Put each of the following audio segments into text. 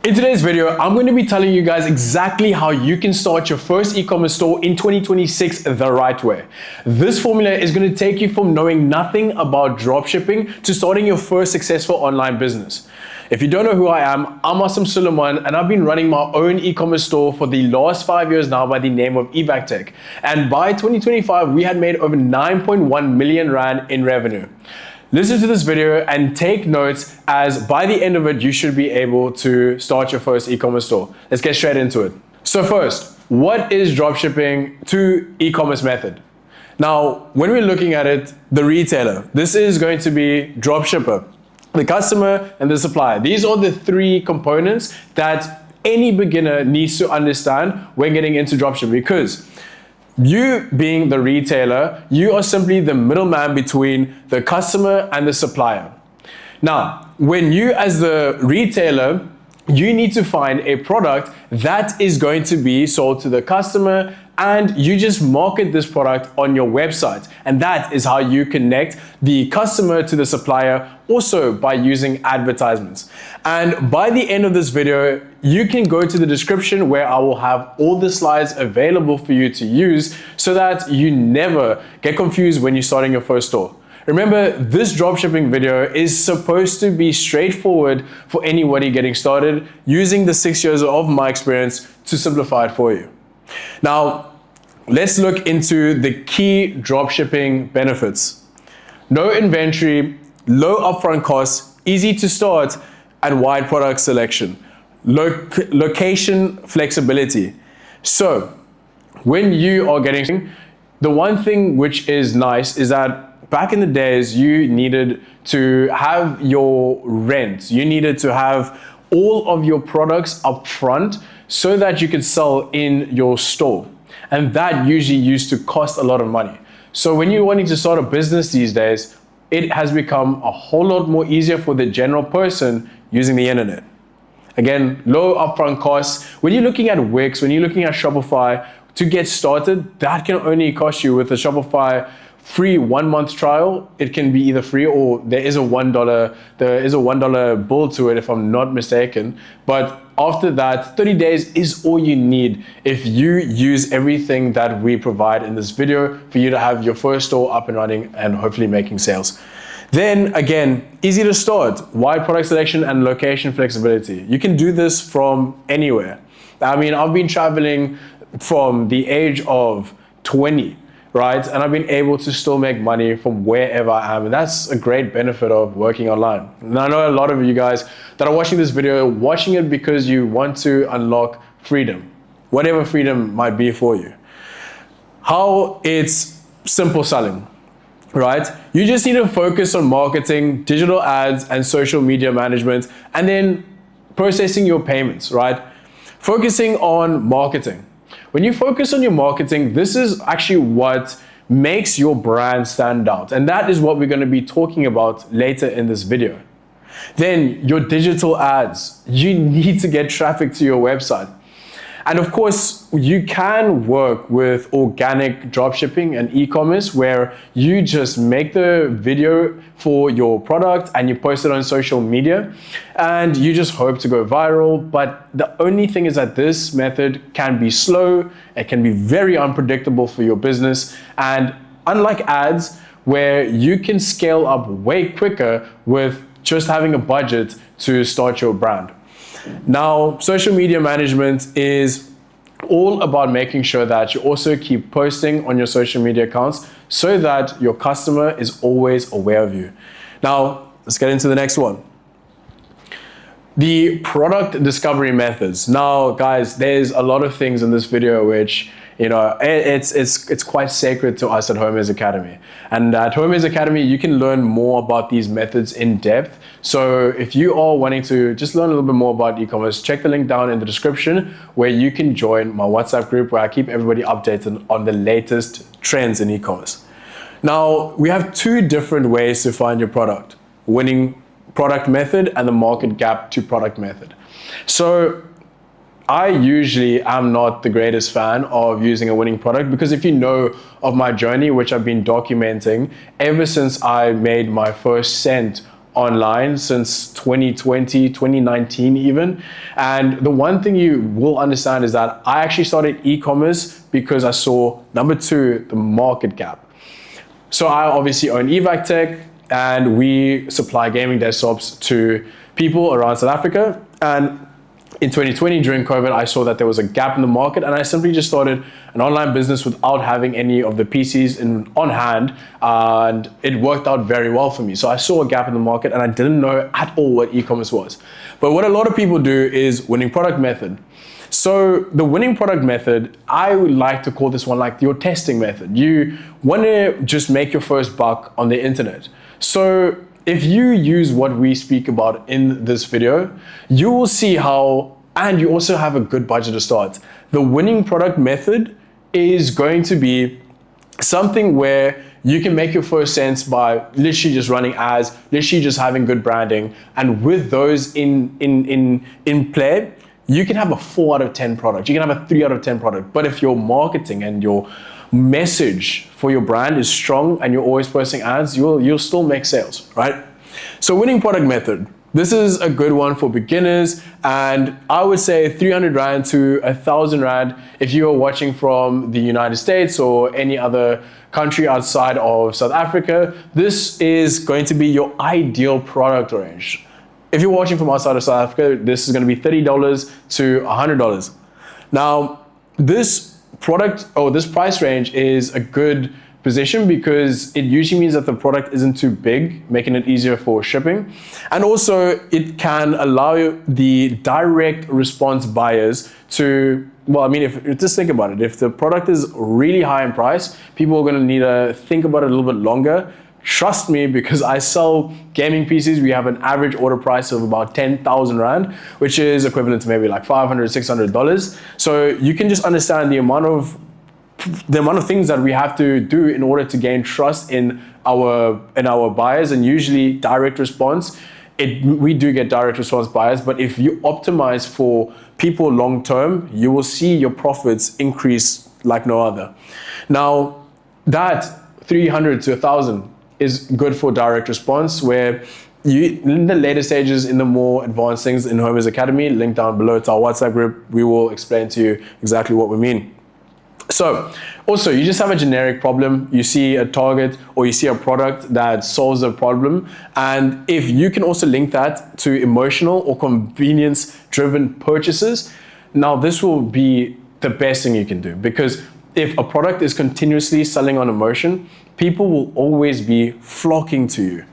In today's video, I'm going to be telling you guys exactly how you can start your first e-commerce store in 2026 the right way. This formula is going to take you from knowing nothing about dropshipping to starting your first successful online business. If you don't know who I am, I'm Awesome Suleiman, and I've been running my own e-commerce store for the last 5 years now by the name of EVACTech. And by 2025, we had made over 9.1 million Rand in revenue. Listen to this video and take notes, as by the end of it, you should be able to start your first e-commerce store. Let's get straight into it. So first, what is dropshipping to e-commerce method? Now, when we're looking at it, the retailer, this is going to be dropshipper, the customer, and the supplier. These are the three components that any beginner needs to understand when getting into dropshipping, because you being the retailer, you are simply the middleman between the customer and the supplier. Now, when you as the retailer, you need to find a product that is going to be sold to the customer, and you just market this product on your website. And that is how you connect the customer to the supplier, also by using advertisements. And by the end of this video, you can go to the description where I will have all the slides available for you to use so that you never get confused when you're starting your first store. Remember, this dropshipping video is supposed to be straightforward for anybody getting started, using the 6 years of my experience to simplify it for you. Now, let's look into the key dropshipping benefits. No inventory, low upfront costs, easy to start, and wide product selection. Location flexibility. So, when you are getting, the one thing which is nice is that back in the days, you needed to have your rent. You needed to have all of your products up front so that you could sell in your store. And that usually used to cost a lot of money. So when you're wanting to start a business these days, it has become a whole lot more easier for the general person using the internet. Again, low upfront costs. When you're looking at Wix, when you're looking at Shopify, to get started, that can only cost you with a Shopify free 1 month trial. It can be either free or there is a $1 bill to it, if I'm not mistaken. But after that, 30 days is all you need if you use everything that we provide in this video for you to have your first store up and running and hopefully making sales. Then again, easy to start, wide product selection and location flexibility. You can do this from anywhere. I mean, I've been traveling from the age of 20, right? And I've been able to still make money from wherever I am. And that's a great benefit of working online. And I know a lot of you guys that are watching this video, watching it because you want to unlock freedom, whatever freedom might be for you. How it's simple selling, right? You just need to focus on marketing, digital ads, and social media management, and then processing your payments, right? Focusing on marketing. When you focus on your marketing, this is actually what makes your brand stand out. And that is what we're going to be talking about later in this video. Then your digital ads. You need to get traffic to your website. And of course, you can work with organic dropshipping and e-commerce, where you just make the video for your product and you post it on social media and you just hope to go viral. But the only thing is that this method can be slow, it can be very unpredictable for your business. And unlike ads, where you can scale up way quicker with just having a budget to start your brand. Now, social media management is all about making sure that you also keep posting on your social media accounts so that your customer is always aware of you. Now, let's get into the next one. The product discovery methods. Now, guys, there's a lot of things in this video which, you know, it's quite sacred to us at Homers Academy. And at Homers Academy, you can learn more about these methods in depth. So if you are wanting to just learn a little bit more about e-commerce, check the link down in the description where you can join my WhatsApp group where I keep everybody updated on the latest trends in e-commerce. Now, we have two different ways to find your product: winning product method and the market gap to product method. So I usually am not the greatest fan of using a winning product, because if you know of my journey, which I've been documenting ever since I made my first cent online since 2020, 2019 even. And the one thing you will understand is that I actually started e-commerce because I saw, number two, the market gap. So I obviously own Evac Tech, and we supply gaming desktops to people around South Africa. And in 2020, during COVID, I saw that there was a gap in the market, and I simply just started an online business without having any of the PCs on hand, and it worked out very well for me. So I saw a gap in the market, and I didn't know at all what e-commerce was. But what a lot of people do is winning product method. So the winning product method, I would like to call this one like your testing method. You want to just make your first buck on the internet. So if you use what we speak about in this video, you will see how, and you also have a good budget to start. The winning product method is going to be something where you can make your first cents by literally just running ads, literally just having good branding. And with those in play, you can have a 4 out of 10 product. You can have a 3 out of 10 product. But if your marketing and your message for your brand is strong and you're always posting ads, you'll still make sales, right? So winning product method. This is a good one for beginners, and I would say 300 Rand to 1,000 Rand if you are watching from the United States or any other country outside of South Africa. This is going to be your ideal product range. If you're watching from outside of South Africa, this is going to be $30 to $100. Now, this product or this price range is a good position because it usually means that the product isn't too big, making it easier for shipping. And also it can allow the direct response buyers to, well, I mean, if just think about it, if the product is really high in price, people are going to need to think about it a little bit longer. Trust me, because I sell gaming PCs, we have an average order price of about 10,000 Rand, which is equivalent to maybe like $500, $600. So you can just understand the amount of things that we have to do in order to gain trust in our buyers. And usually direct response, we do get direct response buyers, but if you optimize for people long term, you will see your profits increase like no other. Now that 300 to 1,000 is good for direct response, where you, in the later stages, in the more advanced things in Homer's Academy, link down below to our WhatsApp group, we will explain to you exactly what we mean. So also, you just have a generic problem, you see a target or you see a product that solves a problem, and if you can also link that to emotional or convenience driven purchases, now this will be the best thing you can do, because if a product is continuously selling on emotion, people will always be flocking to you.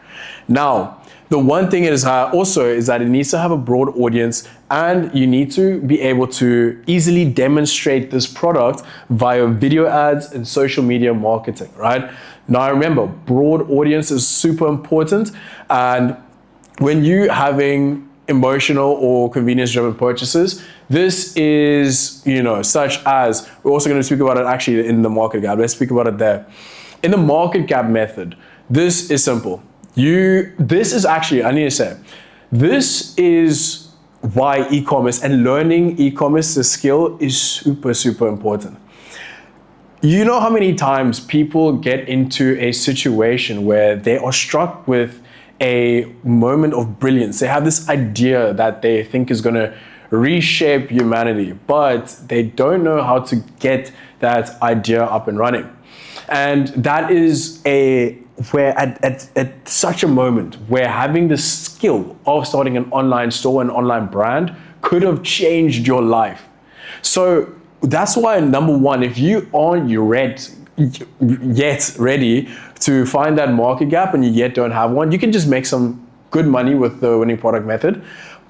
Now, the one thing is also is that it needs to have a broad audience, and you need to be able to easily demonstrate this product via video ads and social media marketing, right? Now, remember, broad audience is super important, and when you having emotional or convenience driven purchases, this is, such as, we're also going to speak about it actually in the market gap. Let's speak about it there. In the market gap method, this is simple. This is actually, I need to say, this is why e-commerce and learning e-commerce, the skill, is super, super important. You know how many times people get into a situation where they are struck with a moment of brilliance. They have this idea that they think is going to reshape humanity, but they don't know how to get that idea up and running. And that is where at such a moment where having the skill of starting an online store, an online brand, could have changed your life. So that's why, number one, if you aren't yet ready to find that market gap and you yet don't have one, you can just make some good money with the winning product method.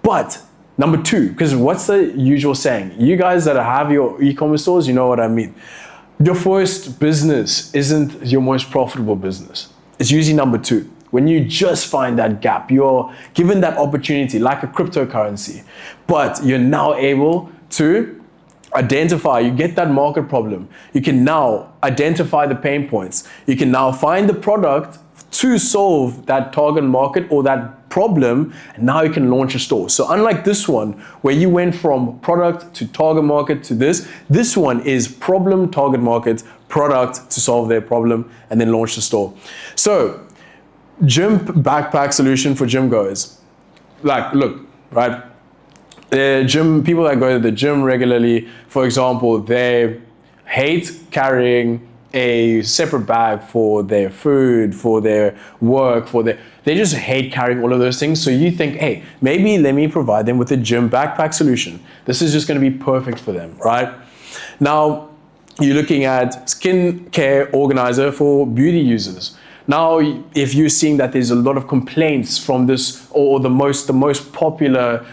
But number two, because what's the usual saying? You guys that have your e-commerce stores, you know what I mean. Your first business isn't your most profitable business. It's usually number two. When you just find that gap, you're given that opportunity like a cryptocurrency, but you're now able to identify, you get that market problem. You can now identify the pain points. You can now find the product to solve that target market or that problem, and now you can launch a store. So unlike this one, where you went from product to target market to this one is problem, target market, product to solve their problem, and then launch the store. So Gym backpack solution for gym goers. Like, look, right? Gym people that go to the gym regularly, for example, they hate carrying a separate bag for their food, for their work, they just hate carrying all of those things. So you think, hey, maybe let me provide them with a gym backpack solution. This is just going to be perfect for them, right? Now, you're looking at skincare organizer for beauty users. Now, if you're seeing that there's a lot of complaints from this, or the most popular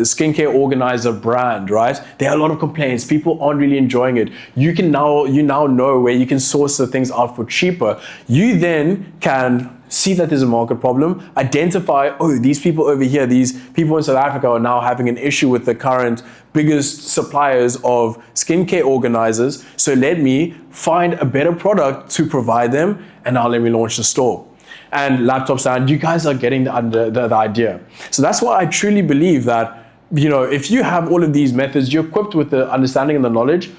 skincare organizer brand, right? There are a lot of complaints. People aren't really enjoying it. You now know where you can source the things out for cheaper. You then can see that there's a market problem, identify, oh, these people over here, these people in South Africa are now having an issue with the current biggest suppliers of skincare organizers. So let me find a better product to provide them, and now let me launch the store. And laptop stand, you guys are getting the idea. So that's why I truly believe that, if you have all of these methods, you're equipped with the understanding and the knowledge,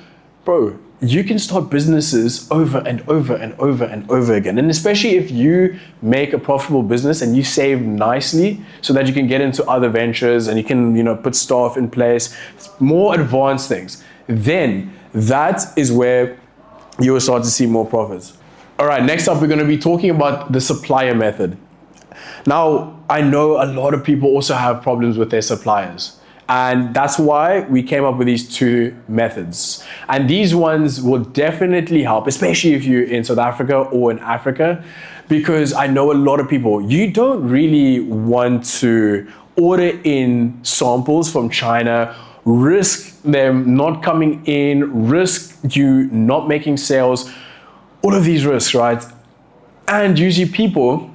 bro, you can start businesses over and over and over and over again. And especially if you make a profitable business and you save nicely so that you can get into other ventures and you can, put staff in place, more advanced things, then that is where you will start to see more profits. All right, next up, we're going to be talking about the supplier method. Now, I know a lot of people also have problems with their suppliers. And that's why we came up with these two methods. And these ones will definitely help, especially if you're in South Africa or in Africa, because I know a lot of people, you don't really want to order in samples from China, risk them not coming in, risk you not making sales, all of these risks, right? And usually people,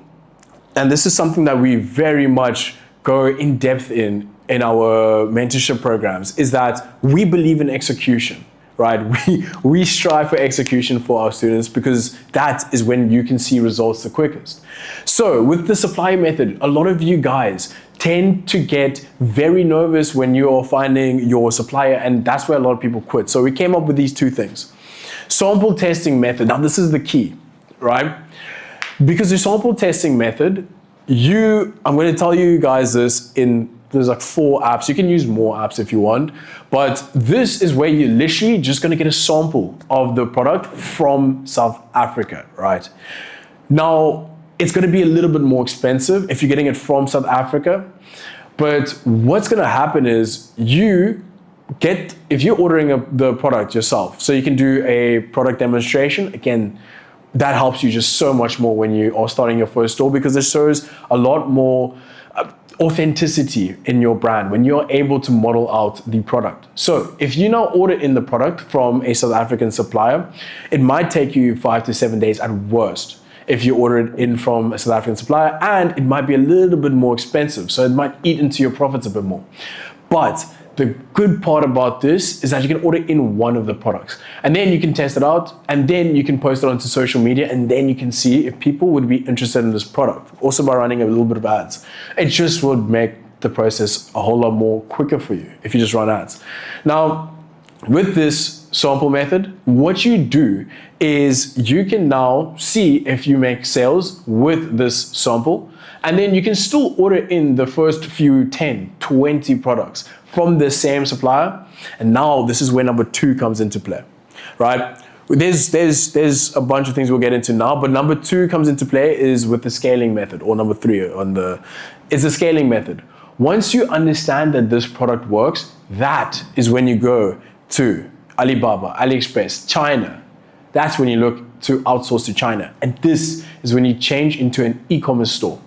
and this is something that we very much go in depth in our mentorship programs, is that we believe in execution, right? We strive for execution for our students because that is when you can see results the quickest. So with the supplier method, a lot of you guys tend to get very nervous when you are finding your supplier, and that's where a lot of people quit. So we came up with these two things. Sample testing method. Now this is the key, right? Because the sample testing method, I'm going to tell you guys this there's like 4 apps. You can use more apps if you want, but this is where you're literally just going to get a sample of the product from South Africa, right? Now, it's going to be a little bit more expensive if you're getting it from South Africa, but what's going to happen is if you're ordering the product yourself, so you can do a product demonstration, again, that helps you just so much more when you are starting your first store, because it shows a lot more authenticity in your brand when you're able to model out the product. So if you now order in the product from a South African supplier, it might take you 5 to 7 days at worst if you order it in from a South African supplier, and it might be a little bit more expensive, so it might eat into your profits a bit more. But the good part about this is that you can order in one of the products, and then you can test it out, and then you can post it onto social media, and then you can see if people would be interested in this product, also by running a little bit of ads. It just would make the process a whole lot more quicker for you if you just run ads. Now, with this sample method, what you do is you can now see if you make sales with this sample, and then you can still order in the first few 10, 20 products from the same supplier. And now this is where number 2 comes into play, right? There's a bunch of things we'll get into now, but number 2 comes into play is with the scaling method, or number 3 is the scaling method. Once you understand that this product works, that is when you go to Alibaba, AliExpress, China. That's when you look to outsource to China. And this is when you change into an e-commerce store.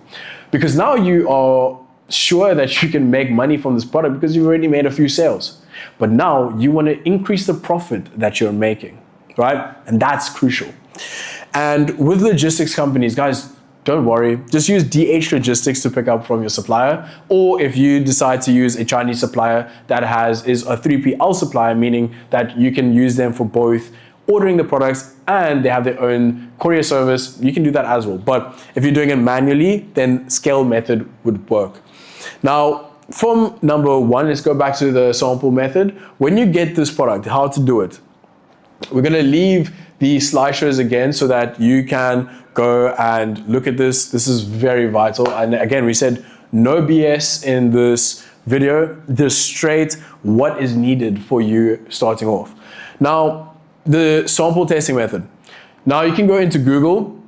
Because now you are sure that you can make money from this product because you've already made a few sales. But now you want to increase the profit that you're making, right? And that's crucial. And with logistics companies, guys, don't worry. Just use DH Logistics to pick up from your supplier. Or if you decide to use a Chinese supplier that is a 3PL supplier, meaning that you can use them for both ordering the products and they have their own courier service, you can do that as well. But if you're doing it manually, then scale method would work. Now, from number 1, let's go back to the sample method. When you get this product, how to do it. We're going to leave the slideshows again so that you can go and look at this. This is very vital. And again, we said no BS in this video, just straight what is needed for you starting off. Now, the sample testing method. Now you can go into Google.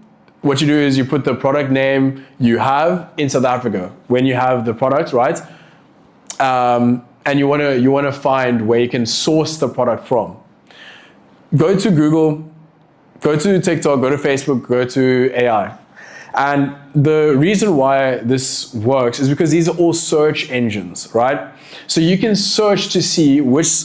What you do is you put the product name you have in South Africa when you have the product, right? And you wanna find where you can source the product from. Go to Google, go to TikTok, go to Facebook, go to AI. And the reason why this works is because these are all search engines, right? So you can search to see which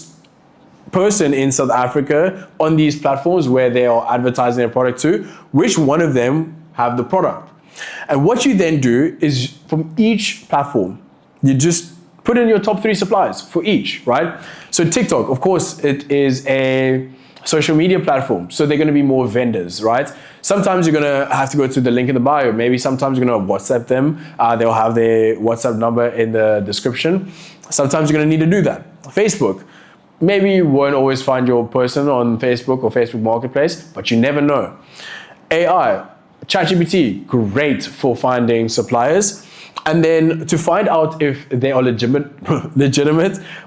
person in South Africa on these platforms where they are advertising their product to, which one of them have the product. And what you then do is from each platform, you just put in your top 3 suppliers for each, right? So TikTok, of course, it is a social media platform, so they're going to be more vendors, right? Sometimes you're going to have to go to the link in the bio. Maybe sometimes you're going to WhatsApp them. They'll have their WhatsApp number in the description. Sometimes you're going to need to do that. Facebook, maybe you won't always find your person on Facebook or Facebook Marketplace, but you never know. AI, ChatGPT, great for finding suppliers. And then to find out if they are legitimate,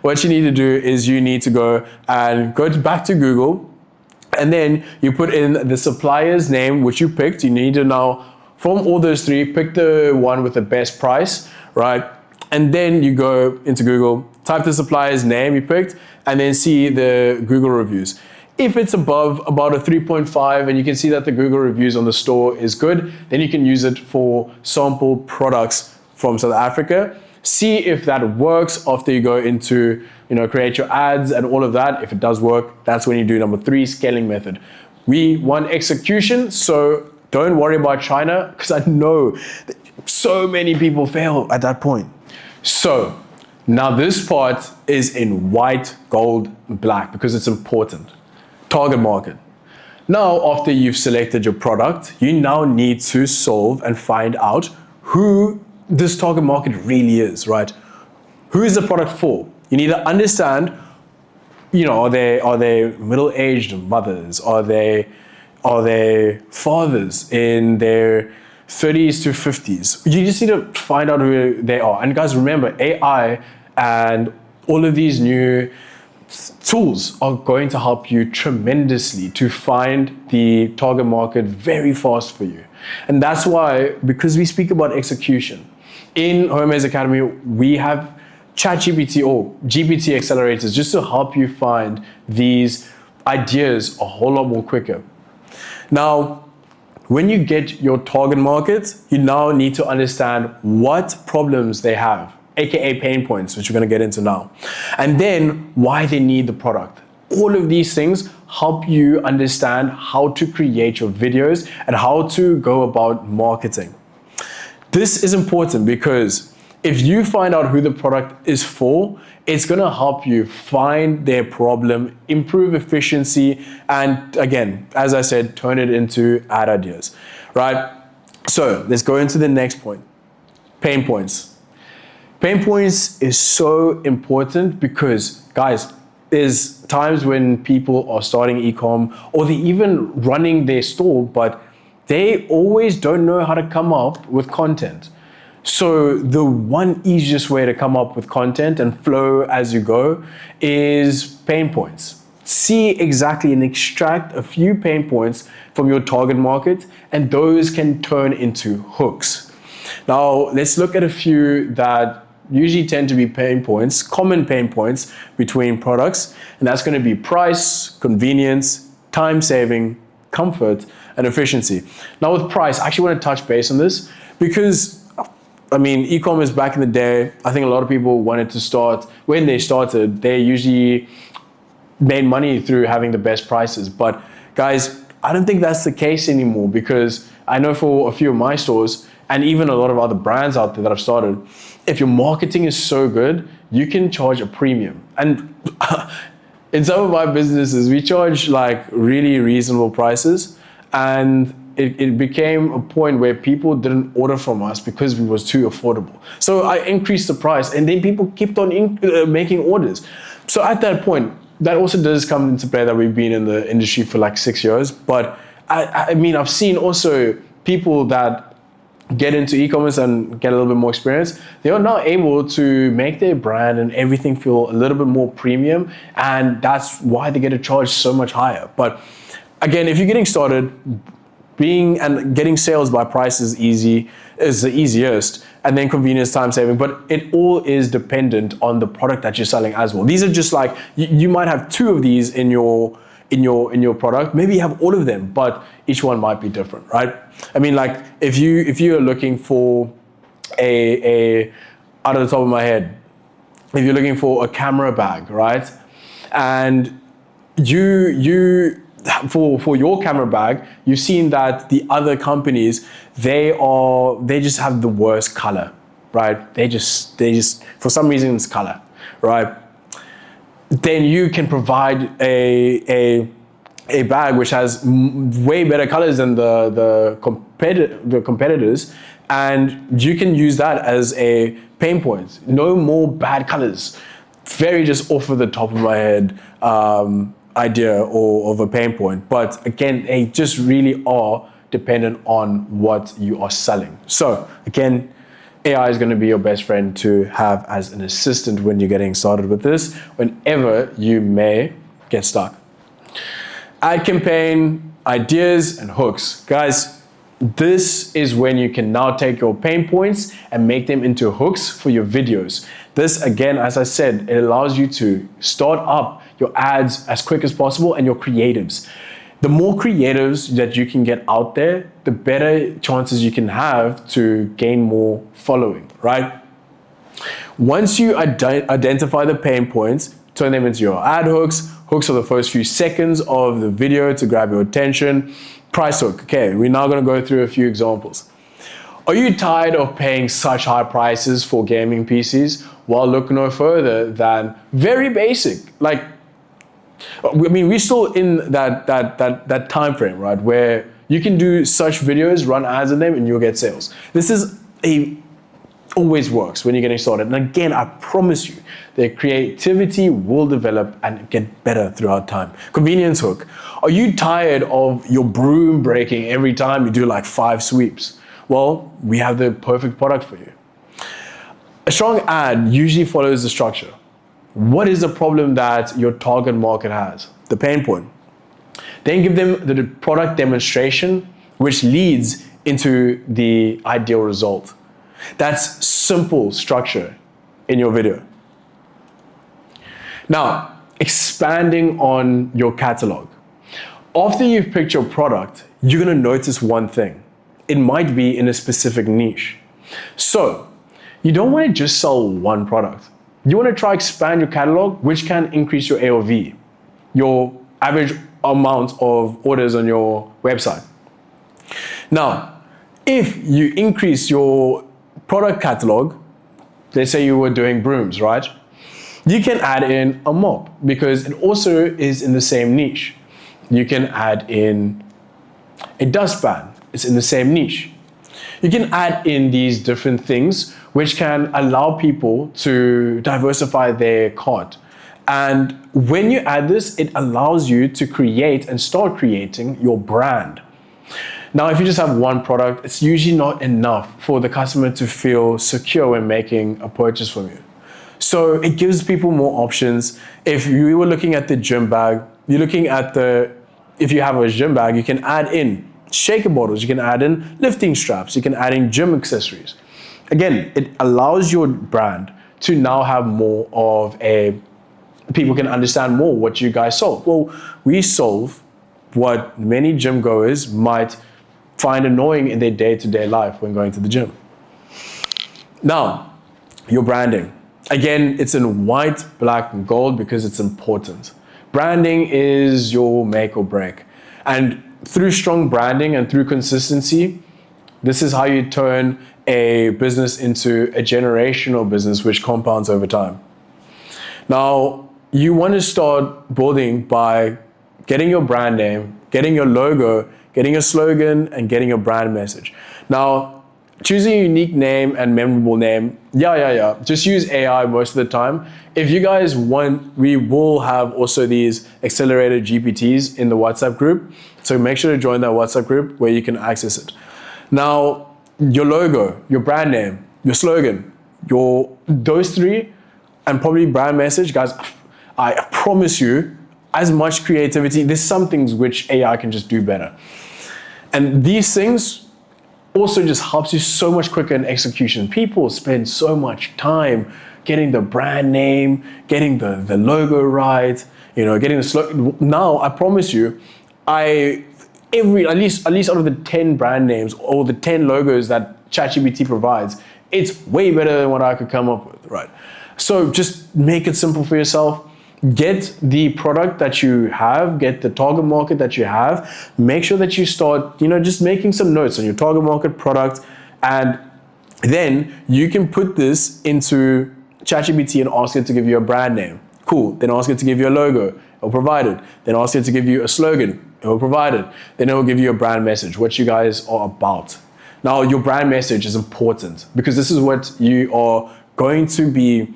what you need to do is you need to go back to Google, and then you put in the supplier's name, which you picked. You need to now, from all those 3, pick the one with the best price, right? And then you go into Google, type the supplier's name you picked, and then see the Google reviews. If it's above about a 3.5 and you can see that the Google reviews on the store is good, then you can use it for sample products from South Africa. See if that works after you go into, create your ads and all of that. If it does work, that's when you do number 3, scaling method. We want execution, so don't worry about China, because I know that so many people fail at that point. So now this part is in white, gold, and black because it's important. Target market. Now, after you've selected your product, you now need to solve and find out who this target market really is, right? Who is the product for? You need to understand, are they middle-aged mothers? Are they fathers in their 30s to 50s? You just need to find out who they are. And guys, remember, AI and all of these new tools are going to help you tremendously to find the target market very fast for you. And that's why, because we speak about execution, in Homemade Academy, we have ChatGPT or GPT accelerators just to help you find these ideas a whole lot more quicker. Now, when you get your target market, you now need to understand what problems they have, aka pain points, which we're going to get into now, and then why they need the product. All of these things help you understand how to create your videos and how to go about marketing. This is important because if you find out who the product is for, it's going to help you find their problem, improve efficiency, and again, as I said, turn it into ad ideas, right? So let's go into the next point, pain points. Pain points is so important because, guys, there's times when people are starting e-com or they're even running their store, but they always don't know how to come up with content. So the one easiest way to come up with content and flow as you go is pain points. See exactly and extract a few pain points from your target market, and those can turn into hooks. Now, let's look at a few that usually tend to be pain points, common pain points between products, and that's going to be price, convenience, time saving, comfort, and efficiency. Now with price, I actually want to touch base on this because e-commerce back in the day, I think a lot of people wanted to start, when they started, they usually made money through having the best prices. But guys, I don't think that's the case anymore, because I know for a few of my stores and even a lot of other brands out there that I've started, if your marketing is so good, you can charge a premium. And in some of my businesses, we charge like really reasonable prices, and it became a point where people didn't order from us because it was too affordable. So I increased the price, and then people kept on making orders. So at that point, that also does come into play that we've been in the industry for like 6 years. But I mean, I've seen also people that get into e-commerce and get a little bit more experience, they are now able to make their brand and everything feel a little bit more premium, and that's why they get to charge so much higher. But again, if you're getting started, getting sales by price is the easiest, and then convenience, time saving, but it all is dependent on the product that you're selling as well. These are just like, you might have 2 of these in your product, maybe you have all of them, but each one might be different, right? I mean, like if you're looking for out of the top of my head, if you're looking for a camera bag, right? And for your camera bag, you've seen that the other companies, they just have the worst color, right? They just for some reason it's color, right? Then you can provide a bag which has way better colors than the competitors, and you can use that as a pain point. No more bad colors. Very just off of the top of my head idea or of a pain point. But again, they just really are dependent on what you are selling. So again, AI is going to be your best friend to have as an assistant when you're getting started with this, whenever you may get stuck. Ad campaign, ideas, and hooks. Guys, this is when you can now take your pain points and make them into hooks for your videos. This, again, as I said, it allows you to start up your ads as quick as possible and your creatives. The more creatives that you can get out there, the better chances you can have to gain more following, right? Once you identify the pain points, turn them into your ad hooks. Hooks are the first few seconds of the video to grab your attention. Price hook. Okay, we're now going to go through a few examples. Are you tired of paying such high prices for gaming PCs? Well, look no further than very basic. Like, I mean, we're still in that time frame, right, where you can do such videos, run ads in them, and you'll get sales. This is always works when you're getting started. And again, I promise you, their creativity will develop and get better throughout time. Convenience hook. Are you tired of your broom breaking every time you do like 5 sweeps? Well, we have the perfect product for you. A strong ad usually follows the structure. What is the problem that your target market has? The pain point. Then give them the product demonstration, which leads into the ideal result. That's simple structure in your video. Now, expanding on your catalog. After you've picked your product, you're going to notice one thing. It might be in a specific niche. So, you don't want to just sell one product. You want to try expand your catalog, which can increase your AOV, your average amount of orders on your website. Now, if you increase your product catalog, let's say you were doing brooms, right? You can add in a mop because it also is in the same niche. You can add in a dustpan, it's in the same niche. You can add in these different things which can allow people to diversify their cart. And when you add this, it allows you to create and start creating your brand. Now, if you just have one product, it's usually not enough for the customer to feel secure when making a purchase from you. So it gives people more options. If you were looking at the gym bag, if you have a gym bag, you can add in shaker bottles, you can add in lifting straps, you can add in gym accessories. Again, it allows your brand to now have more of people can understand more what you guys solve. Well, we solve what many gym goers might find annoying in their day-to-day life when going to the gym. Now, your branding. Again, it's in white, black, and gold because it's important. Branding is your make or break. And through strong branding and through consistency, this is how you turn a business into a generational business which compounds over time. Now, you want to start building by getting your brand name, getting your logo, getting a slogan, and getting your brand message. Now, choose a unique name and memorable name. Yeah. Just use AI most of the time. If you guys want, we will have also these accelerated GPTs in the WhatsApp group. So make sure to join that WhatsApp group where you can access it. Now, your logo, your brand name, your slogan, those three, and probably brand message, guys, I promise you, as much creativity, there's some things which AI can just do better. And these things also just helps you so much quicker in execution. People spend so much time getting the brand name, getting the logo right, getting the slogan. Now, I promise you, at least out of the 10 brand names or the 10 logos that ChatGPT provides, it's way better than what I could come up with, right? So just make it simple for yourself. Get the product that you have, get the target market that you have. Make sure that you start, just making some notes on your target market product, and then you can put this into ChatGPT and ask it to give you a brand name. Cool. Then ask it to give you a logo. It will provide it. Then ask it to give you a slogan. It will provide it. Then it will give you a brand message, what you guys are about. Now, your brand message is important because this is what you are going to be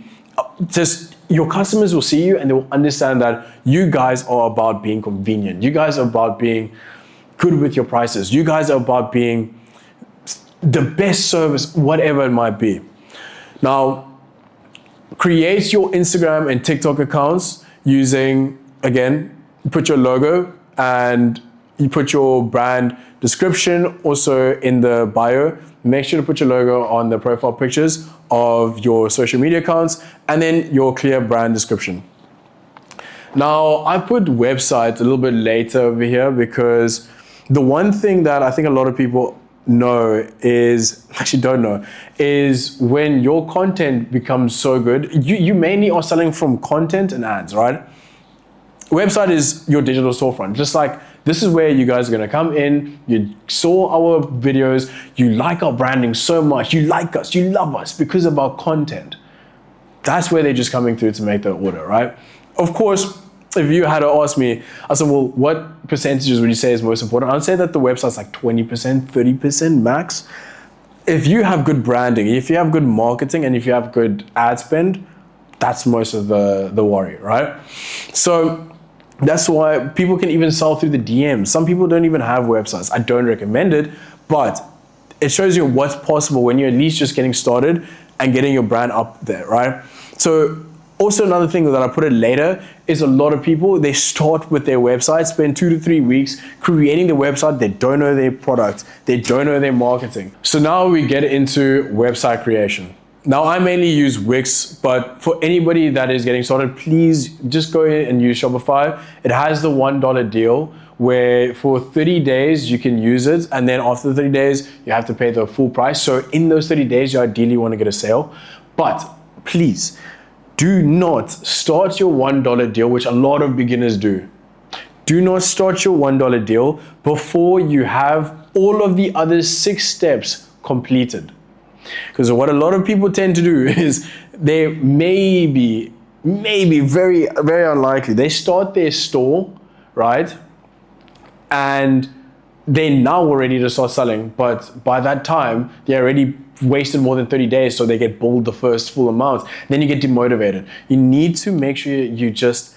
your customers will see you and they will understand that you guys are about being convenient. You guys are about being good with your prices. You guys are about being the best service, whatever it might be. Now, create your Instagram and TikTok accounts using, again, put your logo and you put your brand description also in the bio. Make sure to put your logo on the profile pictures of your social media accounts and then your clear brand description. Now, I put websites a little bit later over here because the one thing that I think a lot of people don't know is when your content becomes so good, you mainly are selling from content and ads, right? Website is your digital storefront. Just like this is where you guys are gonna come in, you saw our videos, you like our branding so much, you like us, you love us because of our content. That's where they're just coming through to make the order, right? Of course, if you had to ask me, I said, well, what percentages would you say is most important? I'd say that the website's like 20%, 30% max. If you have good branding, if you have good marketing, and if you have good ad spend, that's most of the worry, right? So that's why people can even sell through the DMs. Some people don't even have websites. I don't recommend it, but it shows you what's possible when you're at least just getting started and getting your brand up there, right? So also another thing that I put it later is a lot of people, they start with their website, spend 2 to 3 weeks creating the website. They don't know their product. They don't know their marketing. So now we get into website creation. Now, I mainly use Wix, but for anybody that is getting started, please just go in and use Shopify. It has the $1 deal where for 30 days you can use it, and then after 30 days you have to pay the full price. So in those 30 days you ideally want to get a sale, but please do not start your $1 deal, which a lot of beginners do. Do not start your $1 deal before you have all of the other 6 steps completed. Because what a lot of people tend to do is they maybe very, very unlikely, they start their store, right? And they're now ready to start selling, but by that time, they already wasted more than 30 days, so they get billed the first full amount. Then you get demotivated. You need to make sure you just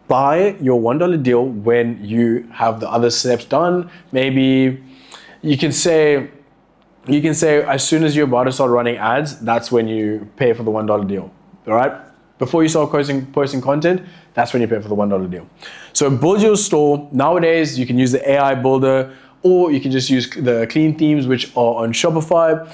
buy your $1 deal when you have the other steps done. Maybe you can say as soon as you're about to start running ads, that's when you pay for the $1 deal, all right? Before you start posting content, that's when you pay for the $1 deal. So build your store. Nowadays, you can use the AI builder, or you can just use the clean themes, which are on Shopify.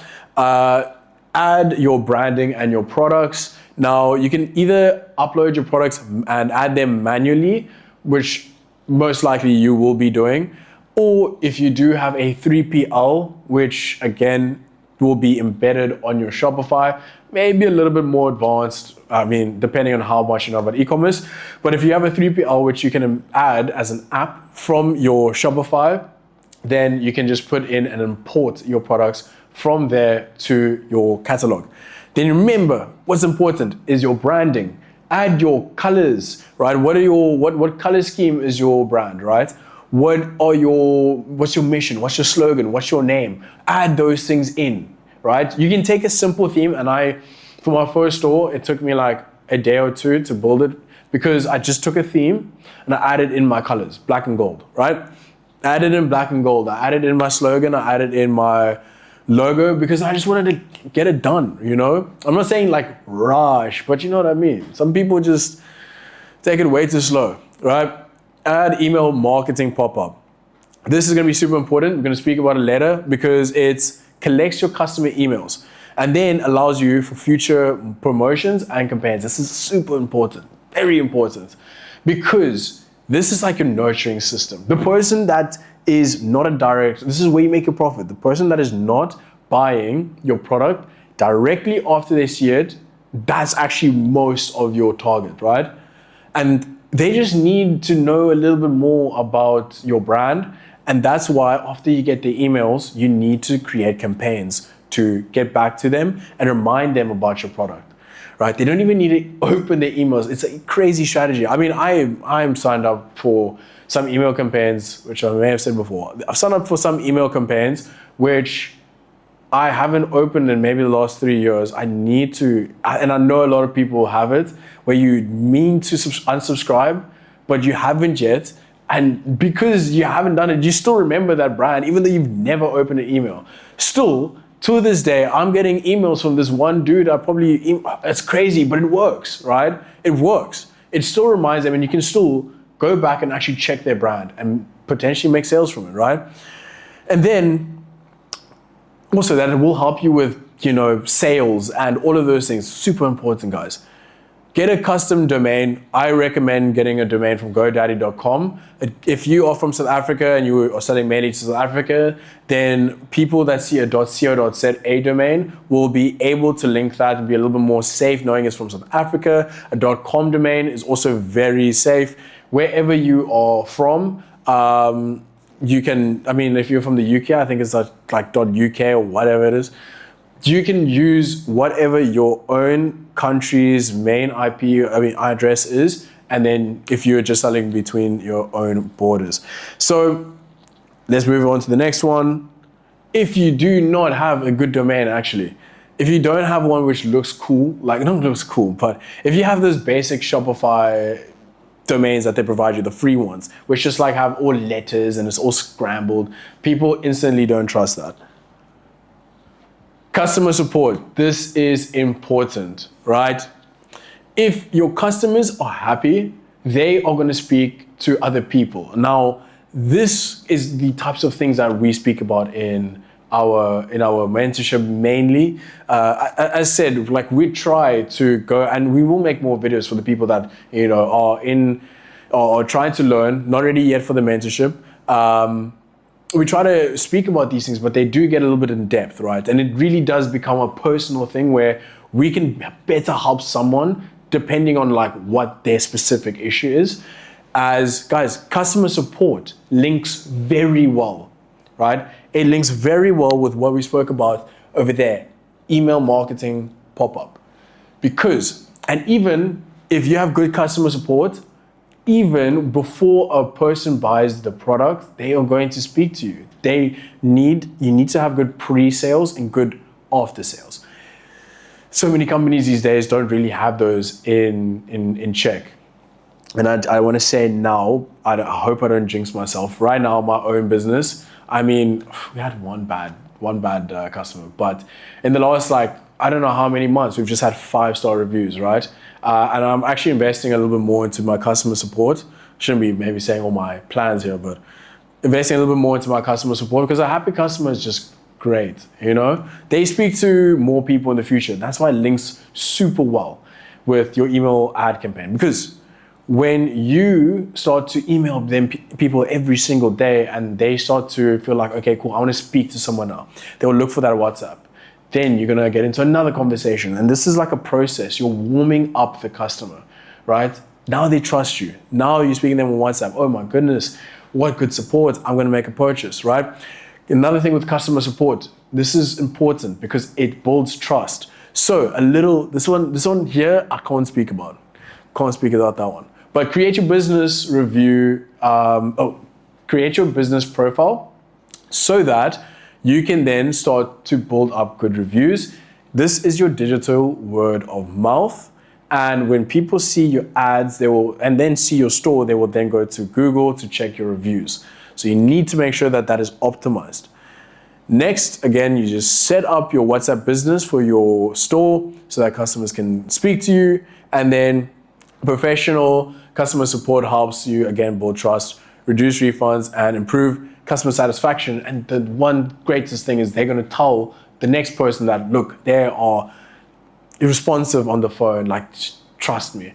Add your branding and your products. Now, you can either upload your products and add them manually, which most likely you will be doing, or if you do have a 3PL, which again will be embedded on your Shopify, maybe a little bit more advanced, depending on how much you know about e-commerce. But if you have a 3PL, which you can add as an app from your Shopify, then you can just put in and import your products from there to your catalog. Then remember, what's important is your branding. Add your colors, right? What color scheme is your brand, right? What's your mission? What's your slogan? What's your name? Add those things in. right? You can take a simple theme, and for my first store, it took me like a day or two to build it because I just took a theme and I added in my colors, black and gold, right? I added in black and gold. I added in my slogan. I added in my logo because I just wanted to get it done, you know? I'm not saying like rush, but you know what I mean? Some people just take it way too slow, right? Add email marketing pop-up. This is going to be super important. We're going to speak about it later because it collects your customer emails and then allows you for future promotions and campaigns. This is super important, very important, because this is like a nurturing system. The person that is not a direct, this is where you make a profit. The person that is not buying your product directly after they see it, that's actually most of your target, right? And they just need to know a little bit more about your brand. And that's why after you get the emails, you need to create campaigns to get back to them and remind them about your product, right? They don't even need to open their emails. It's a crazy strategy. I mean, I'm signed up for some email campaigns, which I may have said before. I've signed up for some email campaigns, which I haven't opened in maybe the last 3 years. I need to, and I know a lot of people have it, where you mean to unsubscribe, but you haven't yet. And because you haven't done it, you still remember that brand, even though you've never opened an email. Still, to this day, I'm getting emails from this one dude. It's crazy, but it works, right? It works. It still reminds them, and you can still go back and actually check their brand and potentially make sales from it, right? And then also that it will help you with, sales and all of those things. Super important, guys. Get a custom domain. I recommend getting a domain from GoDaddy.com. If you are from South Africa and you are selling mainly to South Africa, then people that see a .co.za domain will be able to link that and be a little bit more safe knowing it's from South Africa. A .com domain is also very safe. Wherever you are from, you can, if you're from the UK, I think it's like .uk or whatever it is. You can use whatever your own country's main address is, and then if you're just selling between your own borders. So let's move on to the next one. If you do not have a good domain, actually, if you don't have one which looks cool, but if you have those basic Shopify domains that they provide you, the free ones, which just like have all letters and it's all scrambled, people instantly don't trust that. Customer support, this is important, right? If your customers are happy, they are going to speak to other people. Now, this is the types of things that we speak about in our mentorship mainly. As said, like we try to go, and we will make more videos for the people that are trying to learn, not ready yet for the mentorship. We try to speak about these things, but they do get a little bit in depth, right? And it really does become a personal thing where we can better help someone depending on like what their specific issue is. As guys, customer support links very well, right? It links very well with what we spoke about over there, email marketing pop-up. And even if you have good customer support, even before a person buys the product, they are going to speak to you. You need to have good pre-sales and good after-sales. So many companies these days don't really have those in check. And I want to say now, I hope I don't jinx myself. Right now, my own business, we had one bad customer, but in the last I don't know how many months, we've just had 5-star reviews, right? And I'm actually investing a little bit more into my customer support. Shouldn't be maybe saying all my plans here, but investing a little bit more into my customer support because a happy customer is just great, They speak to more people in the future. That's why it links super well with your email ad campaign, because when you start to email them people every single day and they start to feel like, okay, cool, I want to speak to someone now. They will look for that WhatsApp. Then you're going to get into another conversation. And this is like a process. You're warming up the customer, right? Now they trust you. Now you're speaking to them on WhatsApp. Oh my goodness, what good support. I'm going to make a purchase, right? Another thing with customer support, this is important because it builds trust. So this one here, I can't speak about. Can't speak about that one. But create your business review, create your business profile so that you can then start to build up good reviews. This is your digital word of mouth. And when people see your ads, they will, and then see your store, they will then go to Google to check your reviews. So you need to make sure that that is optimized. Next, again, you just set up your WhatsApp business for your store so that customers can speak to you. And then professional customer support helps you, again, build trust, reduce refunds, and improve customer satisfaction. And the one greatest thing is they're going to tell the next person that, look, they are responsive on the phone, like, trust me.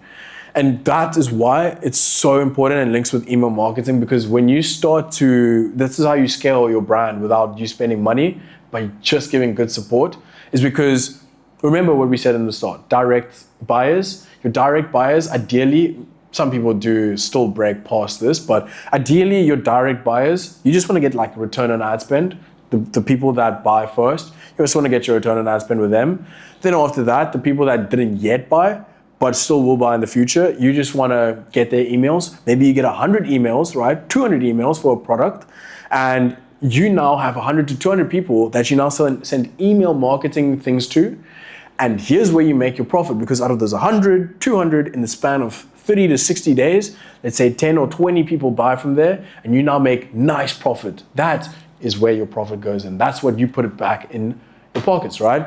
And that is why it's so important and links with email marketing, because when you start to, this is how you scale your brand without you spending money, by just giving good support, is because remember what we said in the start, direct buyers. Your direct buyers, ideally, some people do still break past this, but ideally your direct buyers, you just want to get like a return on ad spend. The people that buy first, you just want to get your return on ad spend with them. Then after that, the people that didn't yet buy, but still will buy in the future, you just want to get their emails. Maybe you get 100 emails, right? 200 emails for a product. And you now have 100 to 200 people that you now send email marketing things to. And here's where you make your profit, because out of those 100, 200 in the span of 30 to 60 days, let's say 10 or 20 people buy from there, and you now make nice profit. That is where your profit goes, and that's what you put it back in your pockets, right?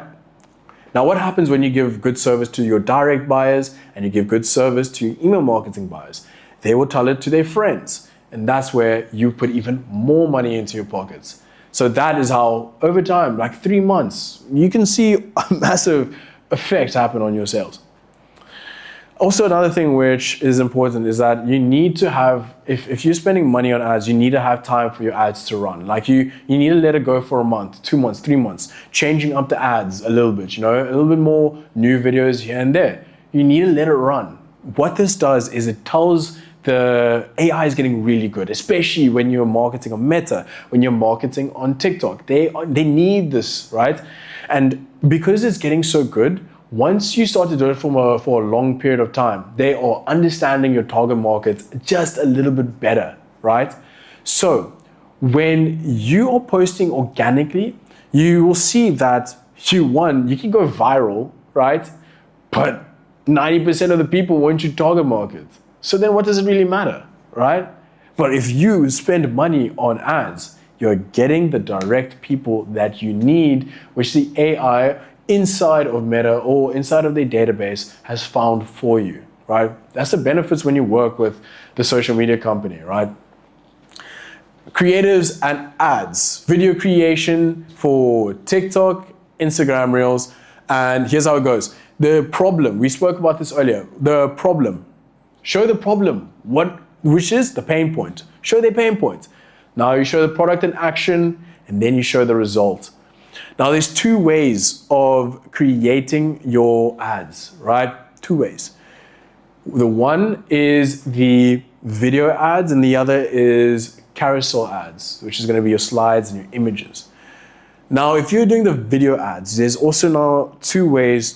Now, what happens when you give good service to your direct buyers and you give good service to email marketing buyers? They will tell it to their friends, and that's where you put even more money into your pockets. So that is how, over time, like 3 months, you can see a massive effect happen on your sales. Also, another thing which is important is that you need to have, if you're spending money on ads, you need to have time for your ads to run. Like you need to let it go for a month, 2 months, 3 months, changing up the ads a little bit, a little bit more new videos here and there. You need to let it run. What this does is it tells the AI is getting really good, especially when you're marketing on Meta, when you're marketing on TikTok. They need this, right? And because it's getting so good, once you start to do it for a long period of time, they are understanding your target market just a little bit better, right? So when you are posting organically, you will see that you can go viral, right? But 90% of the people weren't your target market. So then what does it really matter, right? But if you spend money on ads, you're getting the direct people that you need, which the AI inside of Meta or inside of their database has found for you, right? That's the benefits when you work with the social media company, right? Creatives and ads, video creation for TikTok, Instagram Reels, and here's how it goes. The problem, we spoke about this earlier, the problem. Show the problem, which is the pain point. Show their pain point. Now you show the product in action, and then you show the result. Now there's 2 ways of creating your ads, right? 2 ways. The one is the video ads, and the other is carousel ads, which is going to be your slides and your images. Now, if you're doing the video ads, there's also now 3 ways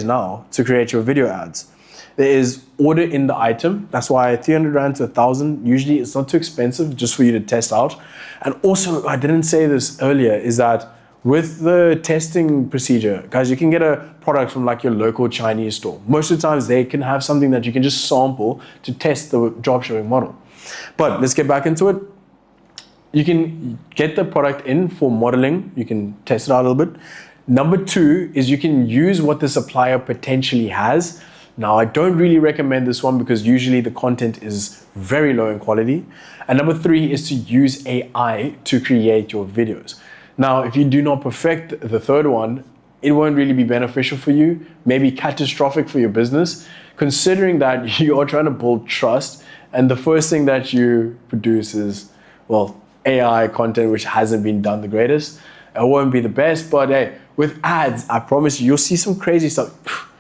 now to create your video ads. There is order in the item. That's why 300 Rand to 1,000, usually it's not too expensive just for you to test out. And also, I didn't say this earlier, is that with the testing procedure, guys, you can get a product from like your local Chinese store. Most of the times they can have something that you can just sample to test the dropshipping model. But let's get back into it. You can get the product in for modeling. You can test it out a little bit. Number 2 is you can use what the supplier potentially has. Now, I don't really recommend this one because usually the content is very low in quality. And number 3 is to use AI to create your videos. Now, if you do not perfect the third one, it won't really be beneficial for you, maybe catastrophic for your business, considering that you are trying to build trust. And the first thing that you produce is, well, AI content, which hasn't been done the greatest. It won't be the best, but hey, with ads, I promise you'll see some crazy stuff.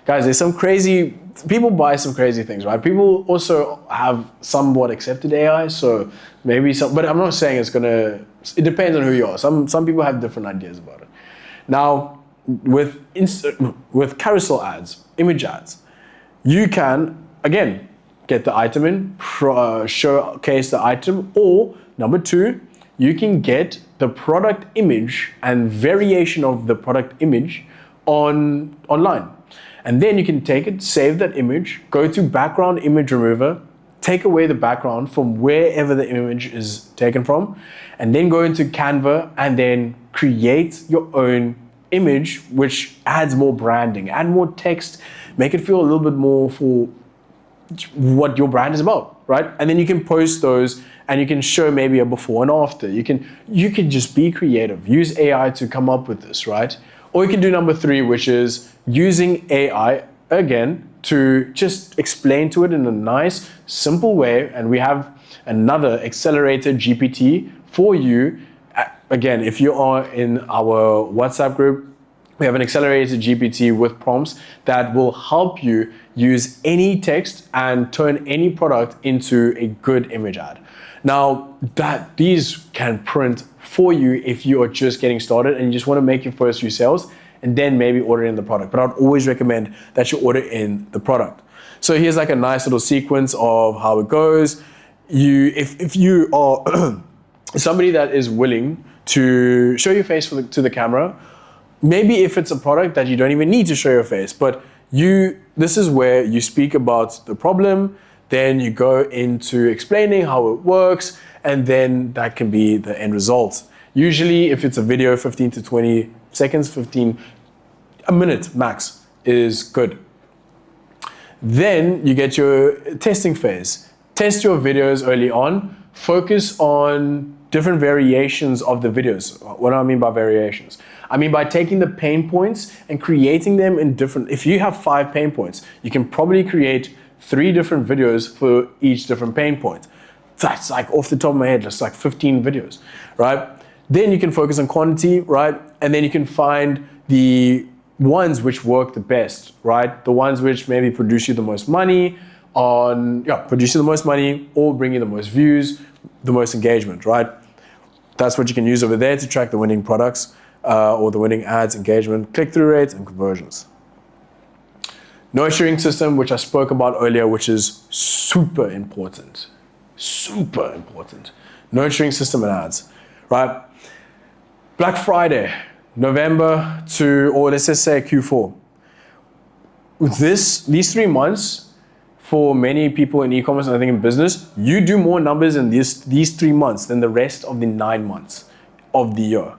Guys, there's some crazy, people buy some crazy things, right? People also have somewhat accepted AI, so maybe some, but I'm not saying it's gonna, it depends on who you are. Some people have different ideas about it. Now, with carousel ads, image ads, you can, again, get the item in, showcase the item, or number 2, you can get the product image and variation of the product image online. And then you can take it, save that image, go to background image remover, take away the background from wherever the image is taken from, and then go into Canva and then create your own image, which adds more branding, add more text, make it feel a little bit more for what your brand is about, right? And then you can post those and you can show maybe a before and after. You can just be creative, use AI to come up with this, right? Or you can do number 3, which is using AI again to just explain to it in a nice, simple way. And we have another accelerated GPT for you. Again, if you are in our WhatsApp group, we have an accelerated GPT with prompts that will help you use any text and turn any product into a good image ad. Now, these can print for you if you are just getting started and you just want to make your first few sales and then maybe order in the product. But I'd always recommend that you order in the product. So here's like a nice little sequence of how it goes. If you are somebody that is willing to show your face to the camera, maybe if it's a product that you don't even need to show your face, but this is where you speak about the problem, then you go into explaining how it works, and then that can be the end result. Usually, if it's a video, 15 to 20 seconds, a minute max is good. Then you get your testing phase. Test your videos early on. Focus on different variations of the videos. What do I mean by variations? I mean by taking the pain points and creating them in different, if you have 5 pain points, you can probably create 3 different videos for each different pain point. That's like off the top of my head, that's like 15 videos, right? Then you can focus on quantity, right? And then you can find the ones which work the best, right? The ones which maybe produce you the most money or bring you the most views, the most engagement, right? That's what you can use over there to track the winning products or the winning ads, engagement, click-through rates, and conversions. Nurturing system, which I spoke about earlier, which is super important. Super important. Nurturing system and ads, right? Black Friday, November or let's just say Q4. These 3 months, for many people in e-commerce and I think in business, you do more numbers in these 3 months than the rest of the 9 months of the year.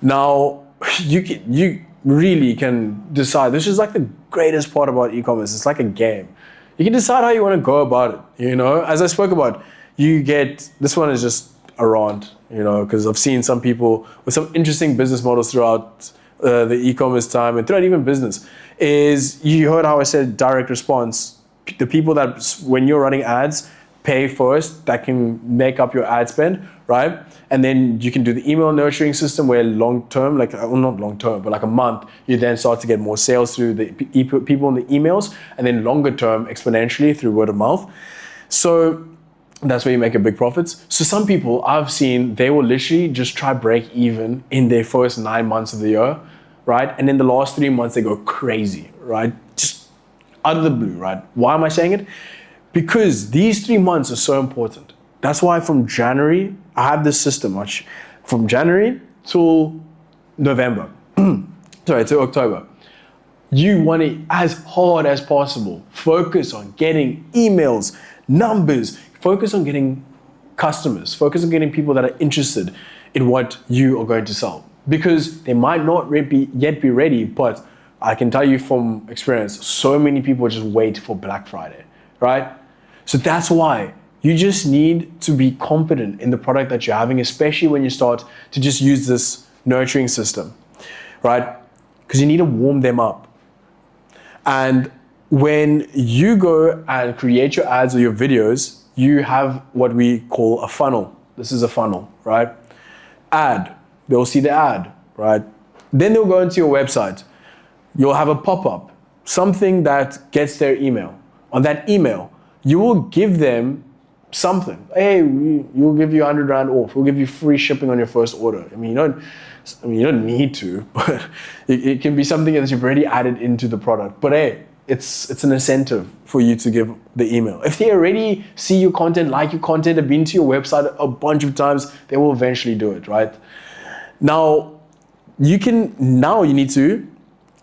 Now, you really can decide. This is like the greatest part about e-commerce. It's like a game. You can decide how you want to go about it. You know, as I spoke about, this one is just a rant, you know, because I've seen some people with some interesting business models throughout the e-commerce time and throughout even business. You heard how I said direct response. The people that, when you're running ads, pay first, that can make up your ad spend, right? And then you can do the email nurturing system where long term, not long term, but like a month, you then start to get more sales through the people in the emails, and then longer term exponentially through word of mouth. So that's where you make a big profits. So some people I've seen, they will literally just try break even in their first 9 months of the year, right? And in the last 3 months, they go crazy, right? Just out of the blue, right? Why am I saying it? Because these 3 months are so important. That's why from January, I have this system, from January till November, to October. You want it as hard as possible. Focus on getting emails, numbers, focus on getting customers, focus on getting people that are interested in what you are going to sell. Because they might not yet be ready, but I can tell you from experience, so many people just wait for Black Friday, right? So that's why you just need to be confident in the product that you're having, especially when you start to just use this nurturing system, right? Because you need to warm them up. And when you go and create your ads or your videos, you have what we call a funnel. This is a funnel, right? Ad, they'll see the ad, right? Then they'll go into your website. You'll have a pop-up, something that gets their email. On that email, you will give them something. Hey, we'll give you 100 Rand off. We'll give you free shipping on your first order. You don't need to, but it can be something that you've already added into the product. But hey, it's an incentive for you to give the email. If they already see your content, like your content, have been to your website a bunch of times, they will eventually do it, right? Now you need to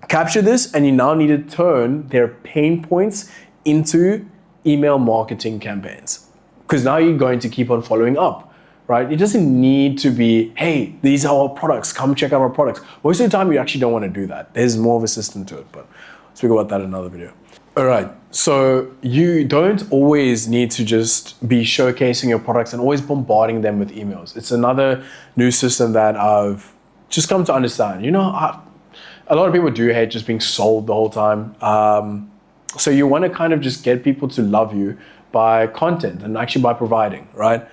capture this, and you now need to turn their pain points into email marketing campaigns. Because now you're going to keep on following up, right? It doesn't need to be, hey, these are our products, come check out our products. Most of the time, you actually don't want to do that. There's more of a system to it, but I'll speak about that in another video. All right, so you don't always need to just be showcasing your products and always bombarding them with emails. It's another new system that I've just come to understand. A lot of people do hate just being sold the whole time. So you want to kind of just get people to love you by content and actually by providing, right?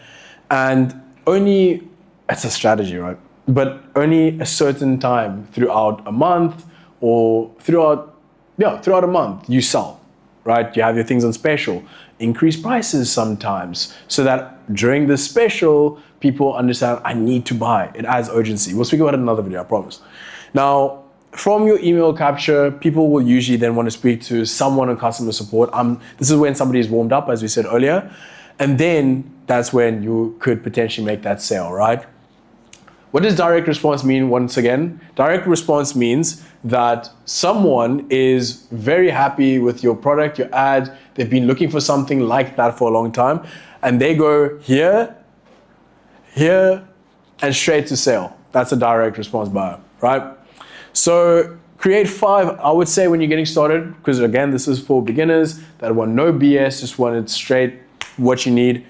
And it's a strategy, right? But only a certain time throughout a month or throughout a month you sell, right? You have your things on special, increase prices sometimes, so that during the special, people understand I need to buy. It adds urgency. We'll speak about it in another video, I promise. Now, from your email capture, people will usually then want to speak to someone in customer support. This is when somebody is warmed up, as we said earlier. And then that's when you could potentially make that sale, right? What does direct response mean once again? Direct response means that someone is very happy with your product, your ad. They've been looking for something like that for a long time. And they go here, and straight to sale. That's a direct response buyer, right? So create 5, I would say, when you're getting started, because again, this is for beginners that want no BS, just want it straight, what you need.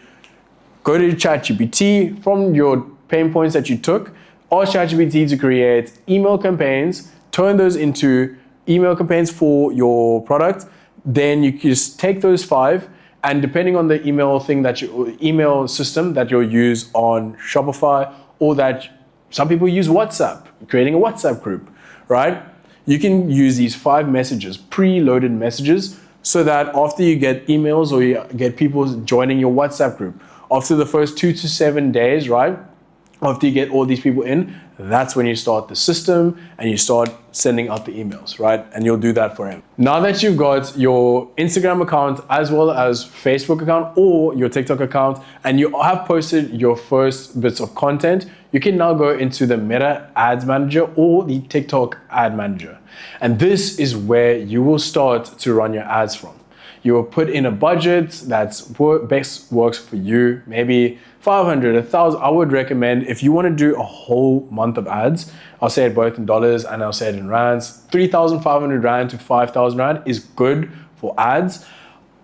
Go to ChatGPT from your pain points that you took, ask ChatGPT to create email campaigns, turn those into email campaigns for your product. Then you just take those 5, and depending on the email system that you'll use on Shopify, or that some people use WhatsApp, creating a WhatsApp group, right? You can use these 5 messages, preloaded messages, so that after you get emails or you get people joining your WhatsApp group, after the first 2 to 7 days, right? After you get all these people in, that's when you start the system and you start sending out the emails, right? And you'll do that for him. Now that you've got your Instagram account as well as Facebook account or your TikTok account, and you have posted your first bits of content, you can now go into the Meta Ads Manager or the TikTok Ad Manager. And this is where you will start to run your ads from. You will put in a budget that's best works for you, maybe 500, 1,000. I would recommend, if you want to do a whole month of ads, I'll say it both in dollars and I'll say it in rands, 3,500 Rand to 5,000 Rand is good for ads.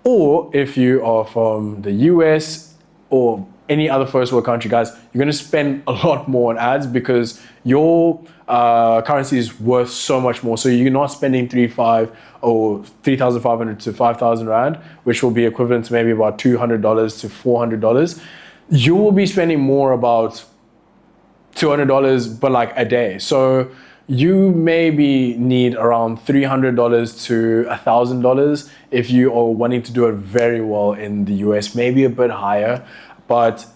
Or if you are from the US or any other first world country, guys, you're going to spend a lot more on ads because your currency is worth so much more. So you're not spending 3,500 to 5,000 Rand, which will be equivalent to maybe about $200 to $400. You will be spending more, about $200, but like a day. So you maybe need around $300 to $1,000 if you are wanting to do it very well in the US, maybe a bit higher, but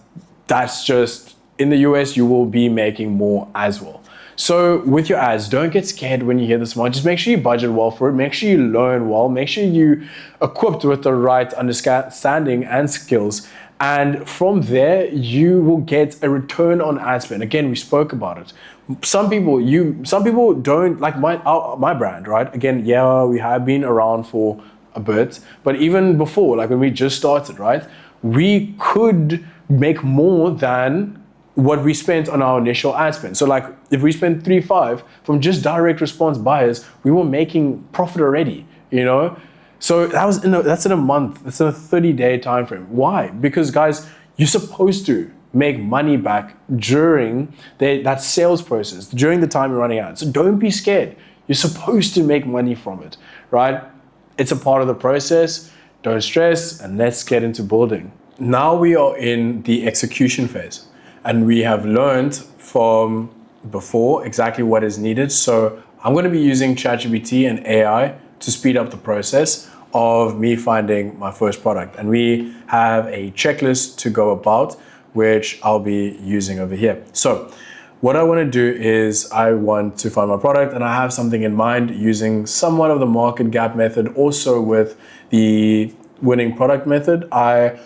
that's just, in the US, you will be making more as well. So with your ads, don't get scared when you hear this amount. Just make sure you budget well for it. Make sure you learn well. Make sure you equipped with the right understanding and skills. And from there, you will get a return on ad spend. Again, we spoke about it. Some people don't like my brand, right? Again, yeah, we have been around for a bit, but even before, like when we just started, right? We could make more than what we spent on our initial ad spend. So like if we spent 3.5 from just direct response buyers, we were making profit already, you know? So that's in a month, that's in a 30-day time frame. Why? Because guys, you're supposed to make money back during that sales process, during the time you're running ads. So don't be scared. You're supposed to make money from it, right? It's a part of the process. Don't stress, and let's get into building. Now we are in the execution phase, and we have learned from before exactly what is needed. So I'm going to be using ChatGPT and AI to speed up the process of me finding my first product. And we have a checklist to go about, which I'll be using over here. So what I want to do is I want to find my product, and I have something in mind using somewhat of the market gap method, also with the winning product method. I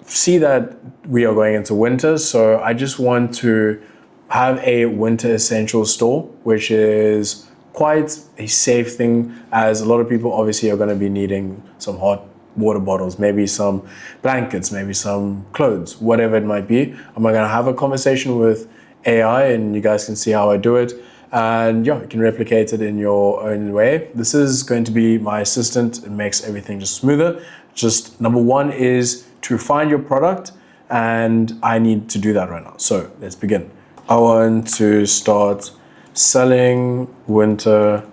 see that we are going into winter, so I just want to have a winter essential store, which is quite a safe thing, as a lot of people obviously are going to be needing some hot water bottles, maybe some blankets, maybe some clothes, whatever it might be. I'm going to have a conversation with AI, and you guys can see how I do it. And yeah, you can replicate it in your own way. This is going to be my assistant. It makes everything just smoother. Just number one is to find your product, and I need to do that right now. So let's begin. I want to start selling winter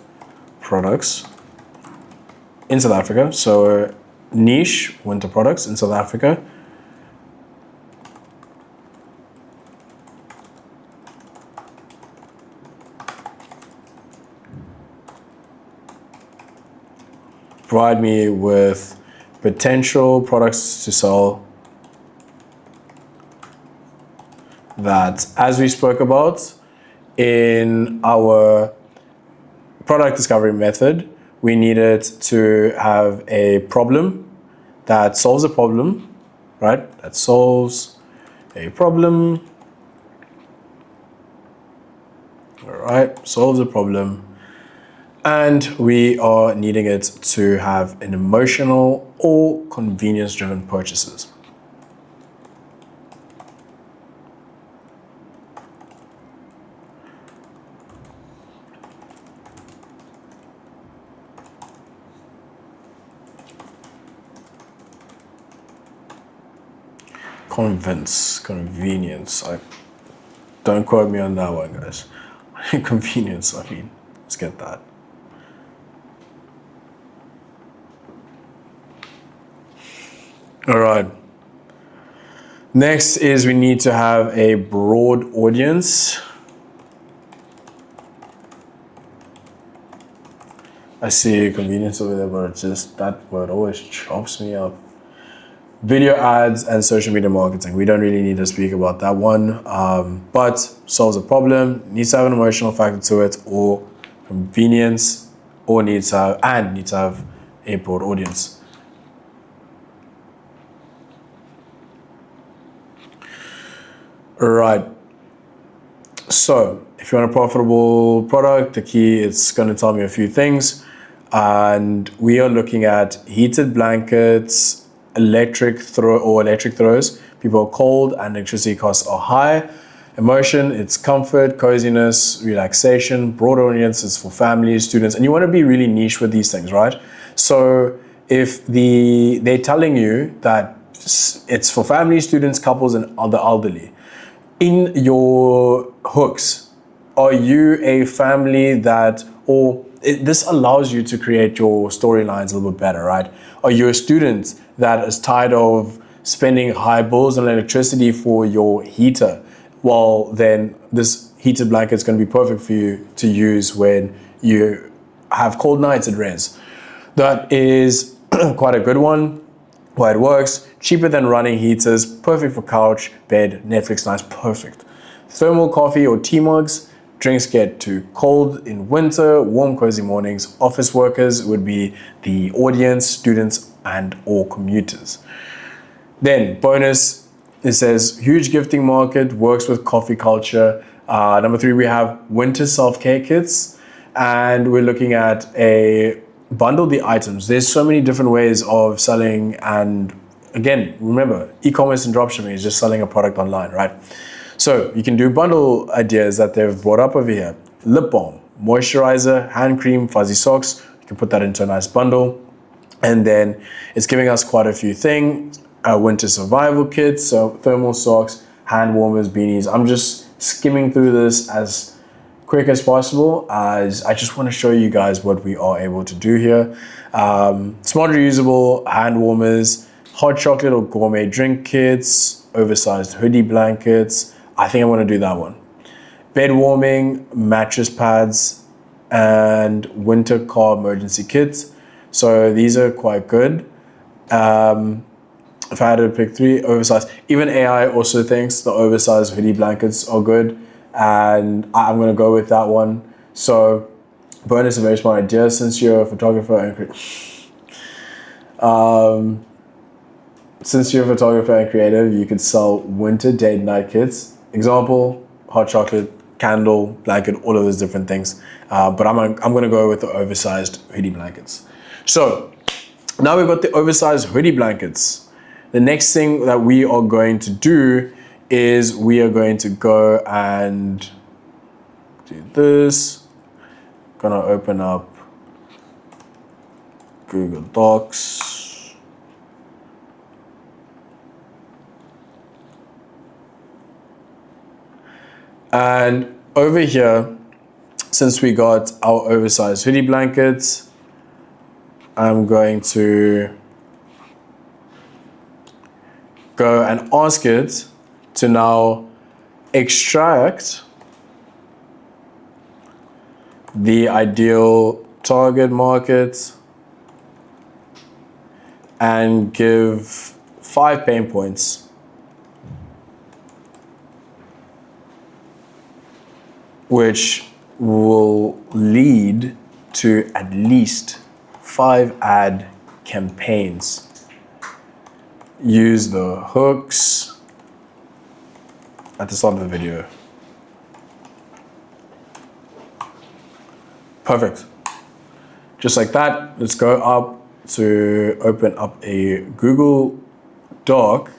products in South Africa. So niche winter products in South Africa. Provide me with potential products to sell that, as we spoke about in our product discovery method, we needed to have a problem that solves a problem, right? That solves a problem. All right, solves a problem. And we are needing it to have an emotional or convenience-driven purchases. Convenience. Don't quote me on that one, guys. Convenience, I mean, let's get that. All right. Next is we need to have a broad audience. I see convenience over there, but it's just that word always chops me up. Video ads and social media marketing. We don't really need to speak about that one, but solves a problem, needs to have an emotional factor to it, or convenience, or needs to have a broad audience. Right. So if you want a profitable product, the key is going to tell me a few things. And we are looking at heated blankets, electric throws. People are cold and electricity costs are high. Emotion, it's comfort, coziness, relaxation. Broad audience is for families, students, and you want to be really niche with these things, right? So if they're telling you that it's for families, students, couples, and other elderly, in your hooks, are you a family this allows you to create your storylines a little bit better, right? Are you a student that is tired of spending high bills on electricity for your heater? Well, then this heated blanket is going to be perfect for you to use when you have cold nights at res. That is quite a good one. Why it works, cheaper than running heaters, perfect for couch, bed, Netflix nights, perfect. Thermal coffee or tea mugs, drinks get too cold in winter, warm cozy mornings. Office workers would be the audience, students and or commuters. Then bonus, it says huge gifting market, works with coffee culture. Number 3, we have winter self-care kits, and we're looking at a bundle the items. There's so many different ways of selling, and again, remember, e-commerce and dropshipping is just selling a product online, right? So you can do bundle ideas that they've brought up over here. Lip balm, moisturizer, hand cream, fuzzy socks. You can put that into a nice bundle. And then it's giving us quite a few things. Winter survival kits, so thermal socks, hand warmers, beanies. I'm just skimming through this as quick as possible, as I just want to show you guys what we are able to do here. Smart reusable hand warmers, hot chocolate or gourmet drink kits, oversized hoodie blankets. I think I want to do that one. Bed warming, mattress pads, and winter car emergency kits. So these are quite good. If I had to pick 3, oversized. Even AI also thinks the oversized hoodie blankets are good. and I'm going to go with that one. So bonus, a very smart idea. Since you're a photographer and creative, you could sell winter date night kits. Example, hot chocolate, candle, blanket, all of those different things. But I'm going to go with the oversized hoodie blankets. So now we've got the oversized hoodie blankets. The next thing that we are going to do is we are going to go and do this. Gonna open up Google Docs. And over here, since we got our oversized hoodie blankets, I'm going to go and ask it to now extract the ideal target market and give 5 pain points. Which will lead to at least 5 ad campaigns. Use the hooks at the start of the video. Perfect. Just like that, let's go up to open up a Google Doc,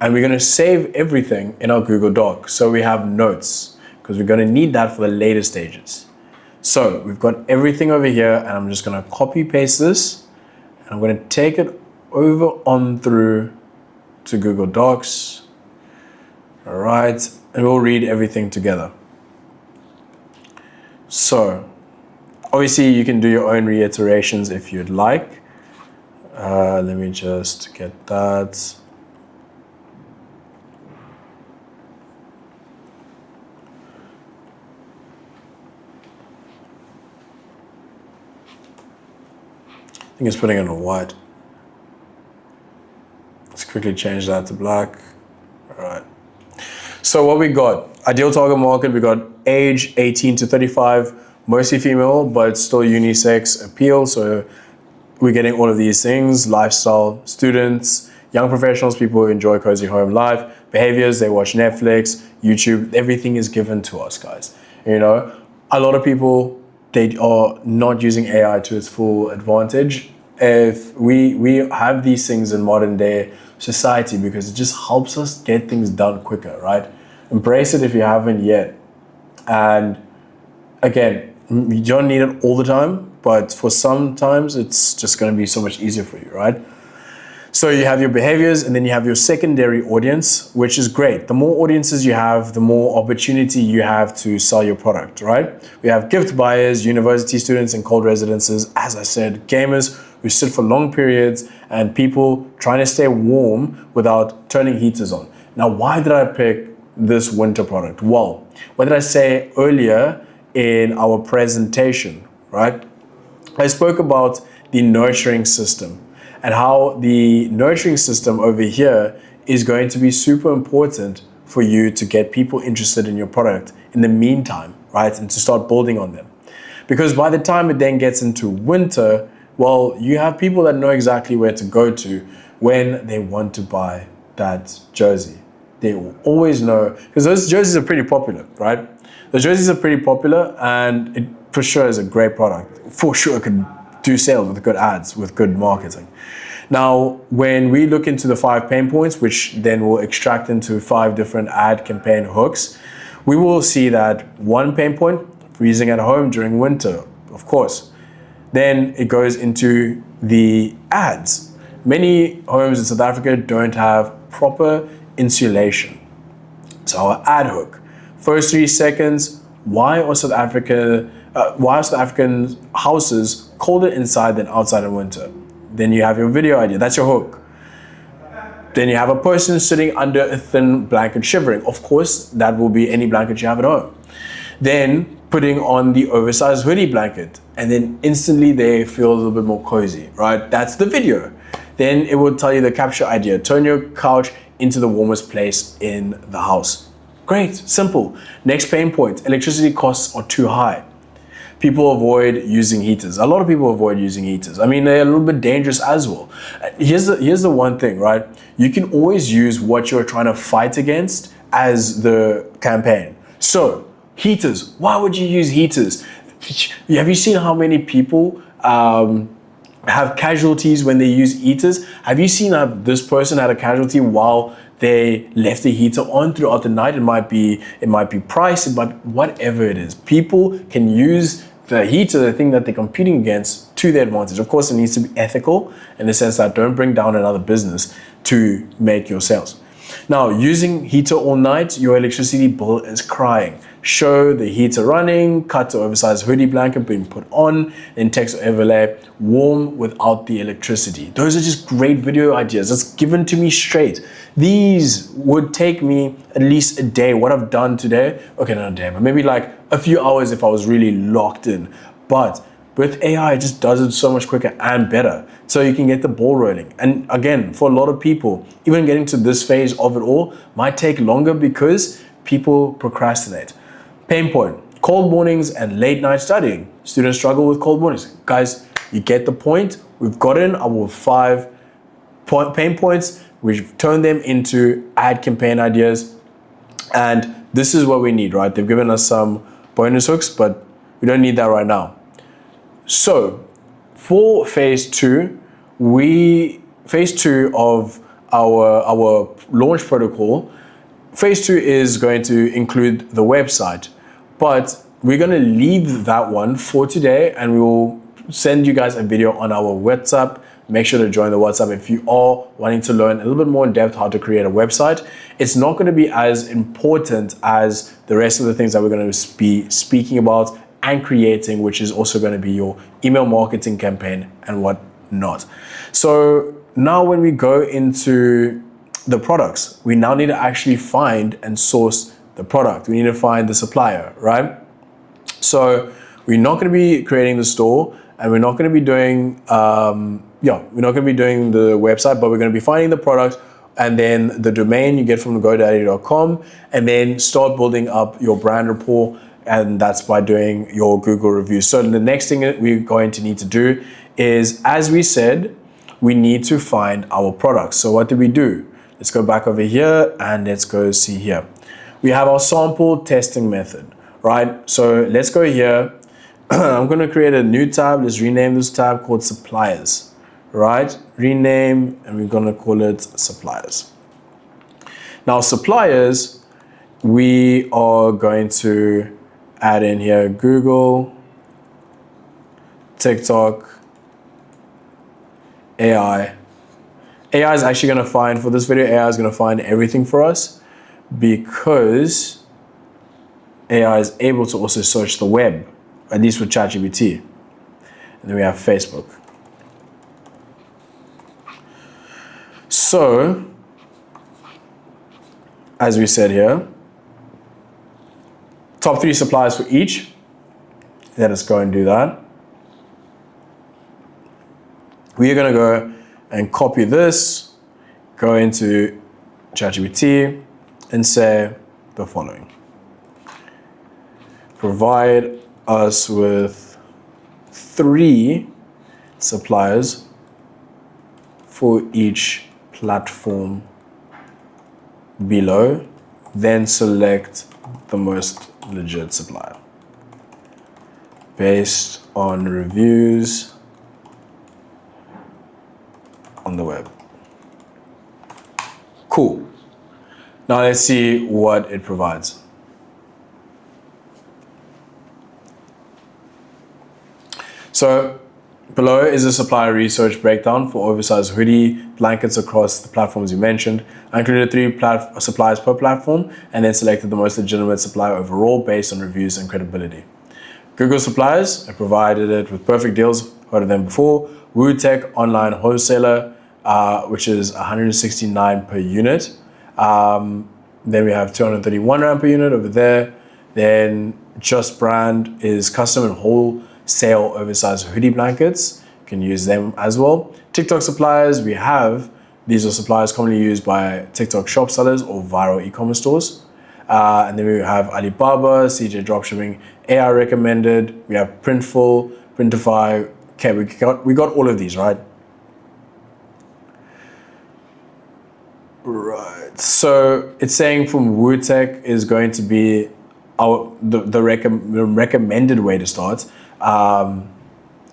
and we're going to save everything in our Google Doc. So we have notes, because we're going to need that for the later stages. So we've got everything over here, and I'm just going to copy paste this, and I'm going to take it over on through to Google Docs. All right, and we'll read everything together. So obviously you can do your own reiterations if you'd like. Let me just get that. I think it's putting it on white. Let's quickly change that to black. All right. So what we got, ideal target market, we got age 18 to 35, mostly female, but still unisex appeal. So we're getting all of these things: lifestyle, students, young professionals, people who enjoy cozy home life, behaviors, they watch Netflix, YouTube, everything is given to us, guys. You know, a lot of people, they are not using AI to its full advantage. If we have these things in modern day society because it just helps us get things done quicker, right? Embrace it if you haven't yet. And again, you don't need it all the time, but for some times it's just going to be so much easier for you, right? So you have your behaviors, and then you have your secondary audience, which is great. The more audiences you have, the more opportunity you have to sell your product, right? We have gift buyers, university students, and cold residences. As I said, gamers who sit for long periods, and people trying to stay warm without turning heaters on. Now, why did I pick this winter product? Well, what did I say earlier in our presentation, right? I spoke about the nurturing system, and how the nurturing system over here is going to be super important for you to get people interested in your product in the meantime, right? And to start building on them. Because by the time it then gets into winter, well, you have people that know exactly where to go to when they want to buy that jersey. They will always know, because those jerseys are pretty popular, right? The jerseys are pretty popular, and it for sure is a great product. For sure it could do sales with good ads, with good marketing. Now, when we look into the 5 pain points, which then will extract into 5 different ad campaign hooks, we will see that 1 pain point, freezing at home during winter, of course. Then it goes into the ads. Many homes in South Africa don't have proper insulation. So our ad hook, first 3 seconds, why are South African houses colder inside than outside in winter? Then you have your video idea, that's your hook. Then you have a person sitting under a thin blanket shivering. Of course, that will be any blanket you have at home. Then putting on the oversized hoodie blanket, and then instantly they feel a little bit more cozy, right? That's the video. Then it will tell you the capture idea, turn your couch into the warmest place in the house. Great, simple. Next pain point, electricity costs are too high. People avoid using heaters. A lot of people avoid using heaters. I mean, they're a little bit dangerous as well. Here's the one thing, right? You can always use what you're trying to fight against as the campaign. So, heaters. Why would you use heaters? Have you seen how many people have casualties when they use heaters? Have you seen that this person had a casualty while they left the heater on throughout the night? It might be price, it might be whatever it is. People can use the heater, the thing that they're competing against, to their advantage. Of course, it needs to be ethical in the sense that don't bring down another business to make your sales. Now, using heater all night, your electricity bill is crying. Show the heater running, cut to oversized hoodie blanket being put on, then text overlay, warm without the electricity. Those are just great video ideas. That's given to me straight. These would take me at least a day. What I've done today, okay, not a day, but maybe like a few hours if I was really locked in. But with AI, it just does it so much quicker and better. So you can get the ball rolling. And again, for a lot of people, even getting to this phase of it all might take longer because people procrastinate. Pain point, cold mornings and late night studying. Students struggle with cold mornings. Guys, you get the point. We've gotten our 5 pain points. We've turned them into ad campaign ideas. And this is what we need, right? They've given us some bonus hooks, but we don't need that right now. So for phase two of our launch protocol, phase two is going to include the website, but we're going to leave that one for today, and we will send you guys a video on our WhatsApp. Make sure to join the WhatsApp if you are wanting to learn a little bit more in depth how to create a website. It's not going to be as important as the rest of the things that we're going to be speaking about and creating, which is also going to be your email marketing campaign and whatnot. So now when we go into the products, we now need to actually find and source the product. We need to find the supplier, right? So we're not going to be creating the store, and we're not going to be doing, we're not going to be doing the website, but we're going to be finding the product, and then the domain you get from godaddy.com, and then start building up your brand rapport, and that's by doing your Google reviews. So the next thing that we're going to need to do is, as we said, we need to find our products. So what do we do? Let's go back over here and let's go see here. We have our sample testing method, right? So let's go here. I'm going to create a new tab. Let's rename this tab called suppliers, right? Rename, and we're going to call it suppliers. Now suppliers, we are going to add in here Google, TikTok, AI. AI is actually going to find, for this video, AI is going to find everything for us because AI is able to also search the web, at least with ChatGPT. And then we have Facebook. So, as we said here, top 3 suppliers for each. Let us go and do that. We are going to go and copy this, go into ChatGPT and say the following. Provide us with 3 suppliers for each platform below, then select the most legit supplier based on reviews on the web. Cool. Now let's see what it provides. So below is a supplier research breakdown for oversized hoodie blankets across the platforms you mentioned. I included 3 suppliers per platform and then selected the most legitimate supplier overall based on reviews and credibility. Google suppliers, I provided it with perfect deals, heard of them before. Woo Tech online wholesaler, which is 169 per unit. Then we have 231 Rand per unit over there. Then Just Brand is custom and wholesale oversized hoodie blankets. You can use them as well. TikTok suppliers, these are suppliers commonly used by TikTok shop sellers or viral e-commerce stores. And then we have Alibaba, CJ Dropshipping, AI recommended. We have Printful, Printify. Okay, we got all of these, right? Right. So it's saying from WooTech is going to be the recommended way to start.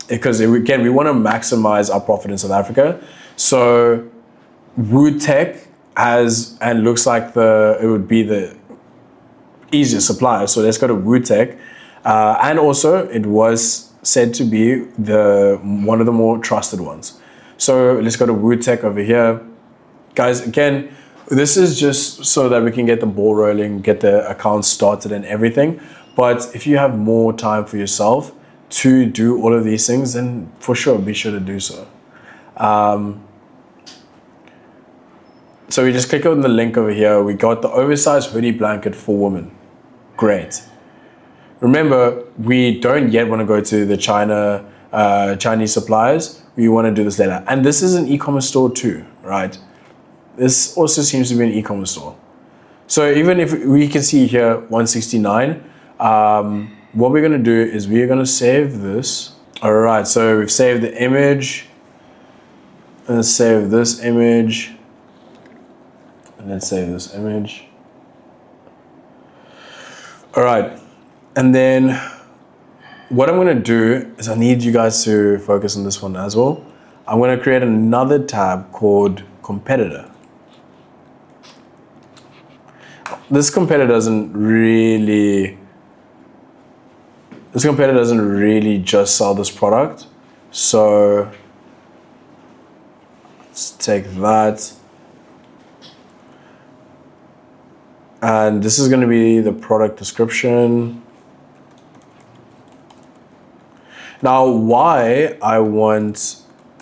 Because again, we want to maximize our profit in South Africa. So WooTech has and looks like it would be the easiest supplier. So let's go to WooTech. And also it was said to be one of the more trusted ones. So let's go to WooTech over here. Guys, again, this is just so that we can get the ball rolling, get the account started and everything. But if you have more time for yourself to do all of these things, then for sure, be sure to do so. So we just click on the link over here. We got the oversized hoodie blanket for women. Great. Remember, we don't yet want to go to the Chinese suppliers. We want to do this later. And this is an e-commerce store too, right? This also seems to be an e-commerce store. So even if we can see here 169, what we're going to do is we're going to save this. All right, so we've saved the image. Let's save this image. And let's save this image. All right, and then what I'm going to do is I need you guys to focus on this one as well. I'm going to create another tab called competitor. This competitor doesn't really just sell this product. So let's take that. And this is going to be the product description. Now, why I want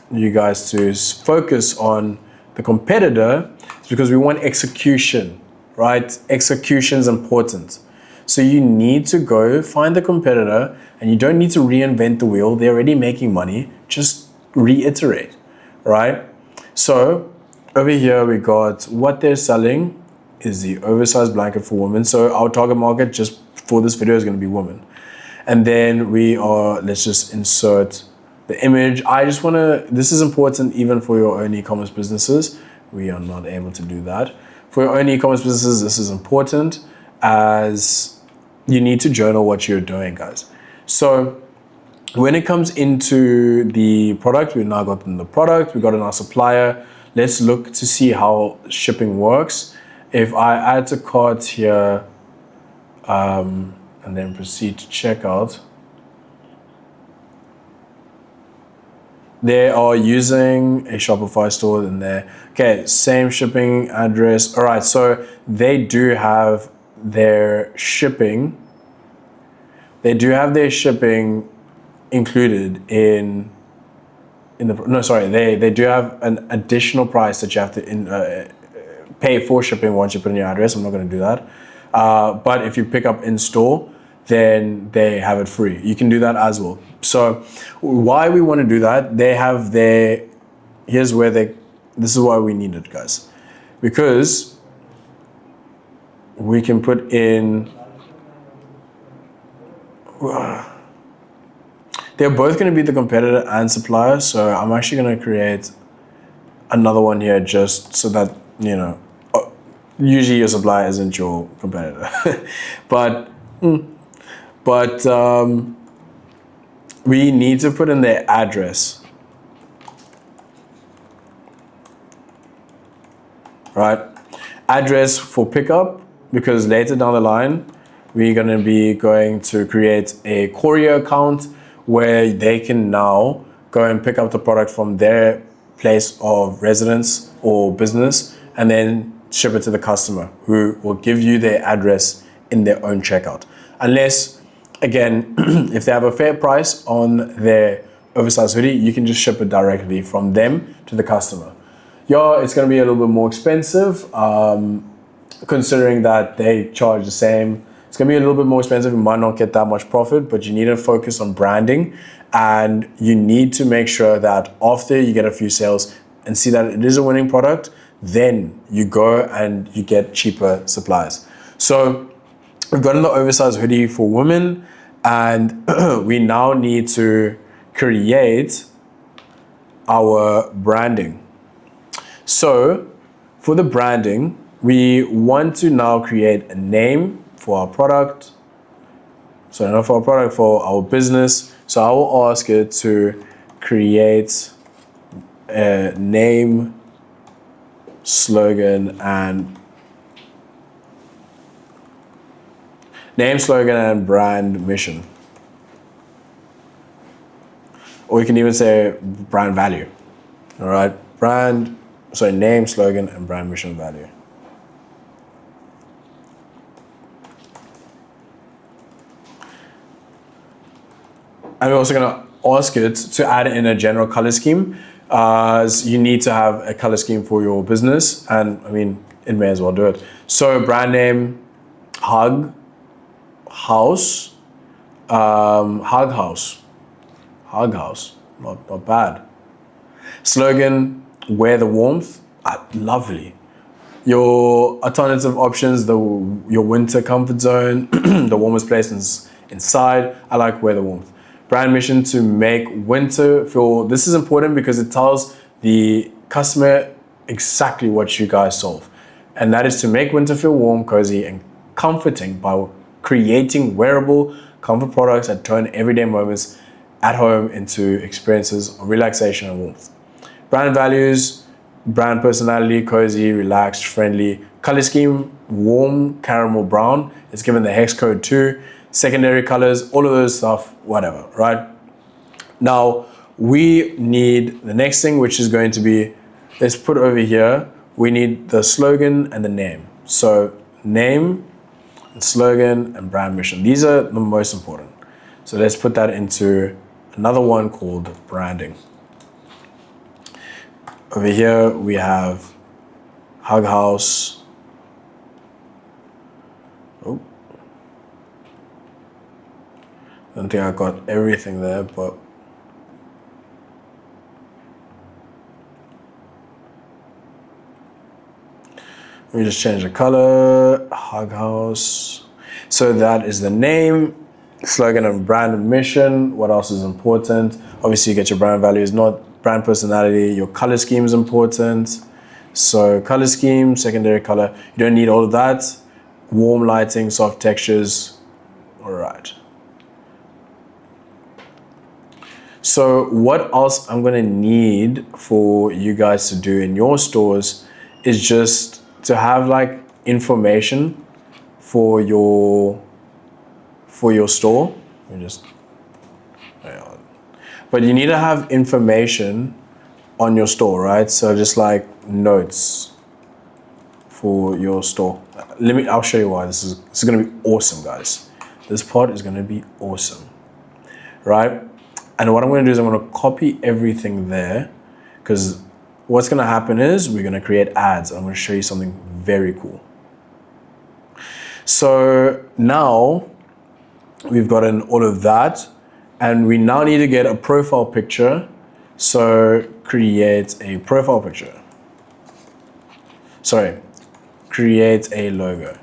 you guys to focus on the competitor is because we want execution. Right? Execution is important. So you need to go find the competitor and you don't need to reinvent the wheel. They're already making money. Just reiterate, right? So over here, we got what they're selling is the oversized blanket for women. So our target market just for this video is going to be women. And then let's just insert the image. This is important even for your own e-commerce businesses. We are not able to do that. For your own e-commerce businesses, this is important as you need to journal what you're doing, guys. So when it comes into the product, we've now gotten the product, we've gotten our supplier. Let's look to see how shipping works. If I add to cart here and then proceed to checkout, they are using a Shopify store in there. Okay, same shipping address. All right, so they do have their shipping. They do have their shipping included in the. No, sorry. They do have an additional price that you have to pay for shipping once you put in your address. I'm not going to do that. But if you pick up in store, then they have it free. You can do that as well. So why we want to do that, this is why we need it, guys. Because we can put in, they're both going to be the competitor and supplier. So I'm actually going to create another one here just so that, usually your supplier isn't your competitor. but we need to put in their address. Right? Address for pickup, because later down the line, we're going to be going to create a courier account where they can now go and pick up the product from their place of residence or business and then ship it to the customer, who will give you their address in their own checkout. Unless, again, if they have a fair price on their oversized hoodie, you can just ship it directly from them to the customer. Yeah, it's going to be a little bit more expensive, considering that they charge the same. It's going to be a little bit more expensive. You might not get that much profit, but you need to focus on branding, and you need to make sure that after you get a few sales and see that it is a winning product, then you go and you get cheaper supplies. So we've gotten the oversized hoodie for women, and we now need to create our branding. So for the branding, we want to now create a name for our product. So not for our product, for our business. So I will ask it to create a name, slogan, and brand mission. Or you can even say brand value. All right, name, slogan, and brand mission value. And we're also gonna ask it to add in a general color scheme, as you need to have a color scheme for your business, and I mean, it may as well do it. So brand name, Hug House, not bad. Slogan, wear the warmth, lovely. Your alternative options, your winter comfort zone, the warmest place inside, I like wear the warmth. Brand mission, to make winter feel, this is important because it tells the customer exactly what you guys solve. And that is to make winter feel warm, cozy, and comforting by creating wearable comfort products that turn everyday moments at home into experiences of relaxation and warmth. Brand values, brand personality, cozy, relaxed, friendly. Color scheme, warm caramel brown. It's given the hex code too. Secondary colors, all of those stuff, whatever, right? Now, we need the next thing, which is going to be, let's put over here, we need the slogan and the name. So name, and slogan, and brand mission. These are the most important. So let's put that into another one called branding. Over here, we have Hug House. Oh. I don't think I got everything there, but let me just change the color. Hug House. So that is the name, slogan, and brand mission. What else is important? Obviously, you get your brand values, not brand personality. Your color scheme is important. So color scheme, secondary color. You don't need all of that. Warm lighting, soft textures. All right. So what else I'm gonna need for you guys to do in your stores is just to have like information for your store. Let me just, but you need to have information on your store, right? So just like notes for your store. I'll show you why this is gonna be awesome, guys. This part is gonna be awesome, right? And what I'm gonna do is I'm gonna copy everything there, because what's gonna happen is we're gonna create ads. I'm gonna show you something very cool. So now we've gotten all of that, and we now need to get a profile picture. So create a profile picture. Sorry, create a logo.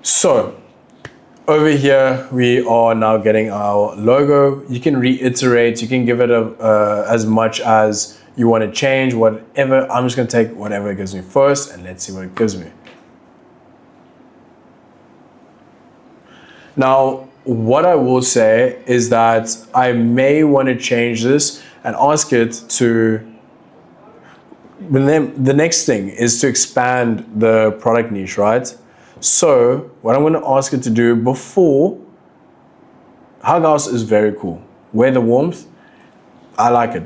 So over here, we are now getting our logo. You can reiterate, you can give it as much as you want to change, whatever. I'm just going to take whatever it gives me first, and let's see what it gives me. Now, what I will say is that I may want to change this and ask it to, the next thing is to expand the product niche, right? So what I'm going to ask it to do before, Hug House is very cool. Wear the warmth, I like it.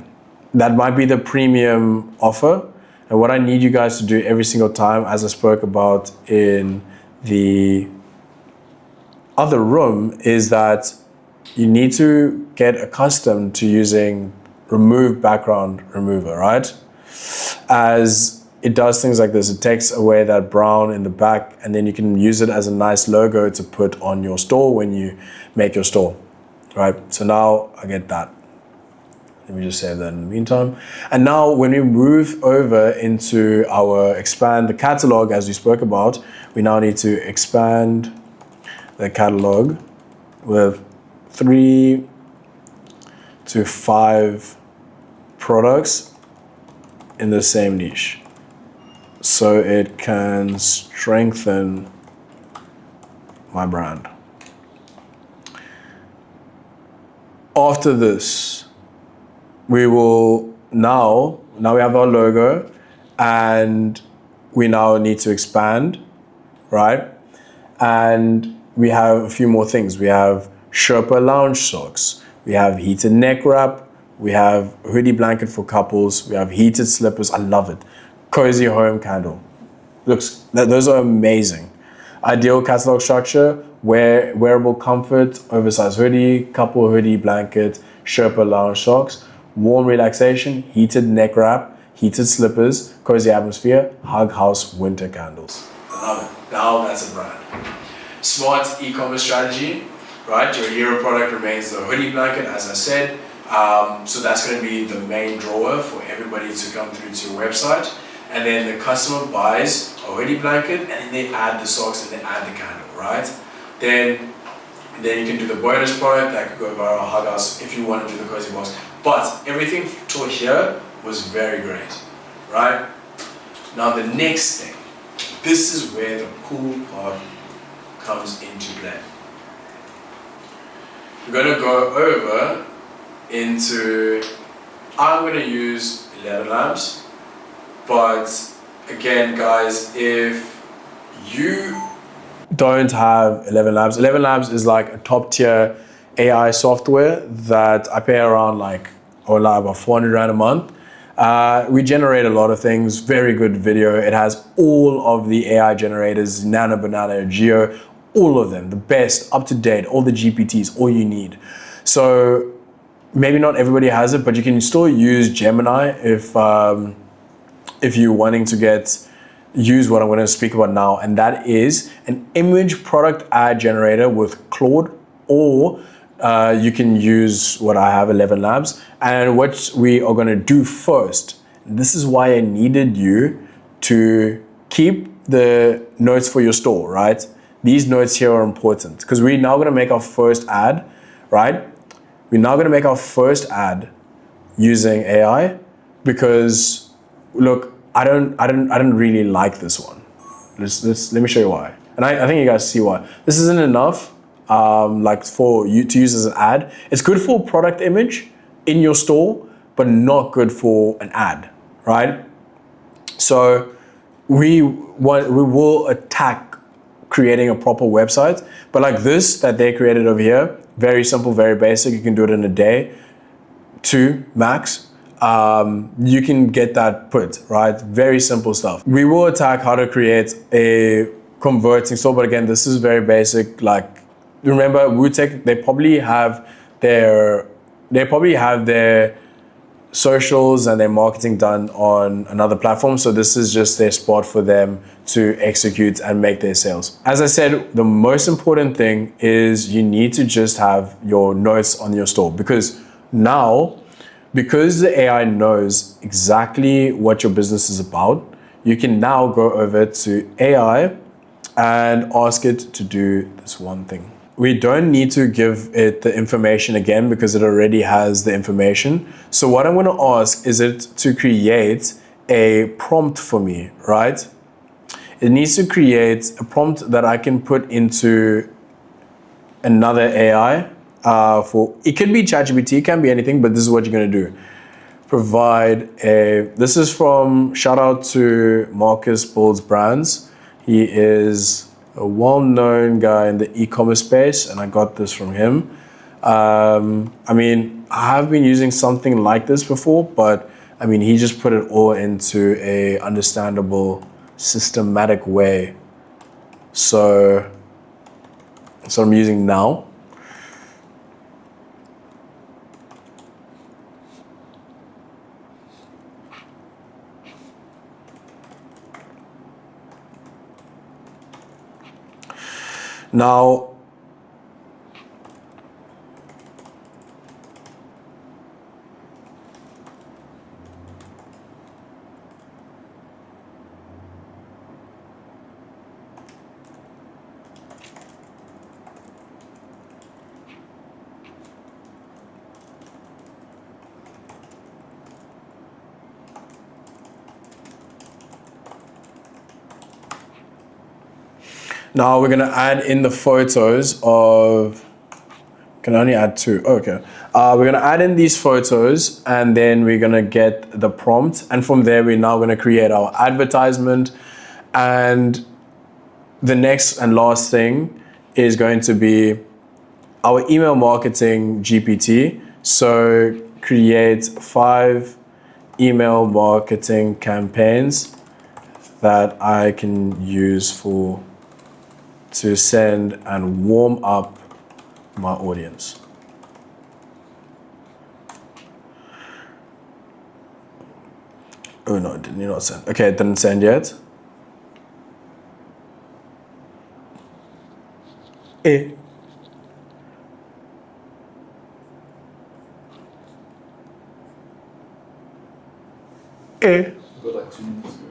That might be the premium offer. And what I need you guys to do every single time, as I spoke about in the other room, is that you need to get accustomed to using remove background remover, right? As it does things like this. It takes away that brown in the back, and then you can use it as a nice logo to put on your store when you make your store. right? So now I get that. Let me just save that in the meantime. And now when we move over into our expand the catalog, as we spoke about, we now need to expand the catalog with 3 to 5 products in the same niche, so it can strengthen my brand. After this, we will now we have our logo, and we now need to expand, right? And we have a few more things. We have Sherpa lounge socks, we have heated neck wrap, we have hoodie blanket for couples, we have heated slippers. I love it. Cozy home candle. Those are amazing. Ideal catalog structure: wearable comfort, oversized hoodie, couple hoodie blanket, Sherpa lounge socks, warm relaxation, heated neck wrap, heated slippers, cozy atmosphere, hug house winter candles. I love it. Now that's a brand. Smart e-commerce strategy, right? Your hero product remains the hoodie blanket, as I said. So that's going to be the main drawer for everybody to come through to your website. And then the customer buys a hoodie blanket, and then they add the socks and they add the candle, right? Then you can do the bonus product that could go viral, hug us, if you want to do the cozy box. But everything till here was very great, right? Now the next thing, this is where the cool part comes into play. We're going to go over into, I'm going to use 11 lamps. But again, guys, if you don't have 11 Labs, 11 Labs is like a top tier AI software that I pay around about 400 Rand a month. We generate a lot of things, very good video. It has all of the AI generators, Nano, Banana, Geo, all of them, the best, up to date, all the GPTs, all you need. So maybe not everybody has it, but you can still use Gemini if you're wanting to use what I'm going to speak about now, and that is an image product ad generator with Claude, or you can use what I have, 11 Labs. And what we are going to do first, this is why I needed you to keep the notes for your store, right? These notes here are important because we're now going to make our first ad, right? We're now going to make our first ad using AI because, look, I don't really like this one. Let me show you why. And I think you guys see why. This isn't enough for you to use as an ad. It's good for product image in your store, but not good for an ad, right? So we will attack creating a proper website, but like this that they created over here, very simple, very basic. You can do it in a day, 2 max. You can get that put, right? Very simple stuff. We will attack how to create a converting store, but again, this is very basic. Like, remember, WooTech, they probably have their socials and their marketing done on another platform. So this is just their spot for them to execute and make their sales. As I said, the most important thing is you need to just have your notes on your store, because the AI knows exactly what your business is about, you can now go over to AI and ask it to do this one thing. We don't need to give it the information again because it already has the information. So what I'm going to ask is it to create a prompt for me, right? It needs to create a prompt that I can put into another AI. It could be ChatGPT, it can be anything, but this is what you're going to do. This is from, shout out to Marcus Builds Brands. He is a well-known guy in the e-commerce space, and I got this from him. I mean, I have been using something like this before, but I mean, he just put it all into a understandable, systematic way. So that's what I'm using now. Now, Now we're gonna add in the photos of, can only add 2, okay. We're gonna add in these photos and then we're gonna get the prompt. And from there, we're now gonna create our advertisement. And the next and last thing is going to be our email marketing GPT. So create 5 email marketing campaigns that I can use to send and warm up my audience. Oh no, it did not send. Okay, it didn't send yet. Eh. Got like 2 minutes ago.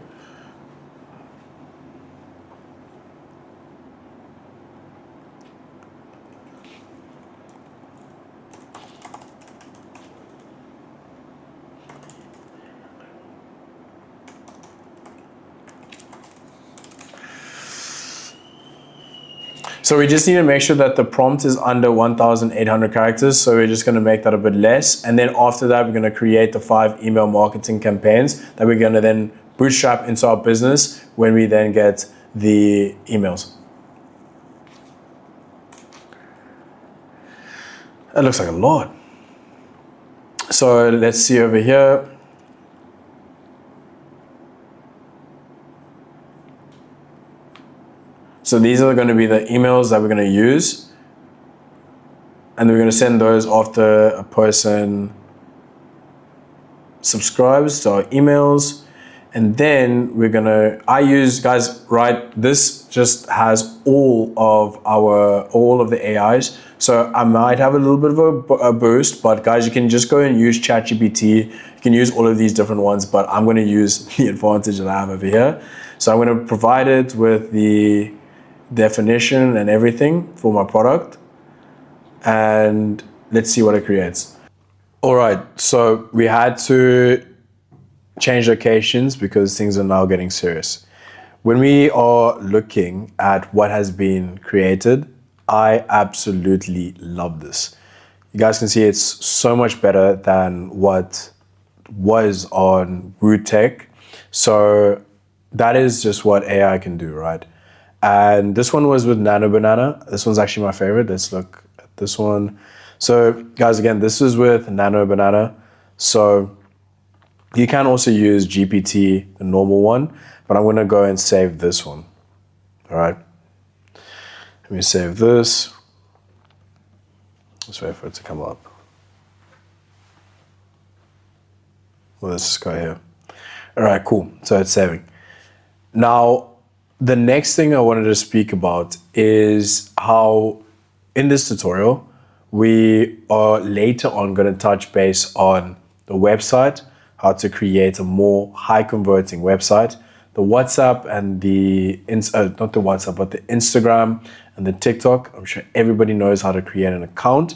So we just need to make sure that the prompt is under 1,800 characters. So we're just going to make that a bit less. And then after that, we're going to create the 5 email marketing campaigns that we're going to then bootstrap into our business when we then get the emails. That looks like a lot. So let's see over here. So these are going to be the emails that we're going to use. And we're going to send those after a person subscribes to our emails. And then we're going to, guys, right, this just has all of the AIs. So I might have a little bit of a boost, but guys, you can just go and use ChatGPT. You can use all of these different ones, but I'm going to use the advantage that I have over here. So I'm going to provide it with the definition and everything for my product. And let's see what it creates. All right, so we had to change locations because things are now getting serious. When we are looking at what has been created, I absolutely love this. You guys can see it's so much better than what was on Root Tech. So that is just what AI can do, right? And this one was with Nano Banana. This one's actually my favorite. Let's look at this one. So guys, again, this is with Nano Banana. So you can also use GPT, the normal one, but I'm gonna go and save this one. All right. Let me save this. Let's wait for it to come up. Well, let's just go here. All right, cool. So it's saving. Now, the next thing I wanted to speak about is how in this tutorial, we are later on going to touch base on the website, how to create a more high converting website, the WhatsApp and not the WhatsApp, but the Instagram and the TikTok. I'm sure everybody knows how to create an account.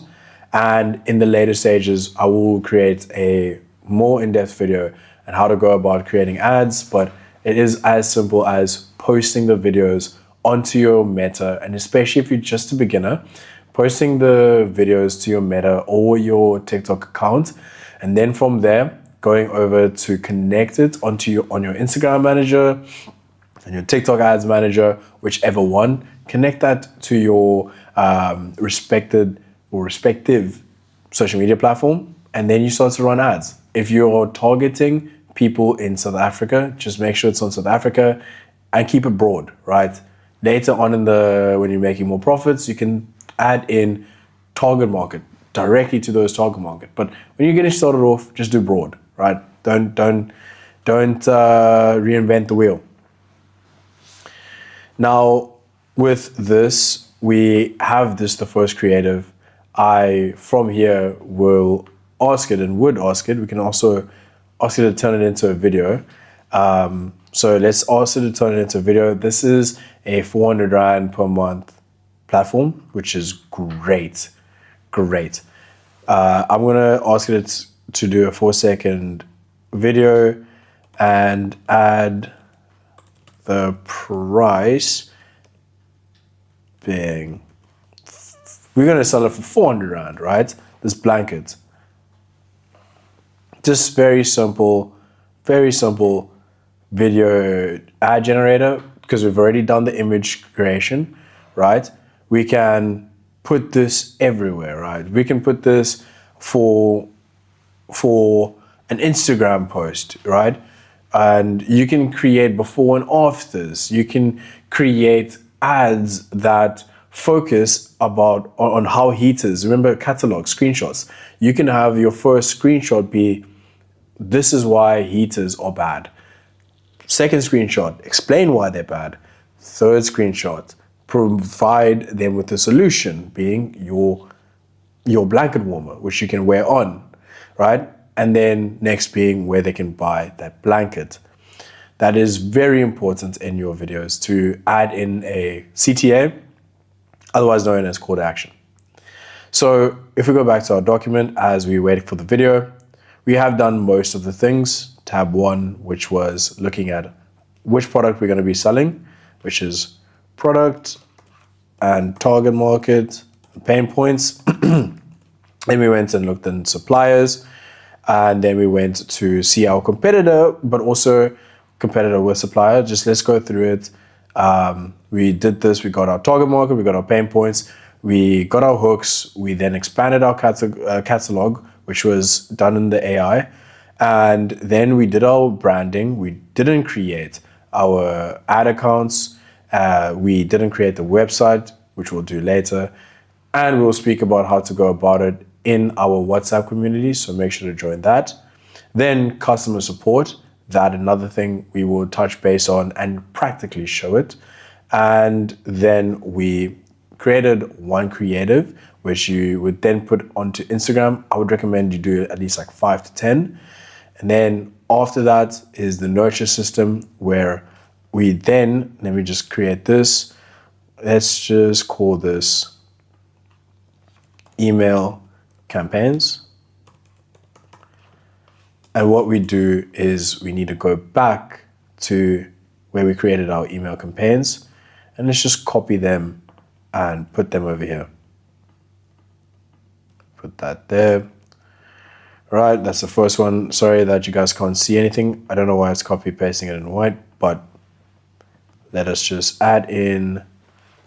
And in the later stages, I will create a more in-depth video on how to go about creating ads, but it is as simple as posting the videos onto your Meta, and especially if you're just a beginner, posting the videos to your Meta or your TikTok account, and then from there, going over to connect it on your Instagram manager and your TikTok ads manager, whichever one, connect that to your respective social media platform, and then you start to run ads. If you're targeting people in South Africa, just make sure it's on South Africa and keep it broad, right? Later on when you're making more profits, you can add in target market directly to those target market. But when you're getting started off, just do broad, right? Don't reinvent the wheel. Now, with this, we have the first creative. From here, will ask it and would ask it. We can also ask it to turn it into a video. So let's ask it to turn it into a video. This is a 400 Rand per month platform, which is great. I'm gonna ask it to do a 4-second video and add the price being, we're going to sell it for 400 Rand, right? This blanket. Just very simple video ad generator, because we've already done the image creation, right? We can put this everywhere, right? We can put this for an Instagram post, right? And you can create before and afters. You can create ads that focus on how heaters. Remember, catalog screenshots. You can have your first screenshot be, this is why heaters are bad. Second screenshot, explain why they're bad. Third screenshot, provide them with a solution, being your blanket warmer, which you can wear on, right? And then next being where they can buy that blanket. That is very important in your videos, to add in a CTA, otherwise known as call to action. So if we go back to our document as we wait for the video, we have done most of the things. Tab 1, which was looking at which product we're going to be selling, which is product and target market, pain points. Then we went and looked in suppliers, and then we went to see our competitor, but also competitor with supplier. Just let's go through it. We did this, we got our target market, we got our pain points, we got our hooks, we then expanded our catalog, which was done in the AI. And then we did our branding. We didn't create our ad accounts. We didn't create the website, which we'll do later. And we'll speak about how to go about it in our WhatsApp community. So make sure to join that. Then customer support, that another thing we will touch base on and practically show it. And then we created one creative, which you would then put onto Instagram. I would recommend you do at least like 5 to 10. And then after that is the nurture system, where we then, let me just create this. Let's just call this email campaigns. And what we do is we need to go back to where we created our email campaigns, and let's just copy them and put them over here. Put that there. Right, that's the first one. Sorry that you guys can't see anything. I don't know why it's copy pasting it in white, but let us just add in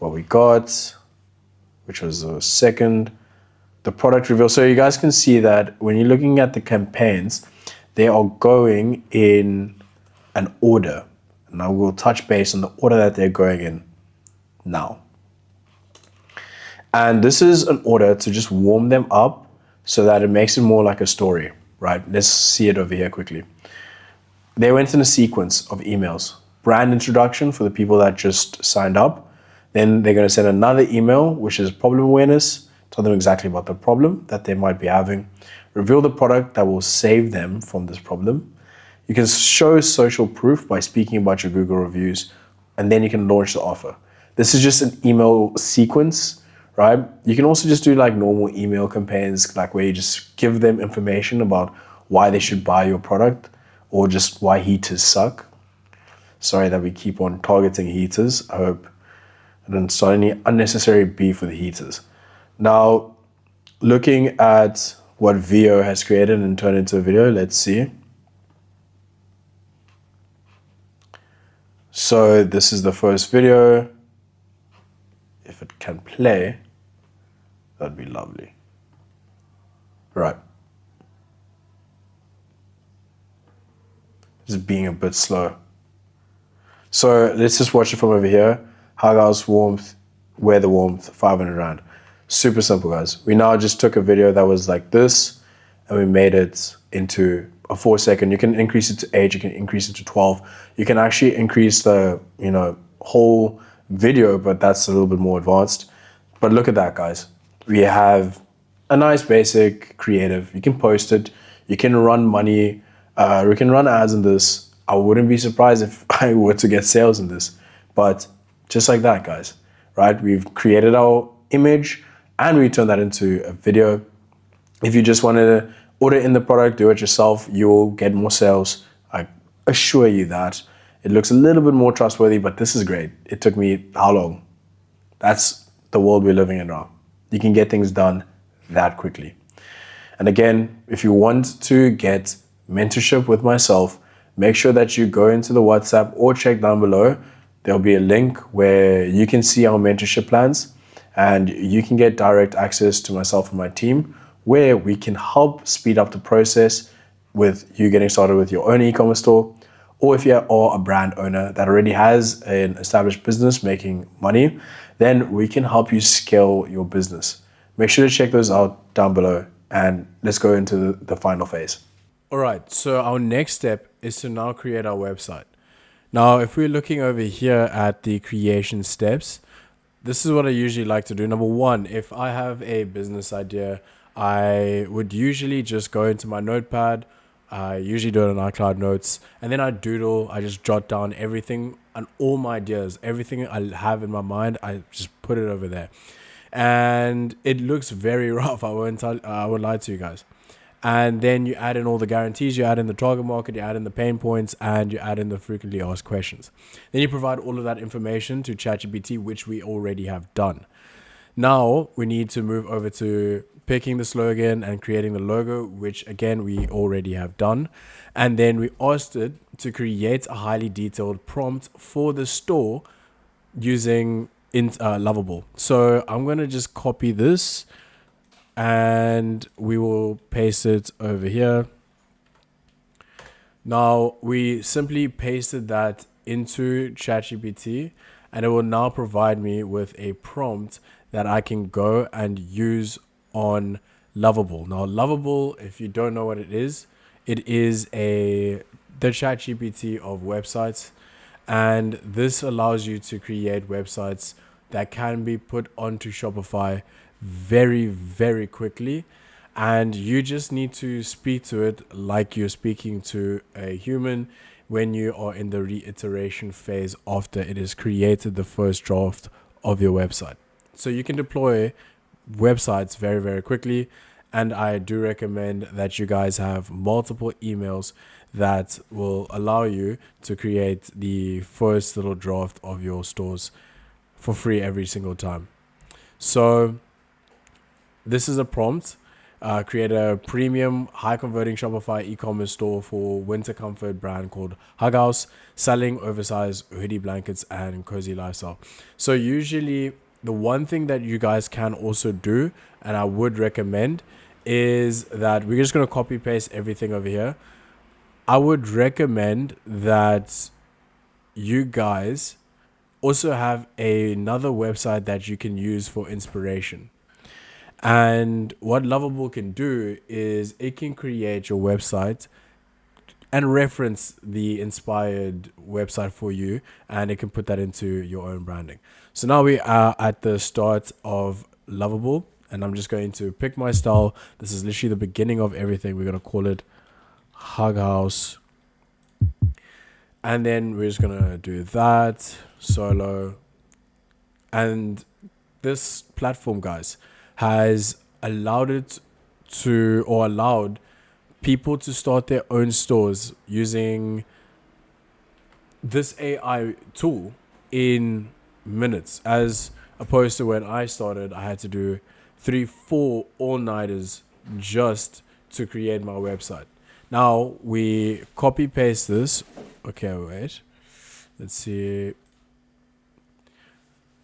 what we got, which was the second, the product reveal. So you guys can see that when you're looking at the campaigns, they are going in an order. And I will touch base on the order that they're going in now. And this is an order to just warm them up, so that it makes it more like a story, right? Let's see it over here quickly. They went in a sequence of emails. Brand introduction for the people that just signed up. Then they're going to send another email, which is problem awareness. Tell them exactly about the problem that they might be having. Reveal the product that will save them from this problem. You can show social proof by speaking about your Google reviews, and then you can launch the offer. This is just an email sequence, right? You can also just do like normal email campaigns, like where you just give them information about why they should buy your product, or just why heaters suck. Sorry that we keep on targeting heaters. I hope I don't start any unnecessary beef with heaters. Now, looking at what VO has created and turned into a video, let's see. So this is the first video. If it can play, that'd be lovely. Right. Just being a bit slow. So let's just watch it from over here. How guys warmth, wear the warmth, 500 Rand. Super simple, guys. We now just took a video that was like this, and we made it into a 4-second. You can increase it to 8, you can increase it to 12. You can actually increase the, whole video, but that's a little bit more advanced. But look at that, guys. We have a nice basic creative. You can post it. You can run money. We can run ads in this. I wouldn't be surprised if I were to get sales in this. But just like that, guys, right? We've created our image and we turn that into a video. If you just wanted to order in the product, do it yourself, you'll get more sales. I assure you that. It looks a little bit more trustworthy, but this is great. It took me how long? That's the world we're living in now. You can get things done that quickly. And again, if you want to get mentorship with myself, make sure that you go into the WhatsApp or check down below. There'll be a link where you can see our mentorship plans and you can get direct access to myself and my team where we can help speed up the process with you getting started with your own e-commerce store. Or if you are a brand owner that already has an established business making money, then we can help you scale your business. Make sure to check those out down below and let's go into the final phase. All right, so our next step is to now create our website. Now, if we're looking over here at the creation steps, this is what I usually like to do. Number one, if I have a business idea, I would usually just go into my notepad. I usually do it on iCloud Notes, and then I just jot down everything and all my ideas, everything I have in my mind, I just put it over there. And it looks very rough, I won't lie to you guys. And then you add in all the guarantees, you add in the target market, you add in the pain points, and you add in the frequently asked questions. Then you provide all of that information to ChatGPT, which we already have done. Now we need to move over to picking the slogan and creating the logo, which again, we already have done. And then we asked it to create a highly detailed prompt for the store using Lovable. So I'm going to just copy this and we will paste it over here. Now we simply pasted that into ChatGPT and it will now provide me with a prompt that I can go and use on Lovable. Now Lovable, if you don't know what it is the ChatGPT of websites, and this allows you to create websites that can be put onto Shopify very, very quickly. And you just need to speak to it like you're speaking to a human when you are in the reiteration phase after it has created the first draft of your website. So you can deploy websites very, very quickly. And I do recommend that you guys have multiple emails that will allow you to create the first little draft of your stores for free every single time. So this is a prompt. Create a premium, high-converting Shopify e-commerce store for winter comfort brand called Hug House, selling oversized hoodie blankets and cozy lifestyle. So usually the one thing that you guys can also do, and I would recommend, is that we're just going to copy paste everything over here. I would recommend that you guys also have another website that you can use for inspiration. And what Lovable can do is it can create your website and reference the inspired website for you, and it can put that into your own branding. So now we are at the start of Lovable, and I'm just going to pick my style. This is literally the beginning of everything. We're going to call it Hug House. And then we're just going to do that solo. And this platform, guys, has allowed people to start their own stores using this AI tool in minutes, as opposed to when I started, I had to do 3-4 all-nighters just to create my website. Now we copy paste this. Okay, wait. Let's see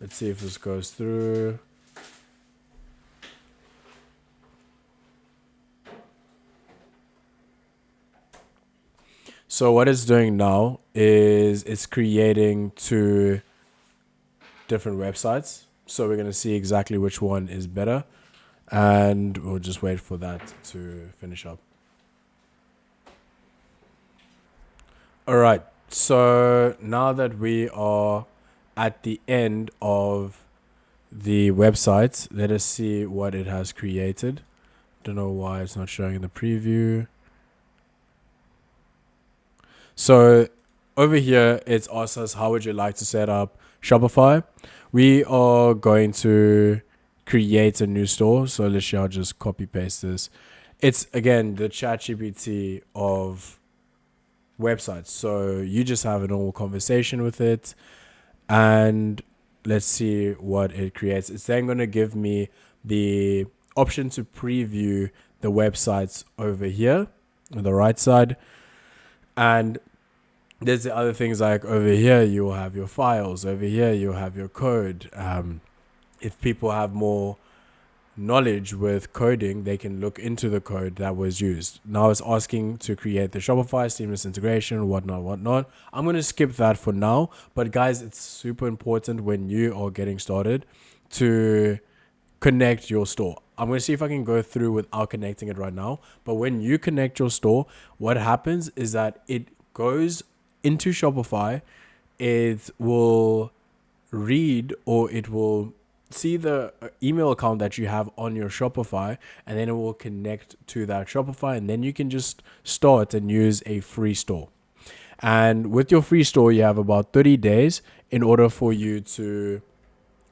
if this goes through. So what it's doing now is it's creating 2 different websites. So we're going to see exactly which one is better. And we'll just wait for that to finish up. All right. So now that we are at the end of the website, let us see what it has created. Don't know why it's not showing in the preview. So over here, it's asked us, how would you like to set up Shopify? We are going to create a new store. So I'll just copy paste this. It's, again, the ChatGPT of websites. So you just have a normal conversation with it. And let's see what it creates. It's then going to give me the option to preview the websites over here on the right side. And there's the other things like over here, you will have your files. Over here, you'll have your code. If people have more knowledge with coding, they can look into the code that was used. Now it's asking to create the Shopify seamless integration, whatnot. I'm going to skip that for now. But guys, it's super important when you are getting started to connect your store. I'm going to see if I can go through without connecting it right now. But when you connect your store, what happens is that it goes into Shopify. It will read, or it will see the email account that you have on your Shopify, and then it will connect to that Shopify, and then you can just start and use a free store. And with your free store, you have about 30 days in order for you to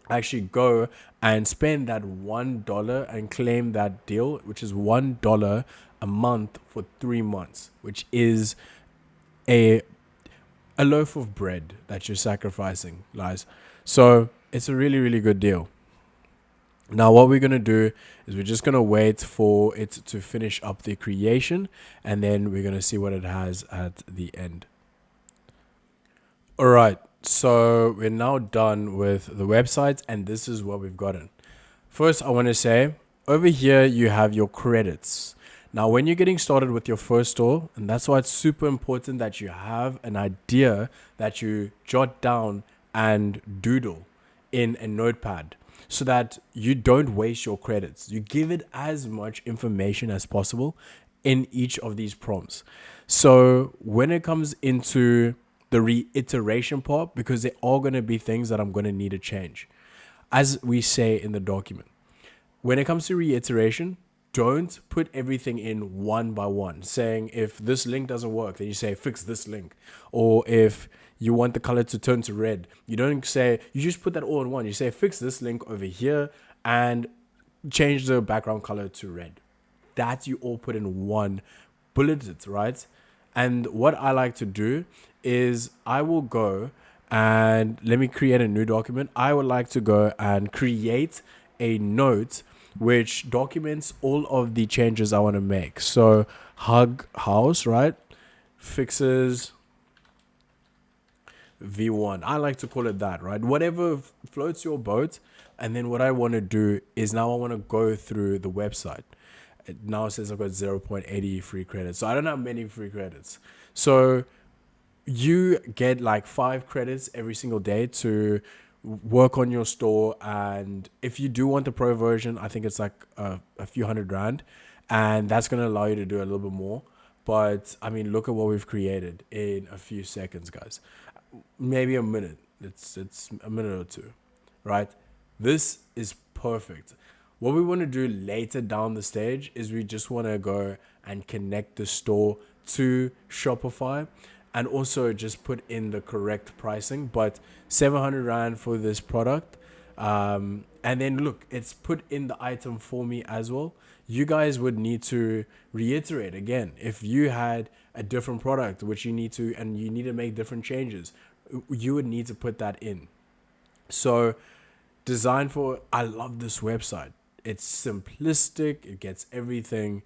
actually go and spend that $1 and claim that deal, which is $1 a month for 3 months, which is a loaf of bread that you're sacrificing, guys. So it's a really, really good deal. Now, what we're going to do is we're just going to wait for it to finish up the creation, and then we're going to see what it has at the end. All right, so we're now done with the website, and this is what we've gotten. First, I want to say over here, you have your credits. Now, when you're getting started with your first store, and that's why it's super important that you have an idea that you jot down and doodle in a notepad so that you don't waste your credits. You give it as much information as possible in each of these prompts. So when it comes into the reiteration part, because there are going to be things that I'm going to need to change, as we say in the document. When it comes to reiteration, don't put everything in one by one, saying if this link doesn't work, then you say fix this link. Or if you want the color to turn to red, you don't say, you just put that all in one. You say fix this link over here and change the background color to red. That you all put in one bullet, right? And what I like to do is I will go and let me create a new document. I would like to go and create a note which documents all of the changes I want to make. So hug house, right? Fixes V1. I like to call it that, right? Whatever floats your boat. And then what I want to do is now I want to go through the website. It now says I've got 0.80 free credits. So I don't have many free credits. So you get like 5 credits every single day to work on your store. And if you do want the pro version, I think it's like a few $100, and that's going to allow you to do a little bit more. But I mean, look at what we've created in a few seconds, guys. Maybe a minute. It's a minute or two, right? This is perfect. What we want to do later down the stage is we just want to go and connect the store to Shopify, and also just put in the correct pricing. But 700 Rand for this product. And then look, it's put in the item for me as well. You guys would need to reiterate again. If you had a different product, which you need to, and you need to make different changes, you would need to put that in. So I love this website. It's simplistic. It gets everything.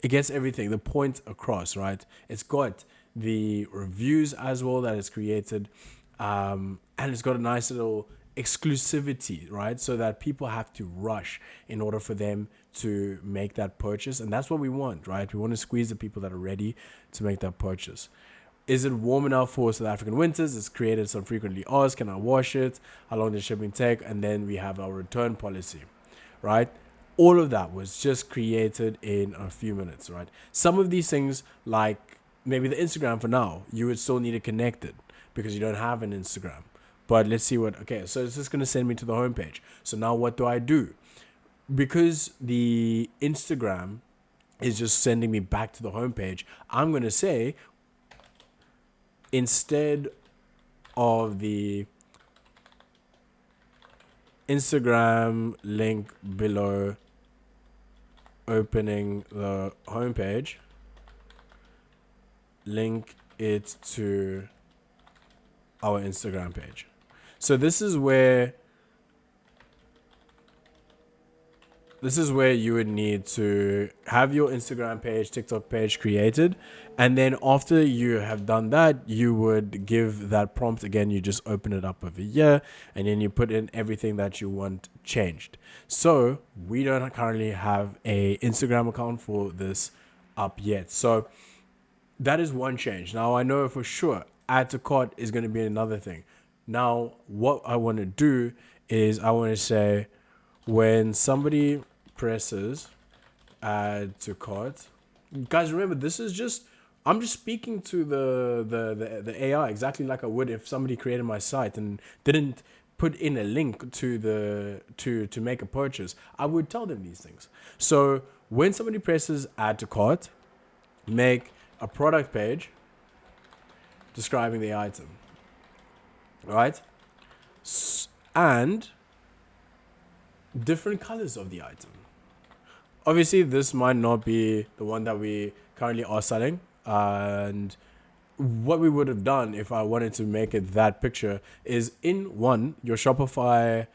The point across, right? It's got the reviews as well that it's created, and it's got a nice little exclusivity, right? So that people have to rush in order for them to make that purchase, and that's what we want, right? We want to squeeze the people that are ready to make that purchase. Is it warm enough for South African winters? It's created some frequently asked. Can I wash it? How long does shipping take? And then we have our return policy, right? All of that was just created in a few minutes, right? Some of these things, like maybe the Instagram for now, you would still need to connect it because you don't have an Instagram. But let's see okay, so it's just going to send me to the homepage. So now what do I do? Because the Instagram is just sending me back to the homepage, I'm going to say, instead of the Instagram link below opening the homepage, link it to our Instagram page. So this is where this is where you would need to have your Instagram page, TikTok page created. And then after you have done that, you would give that prompt again. You just open it up over here and then you put in everything that you want changed. So we don't currently have a Instagram account for this up yet. So that is one change. Now I know for sure add to cart is going to be another thing. Now what I want to do is I want to say when somebody presses add to cart, guys, remember this is just I'm just speaking to the AI exactly like I would if somebody created my site and didn't put in a link to the to make a purchase. I would tell them these things. So when somebody presses add to cart, make a product page describing the item, right? And different colors of the item. Obviously, this might not be the one that we currently are selling. And what we would have done if I wanted to make it that picture is in your Shopify,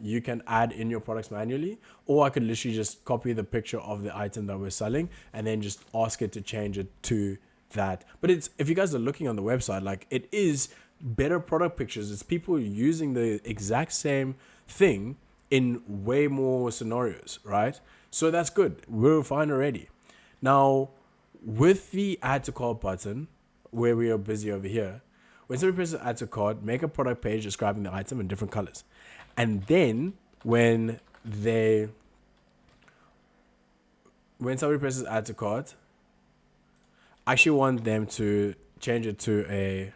you can add in your products manually, or I could literally just copy the picture of the item that we're selling and then just ask it to change it to that. But it's, if you guys are looking on the website, like it is better product pictures. It's people using the exact same thing in way more scenarios, right? So that's good. We're fine already. Now, with the add to cart button, where we are busy over here, when somebody presses add to cart, make a product page describing the item in different colors. And then when somebody presses add to cart, I actually want them to change it to a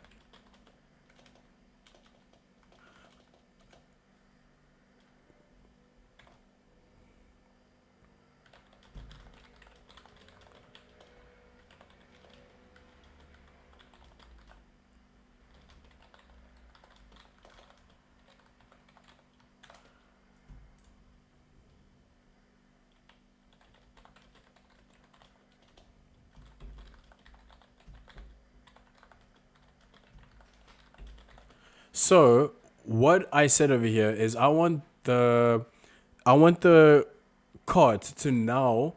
So what I said over here is I want the cart to now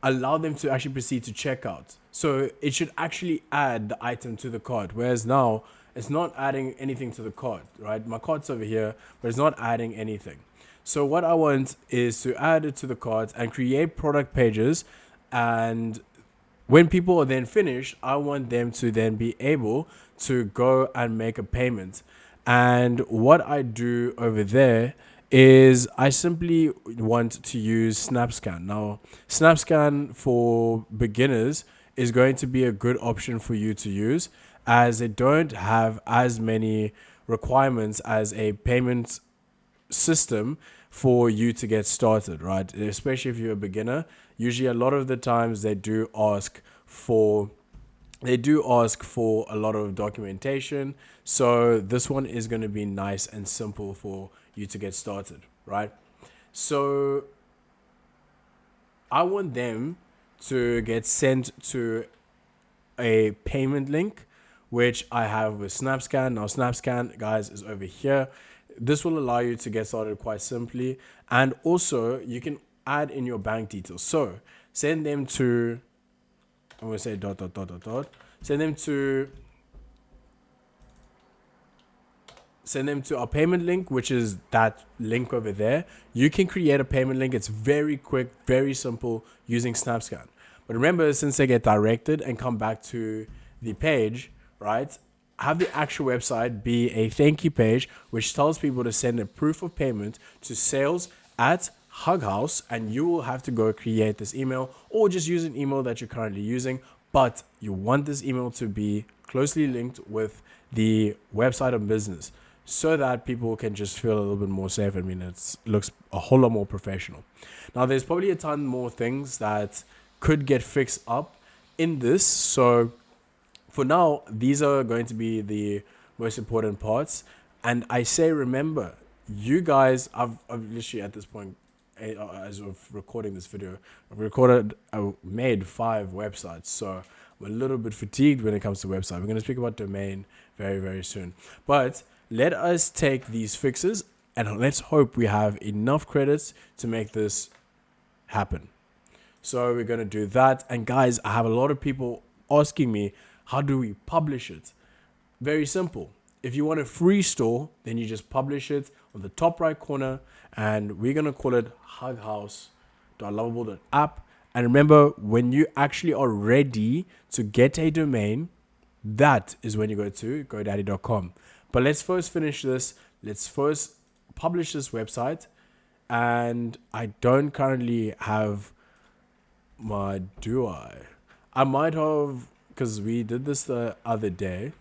allow them to actually proceed to checkout. So it should actually add the item to the cart, whereas now it's not adding anything to the cart, right? My cart's over here, but it's not adding anything. So what I want is to add it to the cart and create product pages, and when people are then finished, I want them to then be able to go and make a payment. And what I do over there is I simply want to use SnapScan. Now, SnapScan for beginners is going to be a good option for you to use, as they don't have as many requirements as a payment system for you to get started, right? Especially if you're a beginner. Usually a lot of the times they do ask for a lot of documentation. So this one is going to be nice and simple for you to get started, right? So I want them to get sent to a payment link, which I have with SnapScan. Now, SnapScan, guys, is over here. This will allow you to get started quite simply. And also, you can add in your bank details. So, send them to, I'm going to say ... Send them to our payment link, which is that link over there. You can create a payment link. It's very quick, very simple using SnapScan. But remember, since they get directed and come back to the page, right, have the actual website be a thank you page, which tells people to send a proof of payment to sales@hughouse, and you will have to go create this email or just use an email that you're currently using. But you want this email to be closely linked with the website of business so that people can just feel a little bit more safe. I mean, it looks a whole lot more professional. Now, there's probably a ton more things that could get fixed up in this. So for now, these are going to be the most important parts. And I say, remember, you guys, I've literally at this point, as of recording this video, I made 5 websites. So I'm a little bit fatigued when it comes to website. We're going to speak about domain very, very soon. But let us take these fixes and let's hope we have enough credits to make this happen. So we're going to do that. And guys, I have a lot of people asking me, how do we publish it? Very simple. If you want a free store, then you just publish it on the top right corner, and we're going to call it hughouse.lovable.app. And remember, when you actually are ready to get a domain, that is when you go to godaddy.com. But let's first finish this. Let's first publish this website. And I don't currently have do I? I might have, because we did this the other day.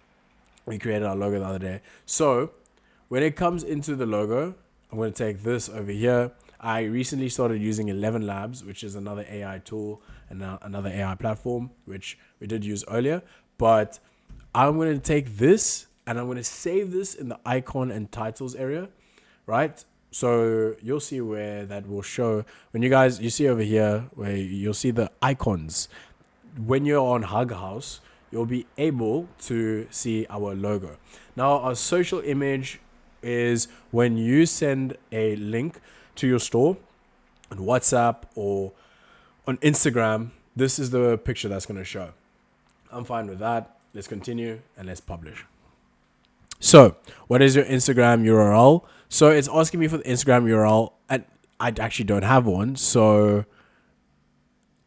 We created our logo the other day. So when it comes into the logo, I'm going to take this over here. I recently started using 11 Labs, which is another AI tool and another AI platform, which we did use earlier. But I'm going to take this and I'm going to save this in the icon and titles area, right? So you'll see where that will show. When you see over here where you'll see the icons. When you're on Hug House, you'll be able to see our logo. Now, our social image is when you send a link to your store on WhatsApp or on Instagram, this is the picture that's going to show. I'm fine with that. Let's continue and let's publish. So what is your Instagram URL? So it's asking me for the Instagram URL, and I actually don't have one, so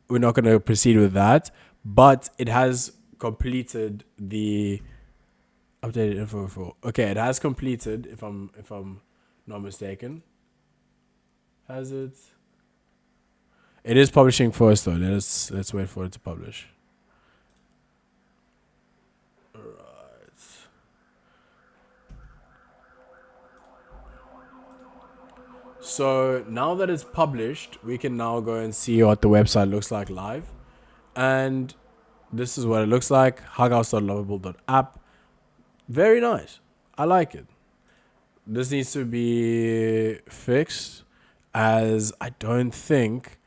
we're not going to proceed with that. But it has completed the updated info for. Okay, it has completed. If I'm not mistaken, has it? It is publishing first though. Let's wait for it to publish. So now that it's published, we can now go and see what the website looks like live. And this is what it looks like. hughouse.lovable.app. Very nice. I like it. This needs to be fixed, as I don't think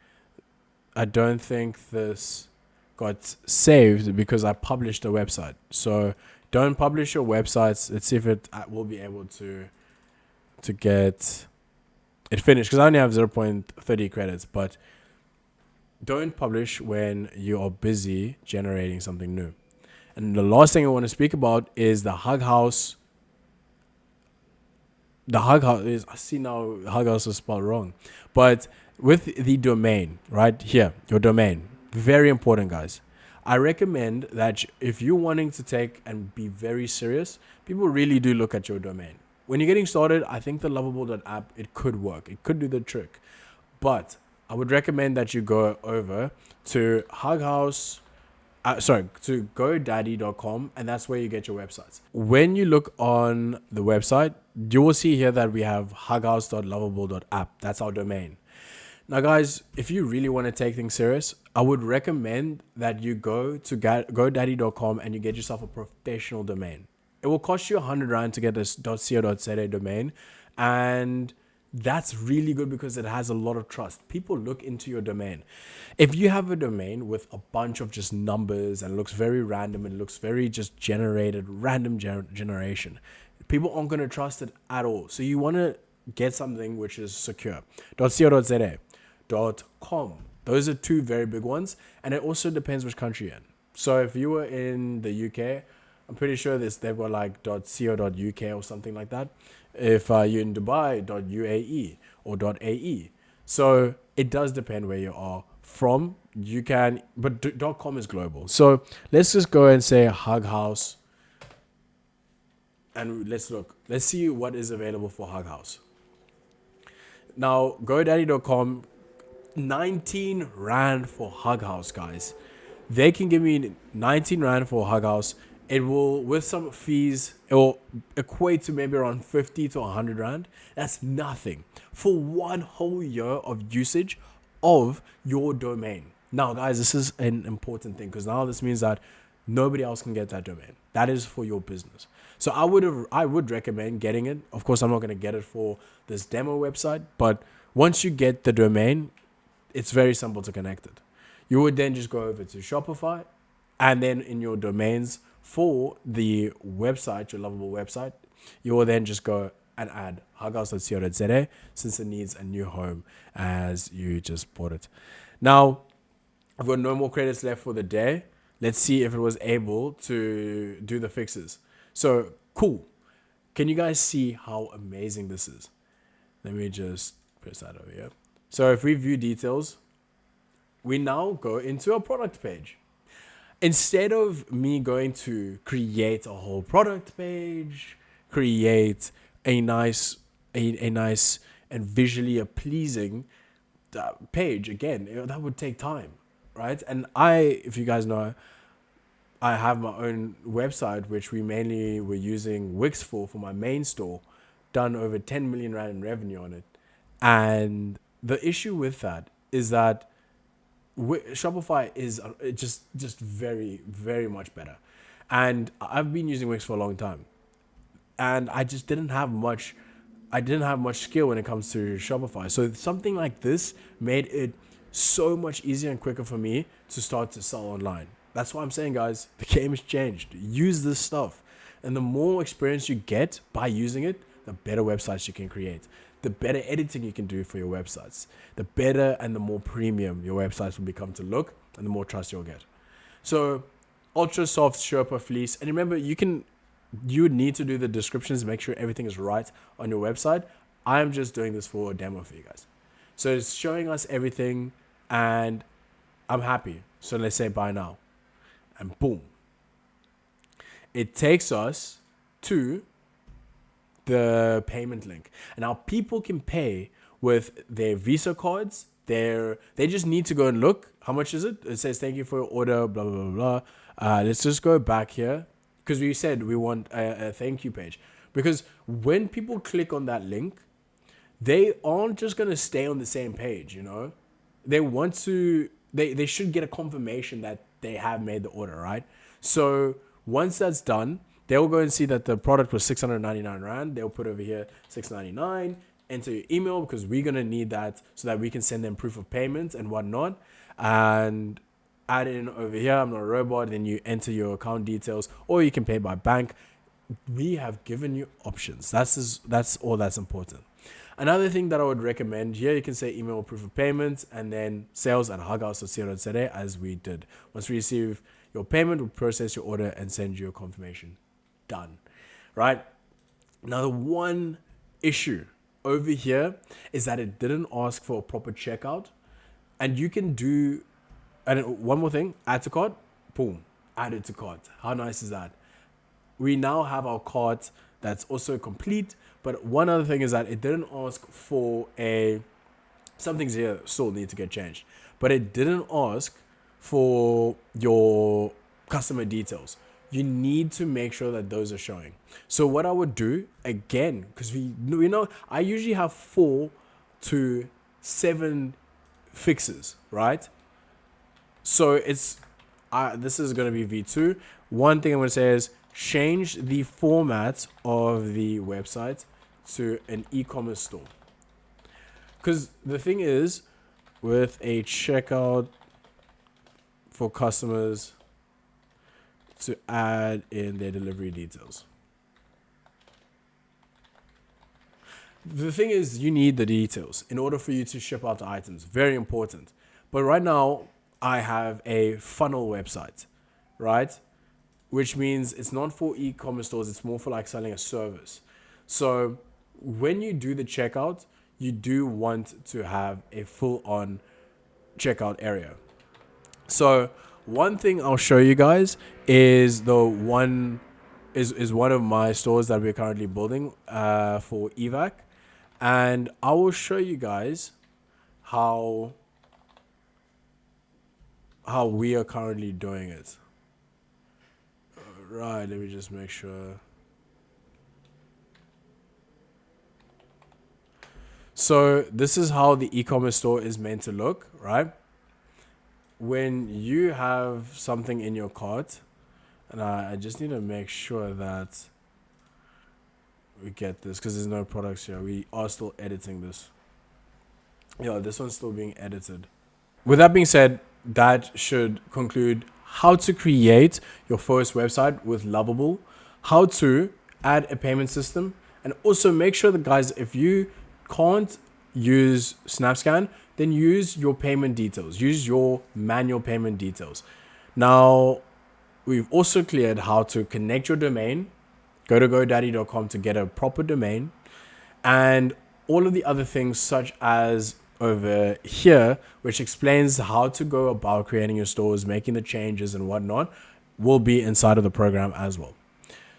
this got saved because I published a website. So don't publish your websites. Let's see if it will be able to get it finished, because I only have 0.30 credits. But don't publish when you are busy generating something new. And the last thing I want to speak about is the Hug House. The Hug House is, I see now Hug House is spelled wrong. But with the domain, right here, your domain, very important, guys. I recommend that if you're wanting to take and be very serious, people really do look at your domain. When you're getting started, I think the lovable.app, it could work. It could do the trick. But I would recommend that you go over to to godaddy.com, and that's where you get your websites. When you look on the website, you will see here that we have hughouse.lovable.app. That's our domain. Now, guys, if you really want to take things serious, I would recommend that you go to godaddy.com and you get yourself a professional domain. It will cost you 100 Rand to get this .co.za domain, and that's really good because it has a lot of trust. People look into your domain. If you have a domain with a bunch of just numbers and it looks very random, and it looks very just generated, random generation, people aren't going to trust it at all. So you want to get something which is secure. .co.za, .com. Those are two very big ones, and it also depends which country you're in. So if you were in the UK, I'm pretty sure they've got like .co.uk or something like that. If you're in Dubai, .uae or .ae. So it does depend where you are from. You can, but .com is global. So let's just go and say Hug House, and let's look. Let's see what is available for Hug House. Now, GoDaddy.com, 19 Rand for Hug House, guys. They can give me 19 Rand for Hug House. It will, with some fees, it will equate to maybe around 50 to 100 Rand. That's nothing for 1 whole year of usage of your domain. Now, guys, this is an important thing, because now this means that nobody else can get that domain. That is for your business. So I would recommend getting it. Of course, I'm not going to get it for this demo website, but once you get the domain, it's very simple to connect it. You would then just go over to Shopify, and then in your domains for the website, your lovable website, you will then just go and add hughouse.co.za since it needs a new home as you just bought it. Now, I've got no more credits left for the day. Let's see if it was able to do the fixes. So, cool. Can you guys see how amazing this is? Let me just press that over here. So if we view details, we now go into a product page. Instead of me going to create a whole product page, create a nice and visually pleasing page, again, that would take time, right? And if you guys know, I have my own website, which we mainly were using Wix for my main store, done over 10 million Rand in revenue on it. And the issue with that is that Shopify is just very, very much better. And I've been using Wix for a long time. And I just didn't have much skill when it comes to Shopify. So something like this made it so much easier and quicker for me to start to sell online. That's why I'm saying, guys, the game has changed. Use this stuff. And the more experience you get by using it, the better websites you can create. The better editing you can do for your websites. The better and the more premium your websites will become to look, and the more trust you'll get. So, Ultra Soft Sherpa Fleece. And remember, you would need to do the descriptions, make sure everything is right on your website. I'm just doing this for a demo for you guys. So it's showing us everything, and I'm happy. So let's say buy now. And boom. It takes us to the payment link. And now people can pay with their Visa cards. They just need to go and look. How much is it? It says, thank you for your order, blah, blah, blah, blah. Let's just go back here. Because we said we want a thank you page. Because when people click on that link, they aren't just going to stay on the same page, you know? They want to, they should get a confirmation that they have made the order, right? So once that's done, they'll go and see that the product was 699 Rand. They'll put over here 699, enter your email because we're going to need that so that we can send them proof of payment and whatnot. And add in over here, I'm not a robot, then you enter your account details, or you can pay by bank. We have given you options. That's all that's important. Another thing that I would recommend here, you can say email proof of payment and then sales@hughouse.co.za as we did. Once we receive your payment, we'll process your order and send you a confirmation. Done. Right? Now, the one issue over here is that it didn't ask for a proper checkout. And you can do, and one more thing, add to cart, boom, add it to cart. How nice is that? We now have our cart that's also complete. But one other thing is that it didn't ask for some things here still need to get changed. But it didn't ask for your customer details. You need to make sure that those are showing. So what I would do, again, because we know I usually have 4 to 7 fixes, right? So this is going to be V2. One thing I'm going to say is change the format of the website to an e-commerce store. Because the thing is, with a checkout for customers to add in their delivery details. The thing is, you need the details in order for you to ship out the items. Very important. But right now, I have a funnel website, right? Which means it's not for e-commerce stores. It's more for like selling a service. So when you do the checkout, you do want to have a full-on checkout area. So one thing I'll show you guys is one of my stores that we're currently building for evac, and I will show you guys how we are currently doing it. Right, let me just make sure. So this is how the e-commerce store is meant to look, right? When you have something in your cart, and I just need to make sure that we get this because there's no products here. We are still editing this. Yeah, this one's still being edited. With that being said, that should conclude how to create your first website with Lovable, how to add a payment system, And also make sure that, guys, if you can't use SnapScan, then use your payment details. Use your manual payment details. Now, we've also cleared how to connect your domain. Go to GoDaddy.com to get a proper domain. And all of the other things, such as over here, which explains how to go about creating your stores, making the changes and whatnot, will be inside of the program as well.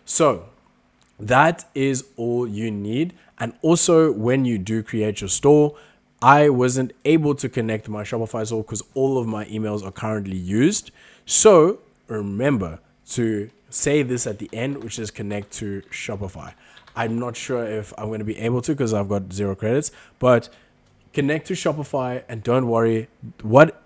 So that is all you need. And also, when you do create your store, I wasn't able to connect my Shopify store because all of my emails are currently used. So remember to say this at the end, which is connect to Shopify. I'm not sure if I'm going to be able to because I've got 0 credits, but connect to Shopify, and don't worry. What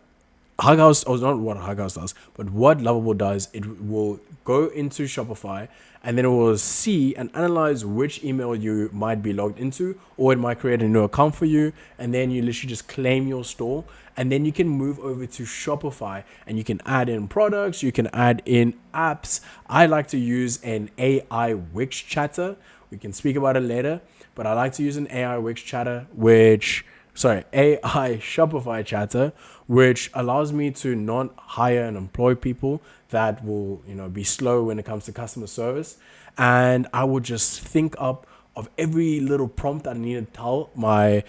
Hug House, or not what Hug House does, but what Lovable does, it will go into Shopify and then it will see and analyze which email you might be logged into, or it might create a new account for you, and then you literally just claim your store, and then you can move over to Shopify and you can add in products, you can add in apps. I like to use an AI Wix chatter. We can speak about it later, but I like to use an AI Wix chatter, AI Shopify chatter, which allows me to not hire and employ people that will, be slow when it comes to customer service. And I will just think up of every little prompt I need to tell my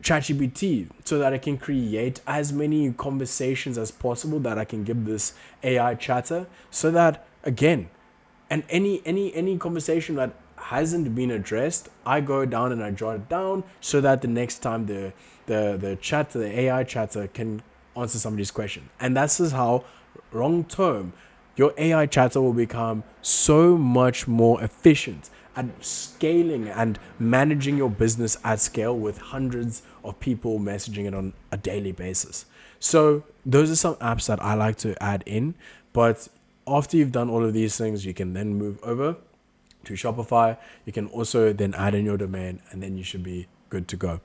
ChatGPT so that I can create as many conversations as possible that I can give this AI chatter, so that, again, and any conversation that hasn't been addressed, I go down and I jot it down so that the next time the AI chatter can answer somebody's question. And that's just how long term your AI chatter will become so much more efficient at scaling and managing your business at scale with hundreds of people messaging it on a daily basis. So those are some apps that I like to add in. But after you've done all of these things, you can then move over to Shopify. You can also then add in your domain, and then you should be good to go.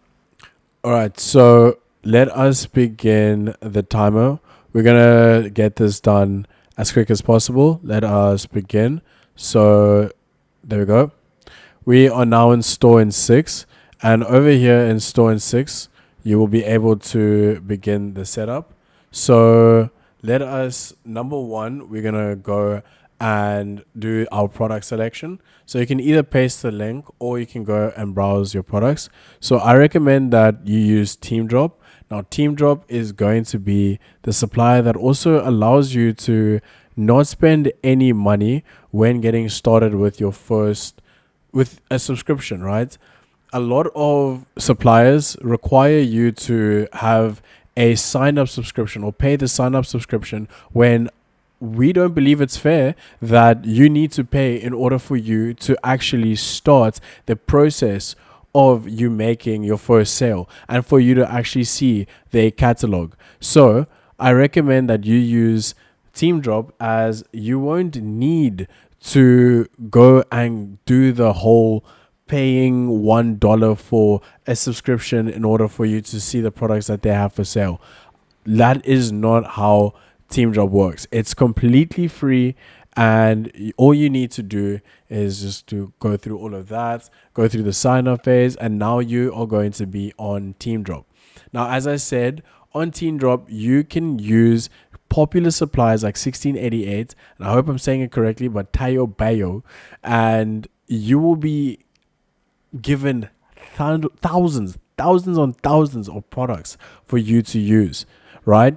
All right, so let us begin the timer. We're going to get this done as quick as possible. Let us begin. So there we go. We are now in store in 6, and over here in store in 6, you will be able to begin the setup. So let us, number one, we're going to go and do our product selection. So you can either paste the link or you can go and browse your products. So I recommend that you use TeamDrop. Now, TeamDrop is going to be the supplier that also allows you to not spend any money when getting started with with a subscription, right? A lot of suppliers require you to have a sign-up subscription or pay the sign-up subscription, when we don't believe it's fair that you need to pay in order for you to actually start the process of you making your first sale and for you to actually see their catalog. So I recommend that you use TeamDrop, as you won't need to go and do the whole paying $1 for a subscription in order for you to see the products that they have for sale. That is not how TeamDrop works. It's completely free, and all you need to do is just to go through all of that, go through the sign up phase, and now you are going to be on TeamDrop. Now, as I said, on TeamDrop, you can use popular suppliers like 1688, and I hope I'm saying it correctly, but Tayo Bayo, and you will be given thousands on thousands of products for you to use, right?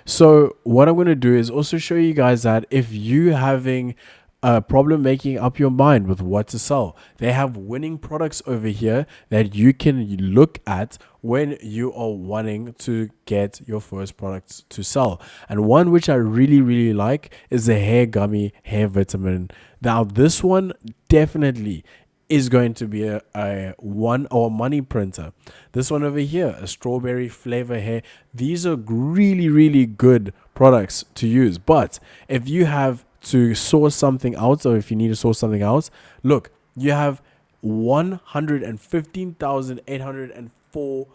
So what I'm going to do is also show you guys that if you having a problem making up your mind with what to sell, they have winning products over here that you can look at when you are wanting to get your first products to sell. And one which I really like is the hair gummy hair vitamin. Now this one definitely is going to be a one or money printer. This one over here, a strawberry flavor hair. These are really good products to use. But if you have to source something out, or if you need to source something out, look, you have 115,804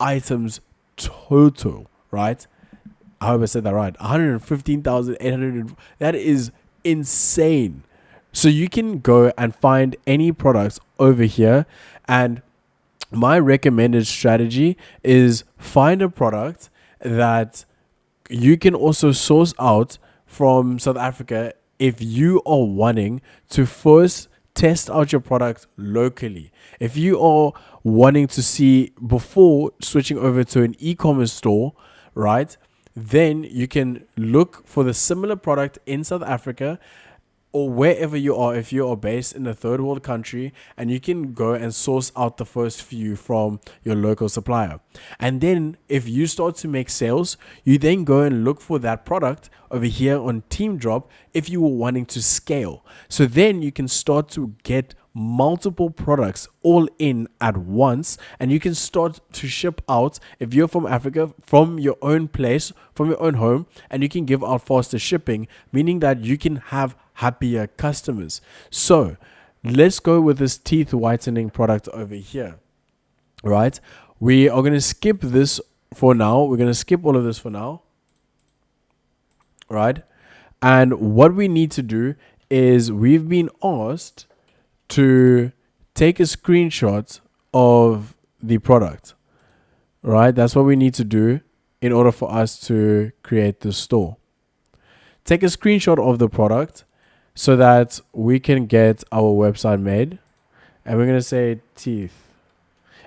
items total, right? I hope I said that right. 115,800. That is insane. So you can go and find any products over here, and my recommended strategy is find a product that you can also source out from South Africa if you are wanting to first test out your product locally. If you are wanting to see before switching over to an e-commerce store, right? Then you can look for the similar product in South Africa or wherever you are, if you are based in a third world country, and you can go and source out the first few from your local supplier. And then if you start to make sales, you then go and look for that product over here on Team Drop if you were wanting to scale. So then you can start to get multiple products all in at once, and you can start to ship out if you're from Africa, from your own place, from your own home, and you can give out faster shipping, meaning that you can have happier customers. So let's go with this teeth whitening product over here, right? We are going to skip this for now. We're going to skip all of this for now, right? And what we need to do is we've been asked to take a screenshot of the product, right? That's what we need to do in order for us to create the store. Take a screenshot of the product so that we can get our website made. And we're going to say teeth.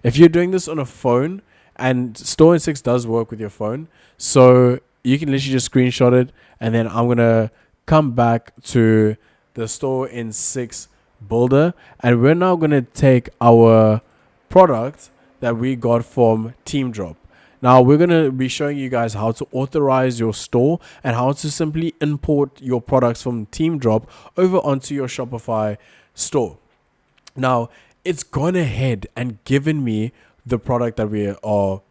If you're doing this on a phone, and Store in 6 does work with your phone, so you can literally just screenshot it, and then I'm going to come back to the Store in 6 builder, and we're now going to take our product that we got from Team Drop. Now we're going to be showing you guys how to authorize your store and how to simply import your products from Team Drop over onto your Shopify store. Now it's gone ahead and given me the product that we are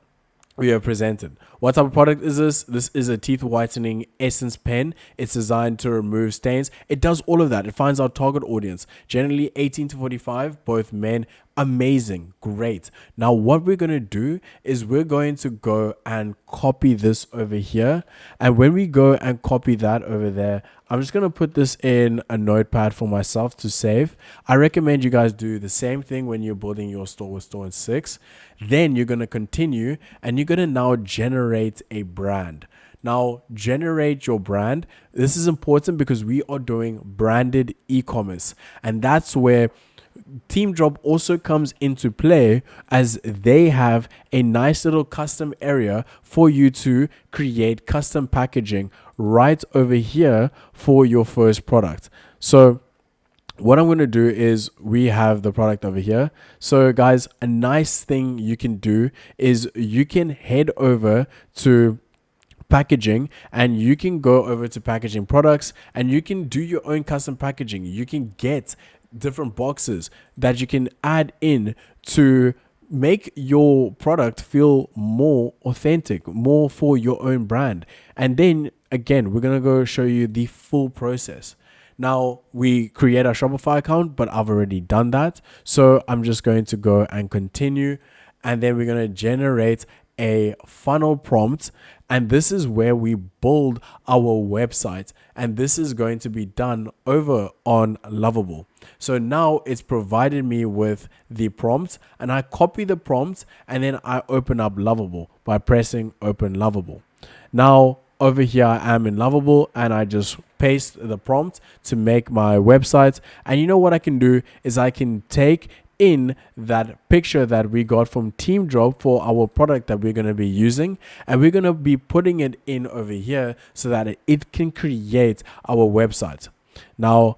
presented. What type of product is this? This is a teeth whitening essence pen. It's designed to remove stains. It does all of that. It finds our target audience, generally 18 to 45, both men. Amazing, great. Now what we're going to do is we're going to go and copy this over here. And when we go and copy that over there, I'm just going to put this in a notepad for myself to save. I recommend you guys do the same thing when you're building your store with Store in 6. Then you're going to continue and you're going to now generate a brand. Now, generate your brand. This is important because we are doing branded e-commerce, and that's where Team Drop also comes into play, as they have a nice little custom area for you to create custom packaging right over here for your first product. So what I'm going to do is we have the product over here. So guys, a nice thing you can do is you can head over to packaging, and you can go over to packaging products, and you can do your own custom packaging. You can get different boxes that you can add in to make your product feel more authentic, more for your own brand. And then again, we're going to go show you the full process. Now we create our Shopify account, but I've already done that. So I'm just going to go and continue, and then we're going to generate a funnel prompt, and this is where we build our website, and this is going to be done over on Lovable. So now it's provided me with the prompt, and I copy the prompt, and then I open up Lovable by pressing open Lovable. Now over here I am in Lovable, and I just paste the prompt to make my website. And you know what I can do is I can take in that picture that we got from Team Drop for our product that we're going to be using, and we're going to be putting it in over here so that it can create our website. Now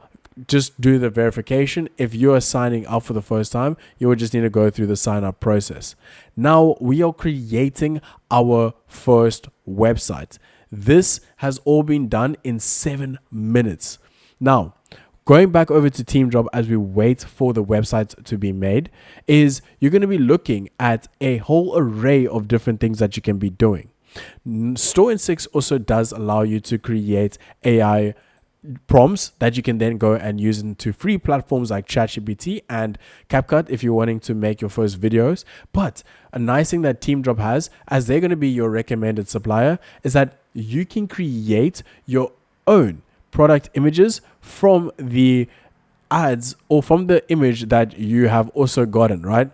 just do the verification. If you are signing up for the first time, you will just need to go through the sign up process. Now we are creating our first website. This has all been done in 7 minutes. Now going back over to Team Drop as we wait for the website to be made, is you're going to be looking at a whole array of different things that you can be doing. Store in 6 also does allow you to create AI prompts that you can then go and use into free platforms like ChatGPT and CapCut if you're wanting to make your first videos. But a nice thing that Team Drop has, as they're going to be your recommended supplier, is that you can create your own product images from the ads or from the image that you have also gotten, right?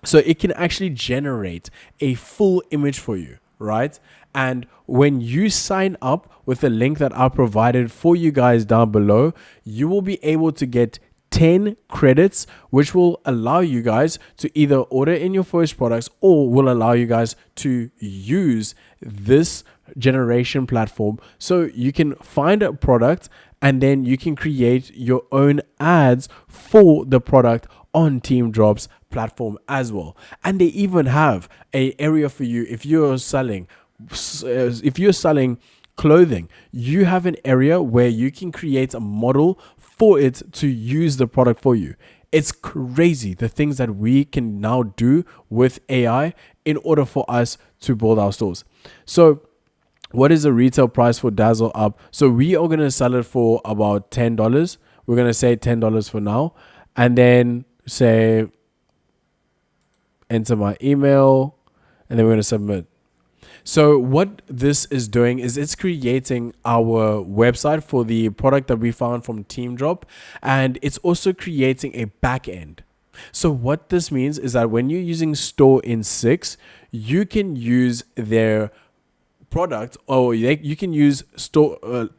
So it can actually generate a full image for you, right? And when you sign up with the link that I provided for you guys down below, you will be able to get 10 credits, which will allow you guys to either order in your first products or will allow you guys to use this generation platform so you can find a product and then you can create your own ads for the product on Team Drops platform as well. And they even have a area for you if you're selling clothing, you have an area where you can create a model for it to use the product for you. It's crazy the things that we can now do with AI in order for us to build our stores. So what is the retail price for Dazzle Up? So we are going to sell it for about $10. We're going to say $10 for now. And then say, enter my email. And then we're going to submit. So what this is doing is it's creating our website for the product that we found from TeamDrop, and it's also creating a back end. So what this means is that when you're using Store in 6, you can use their product, or you can use store.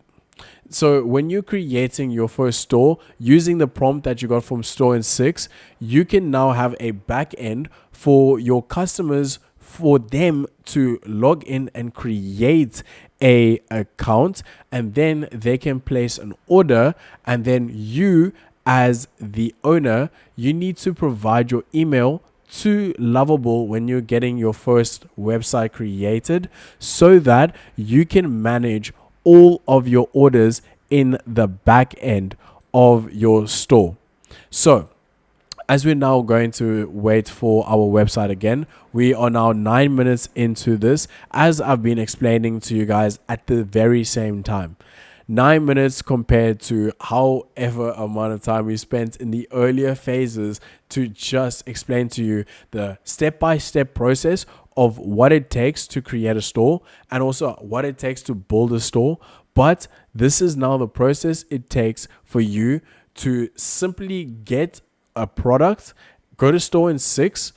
So when you're creating your first store using the prompt that you got from Store in 6, you can now have a back end for your customers, for them to log in and create a account, and then they can place an order, and then you as the owner, you need to provide your email to Lovable when you're getting your first website created so that you can manage all of your orders in the back end of your store. So as we're now going to wait for our website again, we are now 9 minutes into this, as I've been explaining to you guys at the very same time. 9 minutes compared to however amount of time we spent in the earlier phases to just explain to you the step-by-step process of what it takes to create a store and also what it takes to build a store. But this is now the process it takes for you to simply get a product, go to Store in 6,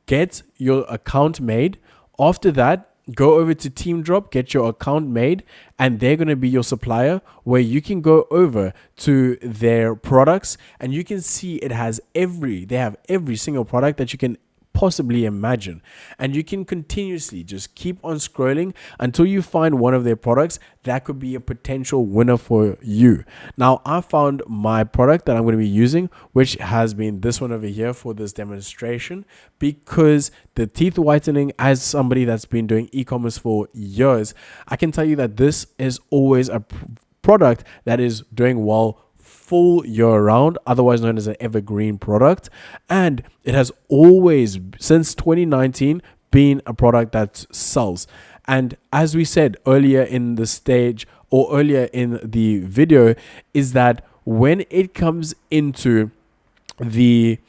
get your account made. After that, go over to TeamDrop, get your account made, and they're going to be your supplier, where you can go over to their products and you can see they have every single product that you can possibly imagine, and you can continuously just keep on scrolling until you find one of their products that could be a potential winner for you. Now, I found my product that I'm going to be using, which has been this one over here for this demonstration, because the teeth whitening, as somebody that's been doing e-commerce for years, I can tell you that this is always a product that is doing well full year round, otherwise known as an evergreen product. And it has always, since 2019, been a product that sells. And as we said earlier in the stage, or earlier in the video, is that when it comes into the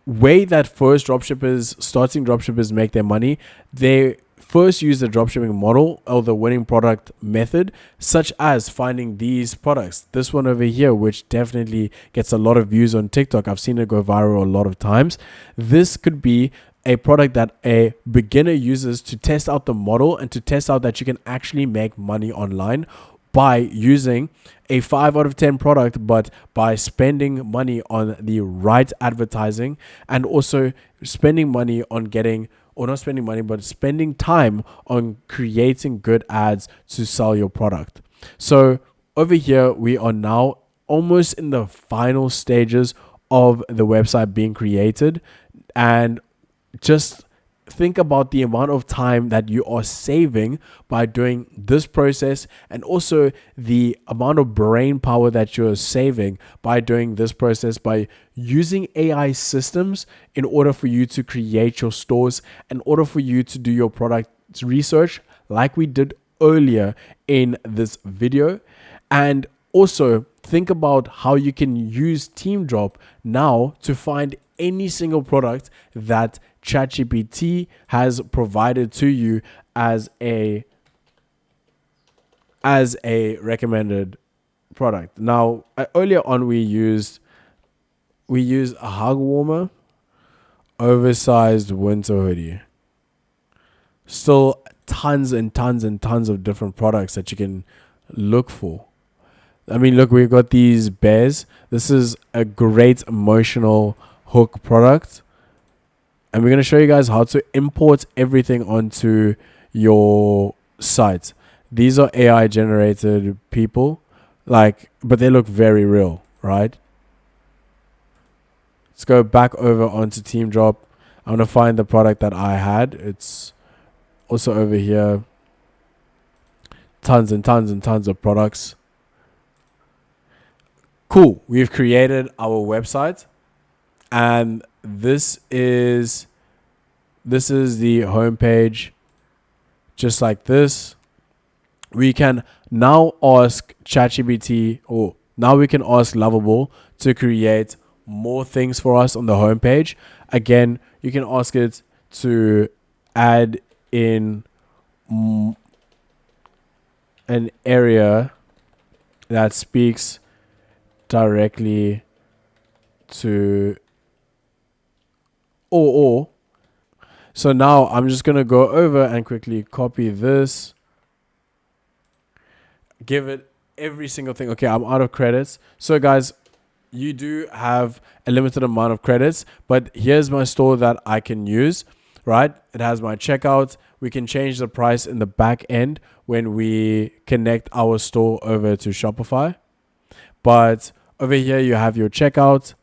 way that starting dropshippers make their money, they first use the dropshipping model or the winning product method, such as finding these products. This one over here, which definitely gets a lot of views on TikTok. I've seen it go viral a lot of times. This could be a product that a beginner uses to test out the model and to test out that you can actually make money online by using a 5 out of 10 product, but by spending money on the right advertising and also spending money on getting, or not spending money, but spending time on creating good ads to sell your product. So over here, we are now almost in the final stages of the website being created. And just think about the amount of time that you are saving by doing this process, and also the amount of brain power that you're saving by doing this process, by using AI systems in order for you to create your stores, in order for you to do your product research like we did earlier in this video. And also think about how you can use TeamDrop now to find any single product that ChatGPT has provided to you as a recommended product. Now, earlier on, we used a hug warmer, oversized winter hoodie. Still tons and tons and tons of different products that you can look for. I mean, look, we've got these bears. This is a great emotional hook product. And we're going to show you guys how to import everything onto your site. These are AI generated people, but they look very real, right? Let's go back over onto Team Drop. I'm going to find the product that I had. It's also over here. Tons and tons and tons of products. Cool. We've created our website, and this is the homepage, just like this. We can now ask ChatGPT, or now we can ask Lovable to create more things for us on the homepage. Again, you can ask it to add in an area that speaks directly to or. So now I'm just going to go over and quickly copy this. Give it every single thing. Okay, I'm out of credits. So guys, you do have a limited amount of credits, but here's my store that I can use, right? It has my checkout. We can change the price in the back end when we connect our store over to Shopify. But over here, you have your checkout.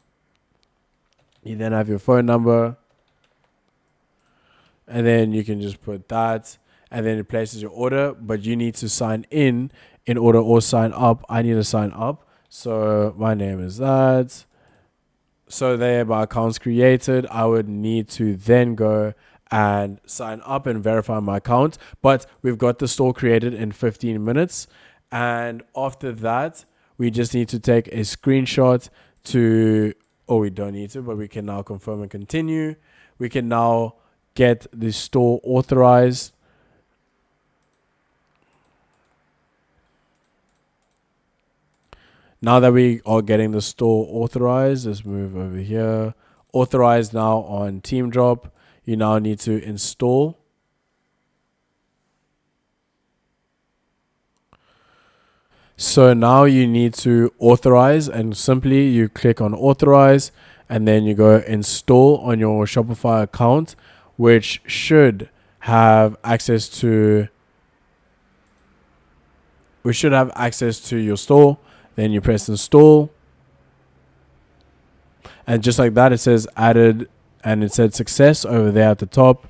You then have your phone number. And then you can just put that. And then it places your order. But you need to sign in order, or sign up. I need to sign up. So my name is that. So there, my account's created. I would need to then go and sign up and verify my account. But we've got the store created in 15 minutes. And after that, we just need to take a screenshot we don't need to, but we can now confirm and continue. We can now get the store authorized. Now that we are getting the store authorized, let's move over here. Authorized now on Team Drop. You now need to install. So now you need to authorize, and simply you click on authorize, and then you go install on your Shopify account, which should have access to your store. Then you press install, and just like that, it says added, and it said success over there at the top.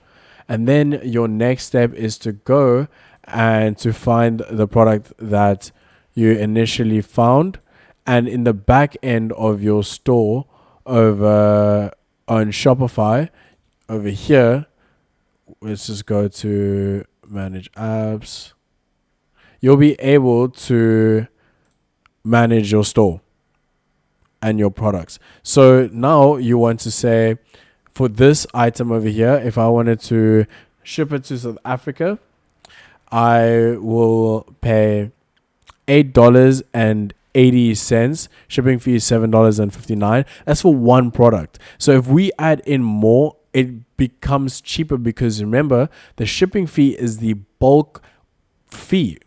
And then your next step is to go and to find the product that you initially found, and in the back end of your store over on Shopify, over here, let's just go to manage apps. You'll be able to manage your store and your products. So now you want to say, for this item over here, if I wanted to ship it to South Africa, I will pay $8.80. Shipping fee is $7.59. That's for one product. So if we add in more, it becomes cheaper, because remember, the shipping fee is the bulk fee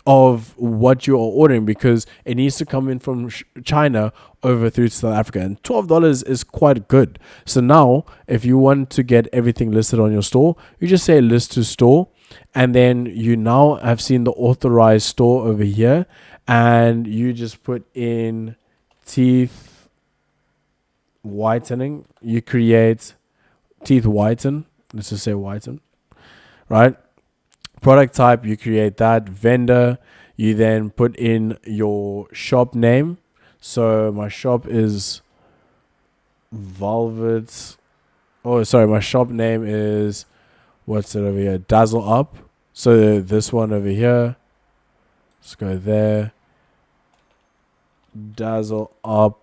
of what you are ordering, because it needs to come in from China over through to South Africa, and $12 is quite good. So now if you want to get everything listed on your store, you just say list to store, and then you now have seen the authorized store over here, and you just put in teeth whitening. You create teeth whiten. Let's just say whiten, right? Product type, you create that. Vendor, you then put in your shop name. So my shop is Velvet. Oh, sorry, my shop name is, what's it over here? Dazzle Up. So this one over here. Let's go there. Dazzle Up.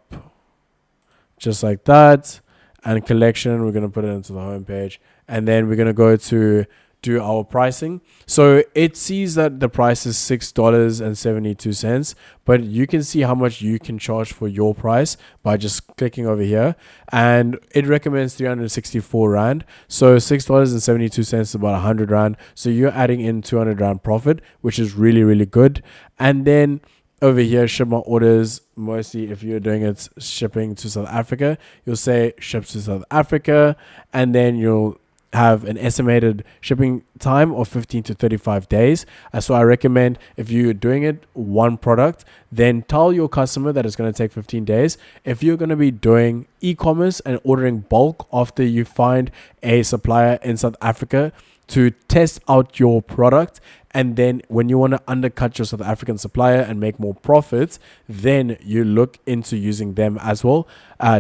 Just like that. And collection, we're going to put it into the home page. And then we're going to go to do our pricing. So it sees that the price is $6.72, but you can see how much you can charge for your price by just clicking over here, and it recommends 364 Rand. So $6.72 is about 100 Rand. So you're adding in 200 Rand profit, which is really, really good. And then over here, ship my orders. Mostly, if you're doing it shipping to South Africa, you'll say ship to South Africa, and then you'll have an estimated shipping time of 15 to 35 days. So I recommend, if you're doing it one product, then tell your customer that it's going to take 15 days. If you're going to be doing e-commerce and ordering bulk after you find a supplier in South Africa to test out your product, and then when you want to undercut your South African supplier and make more profits, then you look into using them as well,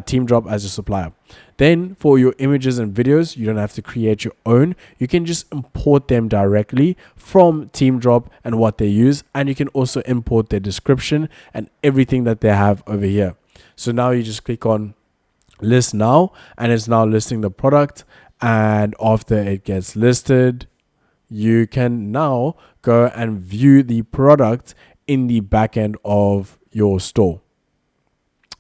Teamdrop as your supplier. Then for your images and videos, you don't have to create your own. You can just import them directly from Teamdrop and what they use. And you can also import their description and everything that they have over here. So now you just click on list now, and it's now listing the product. And after it gets listed, you can now go and view the product in the back end of your store.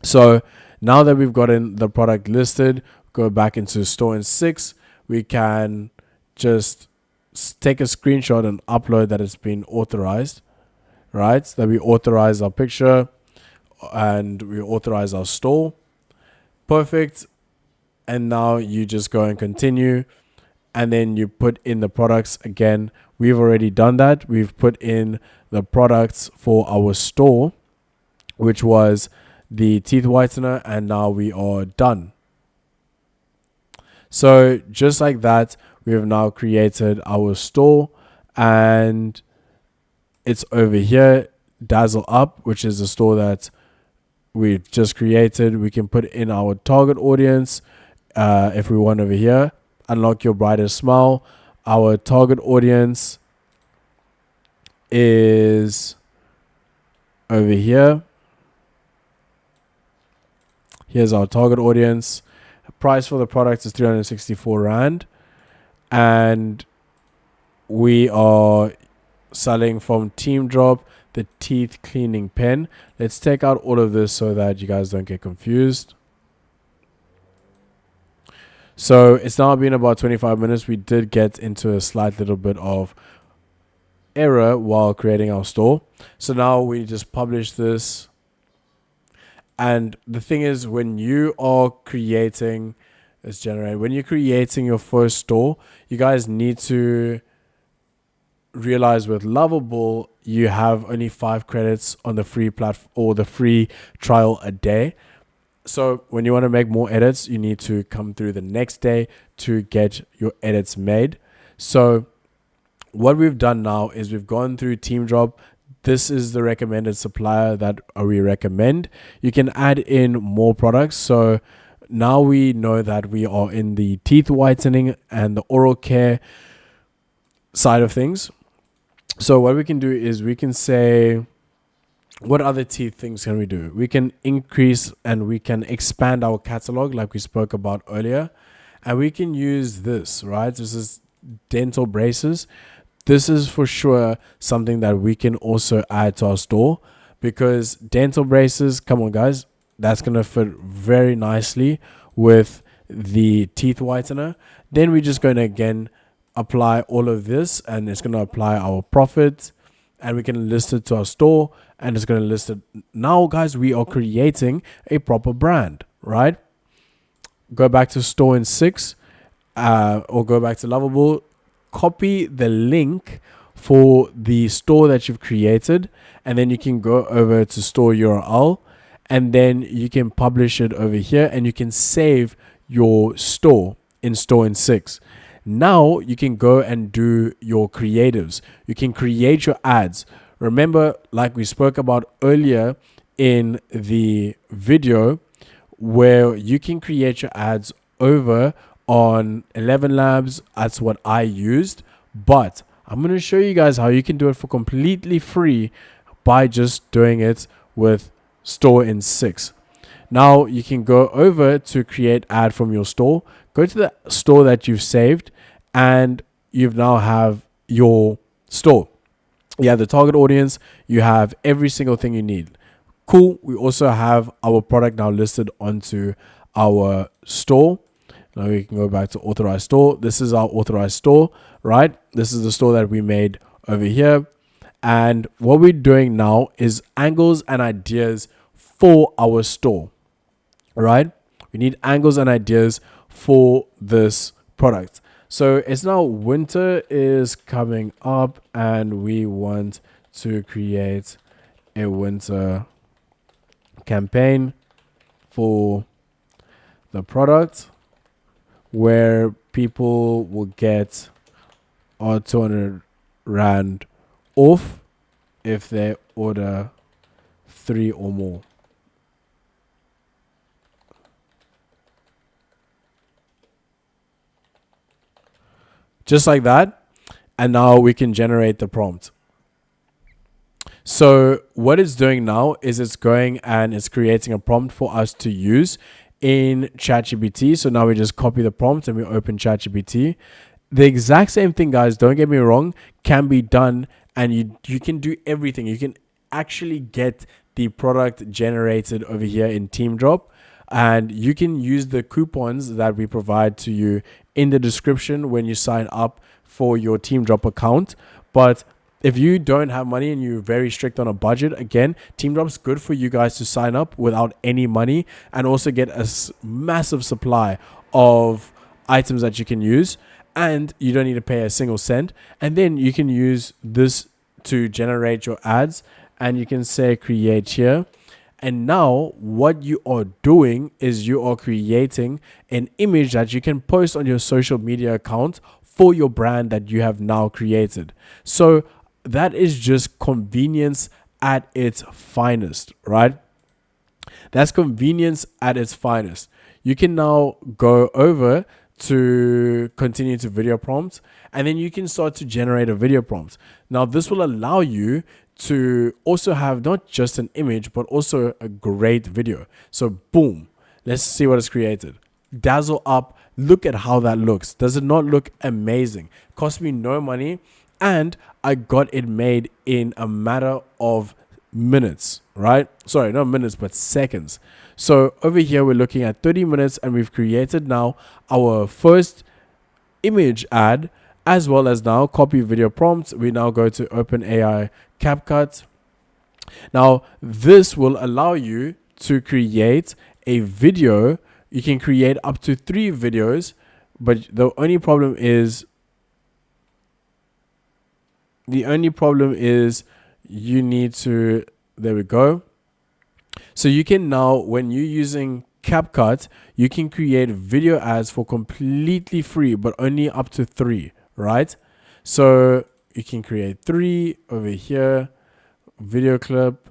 So now that we've gotten the product listed, go back into store in 6. We can just take a screenshot and upload that it's been authorized, right? So that we authorize our picture and we authorize our store. Perfect. And now you just go and continue, and then you put in the products again. We've already done that. We've put in the products for our store, which was the teeth whitener, and now we are done. So just like that, we have now created our store, and it's over here, Dazzle Up, which is the store that we just created. We can put in our target audience. If we want over here, unlock your brightest smile. Our target audience is over here. Here's our target audience. Price for the product is 364 Rand. And we are selling from Teamdrop the teeth cleaning pen. Let's take out all of this so that you guys don't get confused. So it's now been about 25 minutes. We did get into a slight little bit of error while creating our store. So now we just publish this. And the thing is, when you are creating, when you're creating your first store, you guys need to realize with Lovable, you have only 5 credits on the free platform or the free trial a day. So when you want to make more edits, you need to come through the next day to get your edits made. So what we've done now is we've gone through Teamdrop. This is the recommended supplier that we recommend. You can add in more products. So now we know that we are in the teeth whitening and the oral care side of things. So what we can do is we can say, what other teeth things can we do? We can increase and we can expand our catalog like we spoke about earlier. And we can use this, right? This is dental braces. This is for sure something that we can also add to our store, because dental braces, come on guys, that's going to fit very nicely with the teeth whitener. Then we're just going to again apply all of this, and it's going to apply our profit, and we can list it to our store, and it's going to list it. Now guys, we are creating a proper brand, right? Go back to store in 6, or go back to Lovable, copy the link for the store that you've created, and then you can go over to store URL, and then you can publish it over here, and you can save your store in 6. Now you can go and do your creatives. You can create your ads. Remember, like we spoke about earlier in the video, where you can create your ads over on 11 Labs. That's what I used, but I'm going to show you guys how you can do it for completely free by just doing it with store in 6. Now you can go over to create ad from your store, go to the store that you've saved, and you've now have your store. You have the target audience. You have every single thing you need. Cool. We also have our product now listed onto our store. Now we can go back to authorized store. This is our authorized store, right? This is the store that we made over here. And what we're doing now is angles and ideas for our store, right? We need angles and ideas for this product. So it's now winter is coming up and we want to create a winter campaign for the product where people will get 200 Rand off if they order 3 or more. Just like that. And now we can generate the prompt. So what it's doing now is it's going and it's creating a prompt for us to use in ChatGPT. So now we just copy the prompt and we open ChatGPT. The exact same thing, guys, don't get me wrong, can be done, and you can do everything. You can actually get the product generated over here in TeamDrop, and you can use the coupons that we provide to you in the description when you sign up for your TeamDrop account. But if you don't have money and you're very strict on a budget, again, TeamDrop's good for you guys to sign up without any money and also get a massive supply of items that you can use, and you don't need to pay a single cent. And then you can use this to generate your ads, and you can say create here. And now what you are doing is you are creating an image that you can post on your social media account for your brand that you have now created. So that is just convenience at its finest, right? That's convenience at its finest. You can now go over to continue to video prompt, and then you can start to generate a video prompt. Now, this will allow you to also have not just an image, but also a great video. So boom, let's see what is created. Dazzle up. Look at how that looks. Does it not look amazing? Cost me no money, and I got it made in a matter of minutes, right? Sorry, not minutes, but seconds. So over here, we're looking at 30 minutes, and we've created now our first image ad, as well as now copy video prompts. We now go to OpenAI CapCut. Now, this will allow you to create a video. You can create up to 3 videos, but the only problem is you need to, there we go. So you can now, when you're using CapCut, you can create video ads for completely free, but only up to 3, right? So you can create 3 over here, video clip,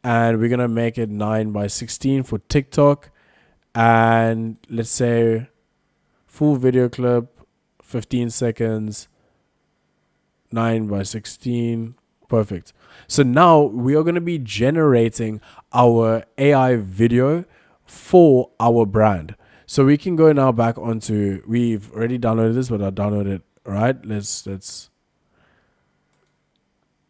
and we're going to make it 9:16 for TikTok. And let's say full video clip, 15 seconds, 9:16. Perfect. So now we are going to be generating our AI video for our brand. So we can go now back onto, we've already downloaded this, but I'll download it, right? Let's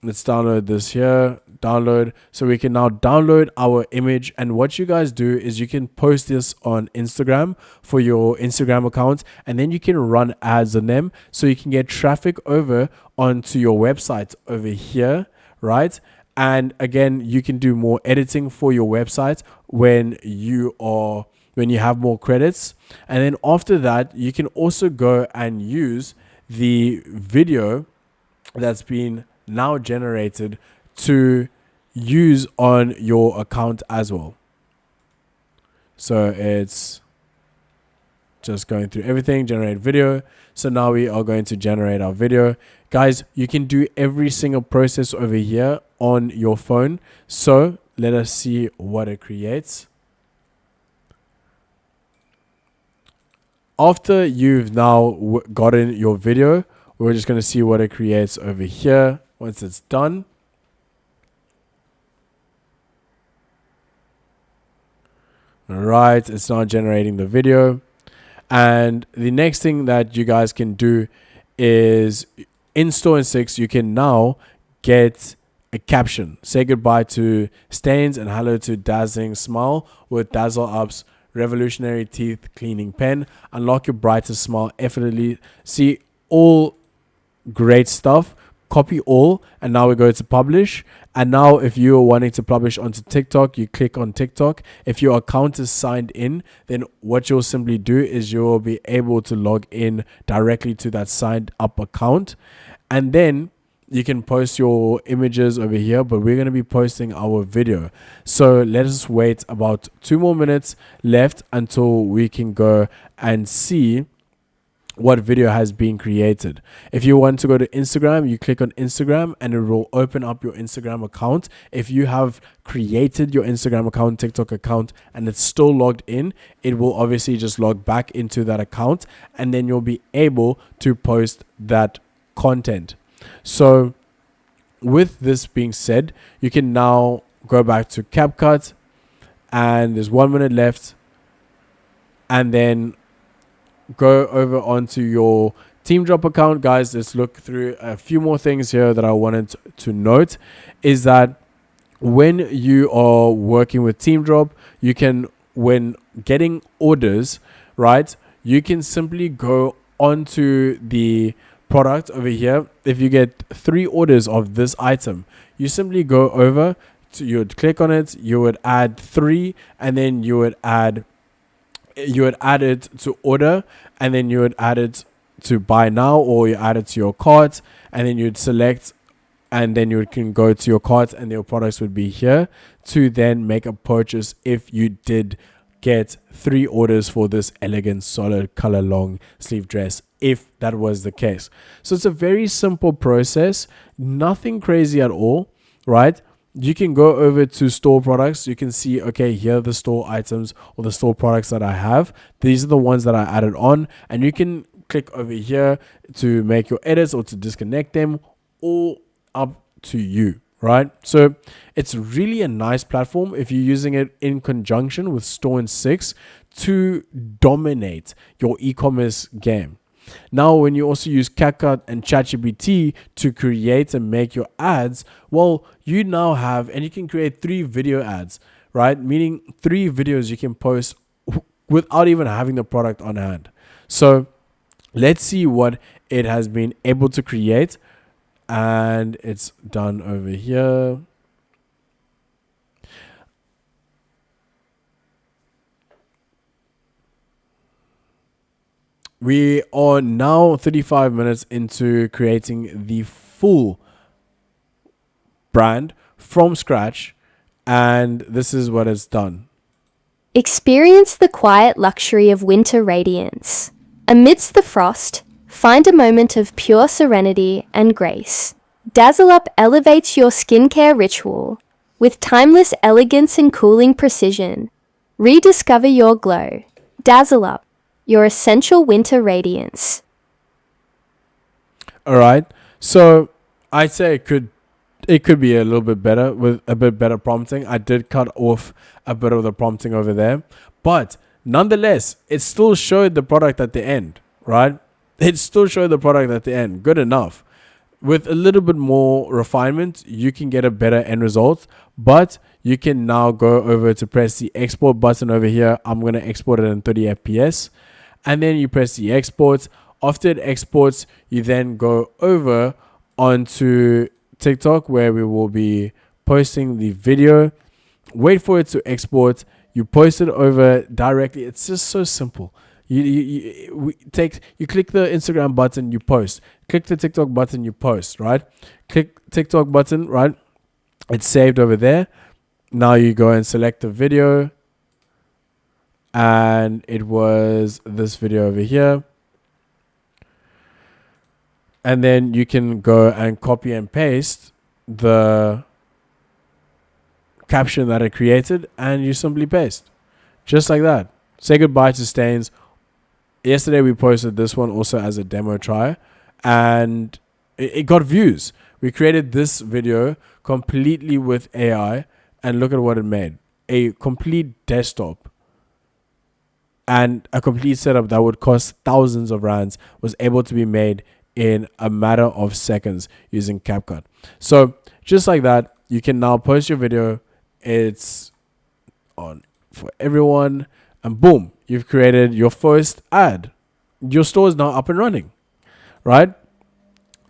download this here, download. So we can now download our image, and what you guys do is you can post this on Instagram for your Instagram account, and then you can run ads on them so you can get traffic over onto your website over here, right? And again, you can do more editing for your website when you have more credits. And then after that, you can also go and use the video that's been now generated to use on your account as well. So it's just going through everything, generate video. So now we are going to generate our video. Guys, you can do every single process over here on your phone. So let us see what it creates. After you've now gotten your video, we're just going to see what it creates over here once it's done. All right, it's now generating the video. And the next thing that you guys can do is in Store in 6, you can now get a caption. Say goodbye to stains and hello to dazzling smile with Dazzle Up's revolutionary teeth cleaning pen. Unlock your brightest smile effortlessly. See all great stuff. Copy all, and now we go to publish. And now if you're wanting to publish onto TikTok, you click on TikTok. If your account is signed in, then what you'll simply do is you'll be able to log in directly to that signed up account, and then you can post your images over here, but we're going to be posting our video. So let us wait about 2 more minutes left until we can go and see what video has been created. If you want to go to Instagram, you click on Instagram and it will open up your Instagram account. If you have created your Instagram account, TikTok account, and it's still logged in, it will obviously just log back into that account, and then you'll be able to post that content. So with this being said, you can now go back to CapCut, and there's 1 minute left, and then go over onto your TeamDrop account. Guys, let's look through a few more things here that I wanted to note. Is that when you are working with TeamDrop, you can, when getting orders, right, you can simply go onto the product over here. If you get 3 orders of this item, you simply go over to, you would click on it, you would add 3, and then you would add it to order, and then you would add it to buy now, or you add it to your cart, and then you'd select, and then you can go to your cart, and your products would be here to then make a purchase if you did get 3 orders for this elegant solid color long sleeve dress, if that was the case. So it's a very simple process, nothing crazy at all, right? You can go over to store products. You can see, okay, here are the store items or the store products that I have. These are the ones that I added on, and you can click over here to make your edits or to disconnect them, all up to you, right? So it's really a nice platform if you're using it in conjunction with Store in 6 to dominate your e-commerce game. Now, when you also use CapCut and ChatGPT to create and make your ads, well, you now have, and you can create 3 video ads, right? Meaning 3 videos you can post without even having the product on hand. So let's see what it has been able to create. And it's done over here. We are now 35 minutes into creating the full brand from scratch, and this is what it's done. Experience the quiet luxury of winter radiance. Amidst the frost, find a moment of pure serenity and grace. Dazzle Up elevates your skincare ritual with timeless elegance and cooling precision. Rediscover your glow. Dazzle Up, your essential winter radiance. All right. So I'd say it could be a little bit better with a bit better prompting. I did cut off a bit of the prompting over there, but nonetheless, it still showed the product at the end, right? It still showed the product at the end. Good enough. With a little bit more refinement, you can get a better end result, but you can now go over to press the export button over here. I'm going to export it in 30 FPS. And then you press the export. After it exports, you then go over onto TikTok, where we will be posting the video. Wait for it to export. You post it over directly. It's just so simple. You click the Instagram button, you post. Click the TikTok button, you post, right? Click TikTok button, right? It's saved over there. Now you go and select the video. And it was this video over here. And then you can go and copy and paste the caption that I created, and you simply paste. Just like that. Say goodbye to stains. Yesterday we posted this one also as a demo try, and it got views. We created this video completely with AI, and look at what it made. A complete desktop and a complete setup that would cost thousands of rands was able to be made in a matter of seconds using CapCut. So just like that, you can now post your video. It's on for everyone, and boom, you've created your first ad. Your store is now up and running, right?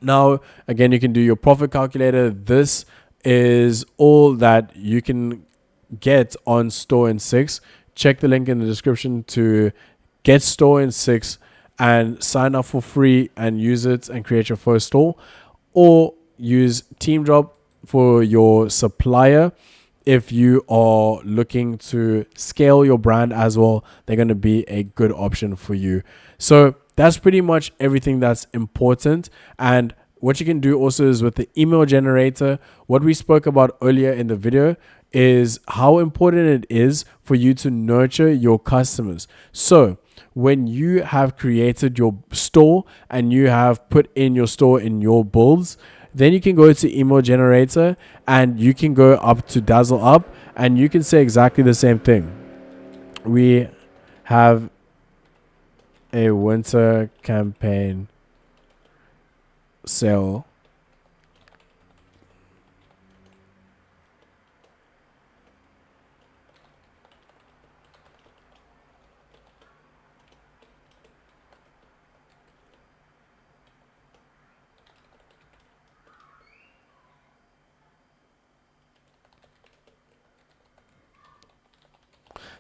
Now, again, you can do your profit calculator. This is all that you can get on Store in 6. Check the link in the description to get Store in 6 and sign up for free and use it and create your first store, or use TeamDrop for your supplier. If you are looking to scale your brand as well, they're going to be a good option for you. So that's pretty much everything that's important. And what you can do also is with the email generator, what we spoke about earlier in the video is how important it is for you to nurture your customers. So when you have created your store and you have put in your store in your builds, then you can go to email generator and you can go up to Dazzle Up and you can say exactly the same thing. We have a winter campaign sale.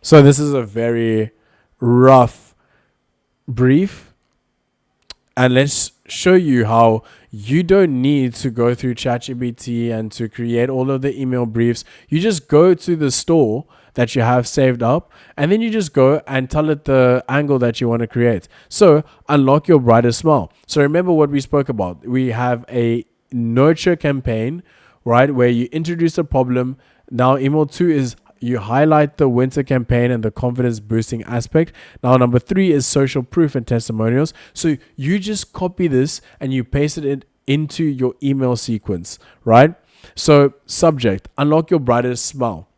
So this is a very rough brief, and let's show you how you don't need to go through ChatGPT and to create all of the email briefs. You just go to the store that you have saved up, and then you just go and tell it the angle that you want to create. So unlock your brightest smile. So remember what we spoke about. We have a nurture campaign, right, where you introduce a problem. Now email 2 is you highlight the winter campaign and the confidence boosting aspect. Now, number 3 is social proof and testimonials. So you just copy this and you paste it into your email sequence, right? So subject, unlock your brightest smile.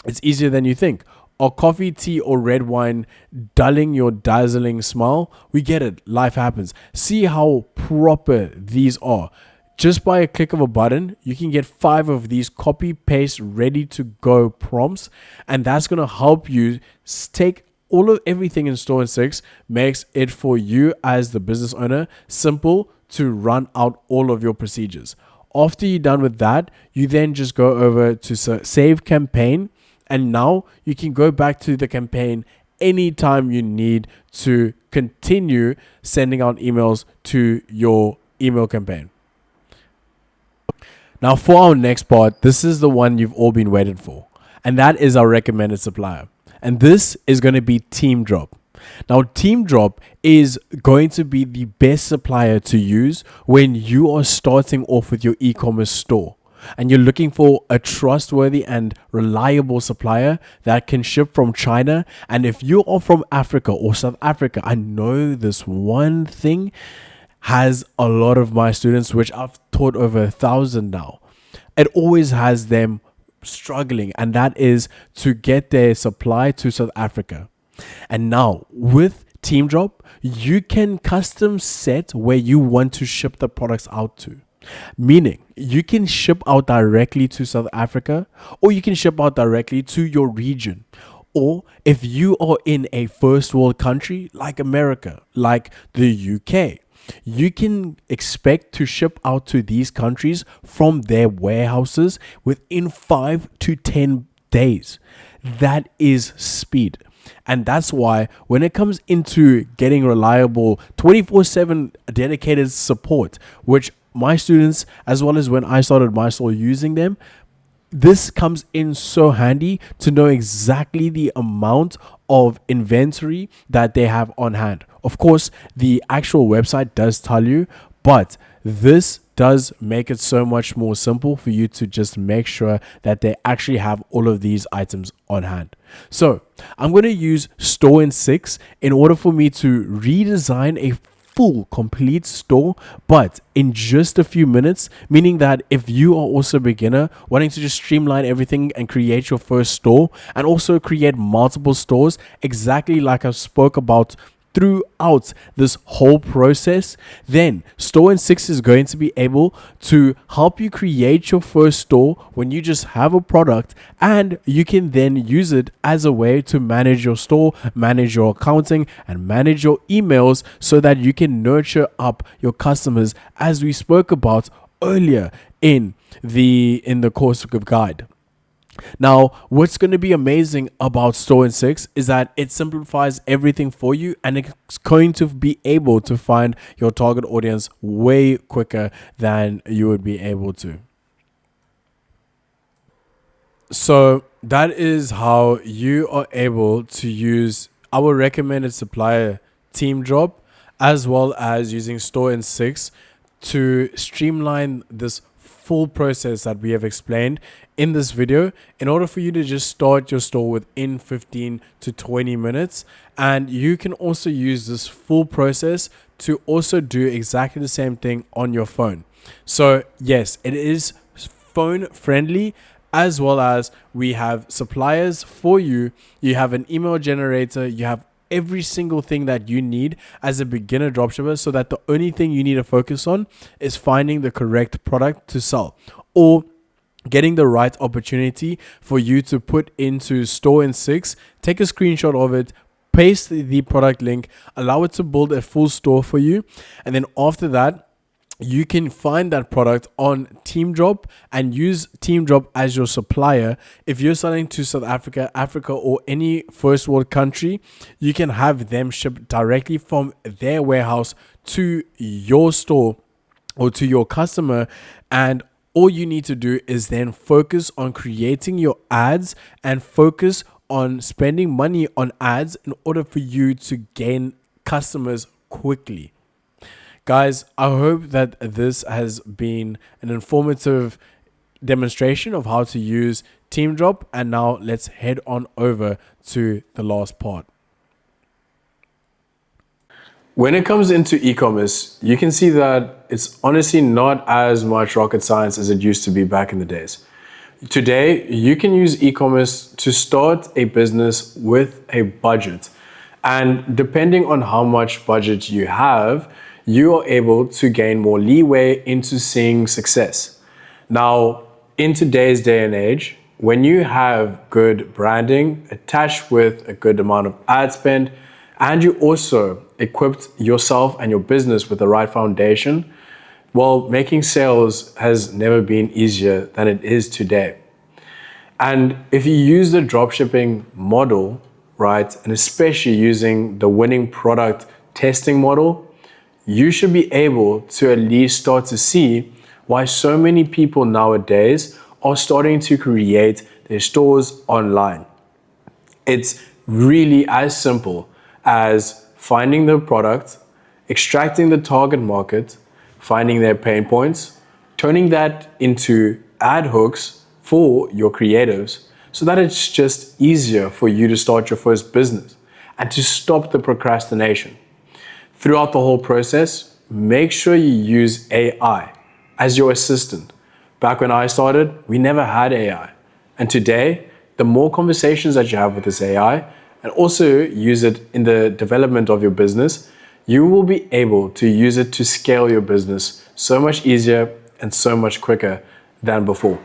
It's easier than you think. Are coffee, tea, or red wine dulling your dazzling smile? We get it. Life happens. See how proper these are. Just by a click of a button, you can get 5 of these copy paste ready to go prompts, and that's going to help you take all of everything in Store in 6, makes it for you as the business owner simple to run out all of your procedures. After you're done with that, you then just go over to save campaign, and now you can go back to the campaign anytime you need to continue sending out emails to your email campaign. Now for our next part, this is the one you've all been waiting for, and that is our recommended supplier. And this is going to be TeamDrop. Now TeamDrop is going to be the best supplier to use when you are starting off with your e-commerce store and you're looking for a trustworthy and reliable supplier that can ship from China. And if you are from Africa or South Africa, I know this one thing has a lot of my students, which I've taught over 1,000 now. It always has them struggling, and that is to get their supply to South Africa. And now with TeamDrop, you can custom set where you want to ship the products out to. Meaning you can ship out directly to South Africa, or you can ship out directly to your region. Or if you are in a first world country like America, like the UK, you can expect to ship out to these countries from their warehouses within 5 to 10 days. That is speed. And that's why when it comes into getting reliable 24/7 dedicated support, which my students, as well as when I started my store using them, this comes in so handy to know exactly the amount of inventory that they have on hand. Of course, the actual website does tell you, but this does make it so much more simple for you to just make sure that they actually have all of these items on hand. So I'm going to use Store in 6 in order for me to redesign a full complete store, but in just a few minutes, meaning that if you are also a beginner wanting to just streamline everything and create your first store and also create multiple stores, exactly like I spoke about throughout this whole process, then Store in 6 is going to be able to help you create your first store when you just have a product, and you can then use it as a way to manage your store, manage your accounting, and manage your emails so that you can nurture up your customers, as we spoke about earlier in the course guide. Now, what's going to be amazing about Store in 6 is that it simplifies everything for you, and it's going to be able to find your target audience way quicker than you would be able to. So that is how you are able to use our recommended supplier team drop, as well as using Store in 6 to streamline this full process that we have explained in this video, in order for you to just start your store within 15 to 20 minutes. And you can also use this full process to also do exactly the same thing on your phone. So yes, it is phone friendly, as well as we have suppliers for you. You have an email generator, you have every single thing that you need as a beginner dropshipper, so that the only thing you need to focus on is finding the correct product to sell, or getting the right opportunity for you to put into Store in 6. Take a screenshot of it, paste the product link, allow it to build a full store for you, and then after that, you can find that product on TeamDrop and use TeamDrop as your supplier. If you're selling to South Africa, Africa, or any first world country, you can have them ship directly from their warehouse to your store or to your customer. And all you need to do is then focus on creating your ads and focus on spending money on ads in order for you to gain customers quickly. Guys, I hope that this has been an informative demonstration of how to use TeamDrop. And now let's head on over to the last part. When it comes into e-commerce, you can see that it's honestly not as much rocket science as it used to be back in the days. Today, you can use e-commerce to start a business with a budget. And depending on how much budget you have, you are able to gain more leeway into seeing success. Now, in today's day and age, when you have good branding attached with a good amount of ad spend, and you also equipped yourself and your business with the right foundation, well, making sales has never been easier than it is today. And if you use the dropshipping model, right, and especially using the winning product testing model, you should be able to at least start to see why so many people nowadays are starting to create their stores online. It's really as simple as finding the product, extracting the target market, finding their pain points, turning that into ad hooks for your creatives, so that it's just easier for you to start your first business and to stop the procrastination. Throughout the whole process, make sure you use AI as your assistant. Back when I started, we never had AI. And today, the more conversations that you have with this AI, and also use it in the development of your business, you will be able to use it to scale your business so much easier and so much quicker than before.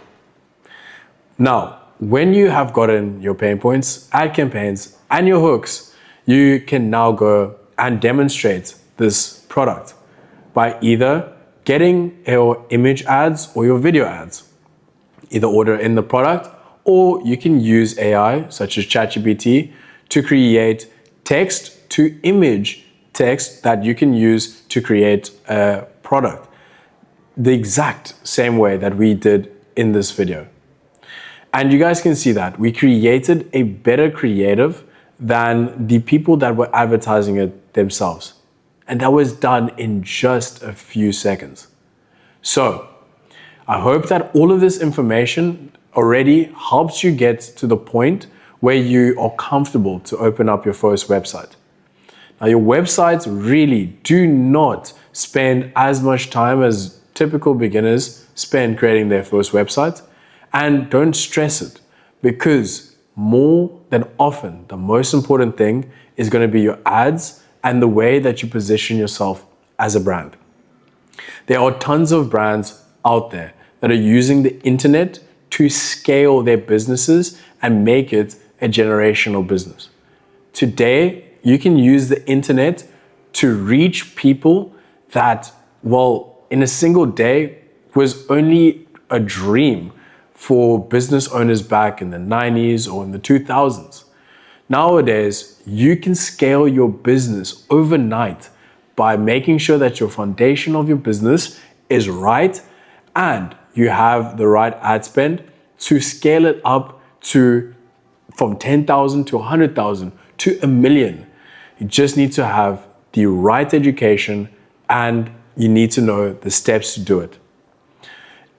Now, when you have gotten your pain points, ad campaigns, and your hooks, you can now go and demonstrate this product by either getting your image ads or your video ads. Either order in the product, or you can use AI such as ChatGPT to create text to image text that you can use to create a product the exact same way that we did in this video. And you guys can see that we created a better creative than the people that were advertising it themselves. And that was done in just a few seconds. So I hope that all of this information already helps you get to the point where you are comfortable to open up your first website. Now, your websites really do not spend as much time as typical beginners spend creating their first website. And don't stress it, because more than often, the most important thing is going to be your ads and the way that you position yourself as a brand. There are tons of brands out there that are using the internet to scale their businesses and make it a generational business. Today, you can use the internet to reach people that, well, in a single day was only a dream for business owners back in the 90s or in the 2000s. Nowadays, you can scale your business overnight by making sure that your foundation of your business is right and you have the right ad spend to scale it up to from 10,000 to 100,000 to a million. You just need to have the right education and you need to know the steps to do it.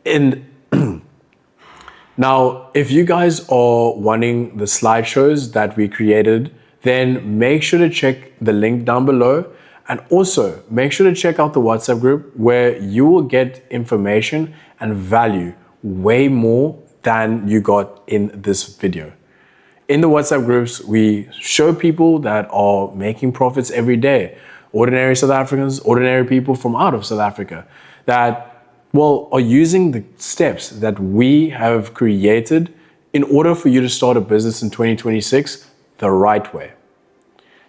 And now, if you guys are wanting the slideshows that we created, then make sure to check the link down below. And also make sure to check out the WhatsApp group where you will get information and value way more than you got in this video. In the WhatsApp groups, we show people that are making profits every day. Ordinary South Africans, ordinary people from out of South Africa that, well, are using the steps that we have created in order for you to start a business in 2026 the right way.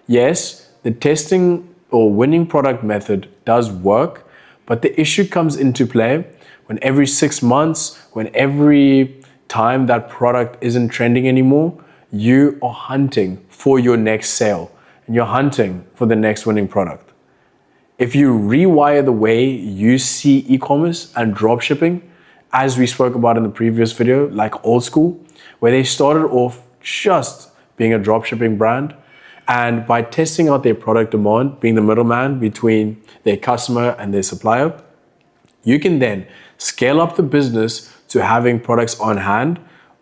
Yes, the testing or winning product method does work, but the issue comes into play when every 6 months, when every time that product isn't trending anymore, you are hunting for your next sale and you're hunting for the next winning product. If you rewire the way you see e-commerce and dropshipping, as we spoke about in the previous video, like old school, where they started off just being a dropshipping brand, and by testing out their product demand, being the middleman between their customer and their supplier, you can then scale up the business to having products on hand,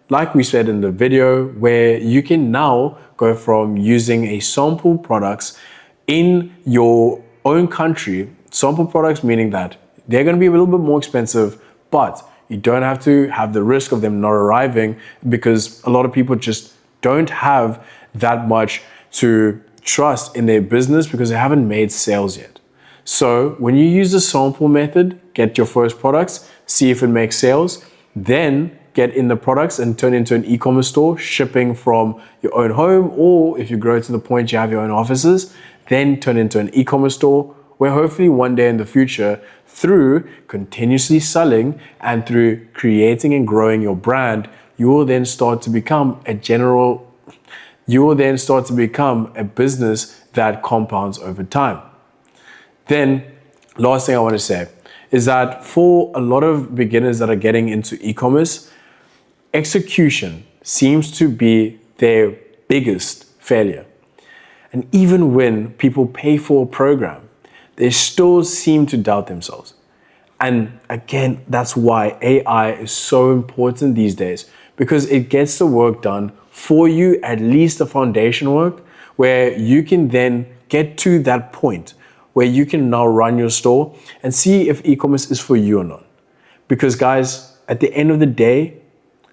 like we said in the video, where you can now go from using a sample products in your own country, sample products meaning that they're going to be a little bit more expensive, but you don't have to have the risk of them not arriving because a lot of people just don't have that much to trust in their business because they haven't made sales yet. So when you use the sample method, get your first products, see if it makes sales, then get in the products and turn into an e-commerce store, shipping from your own home, or if you grow to the point you have your own offices, then turn into an e-commerce store where hopefully one day in the future, through continuously selling and through creating and growing your brand, you will then start to become a business that compounds over time. Then, last thing I want to say is that for a lot of beginners that are getting into e-commerce, execution seems to be their biggest failure. And even when people pay for a program, they still seem to doubt themselves. And again, that's why AI is so important these days, because it gets the work done for you, at least the foundation work, where you can then get to that point where you can now run your store and see if e-commerce is for you or not. Because guys, at the end of the day,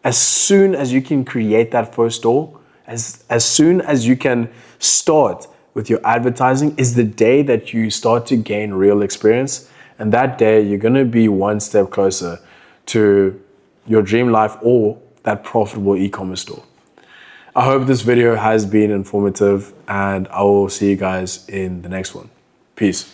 as soon as you can create that first store, as soon as you can start with your advertising is the day that you start to gain real experience. And that day you're going to be one step closer to your dream life or that profitable e-commerce store. I hope this video has been informative and I will see you guys in the next one. Peace.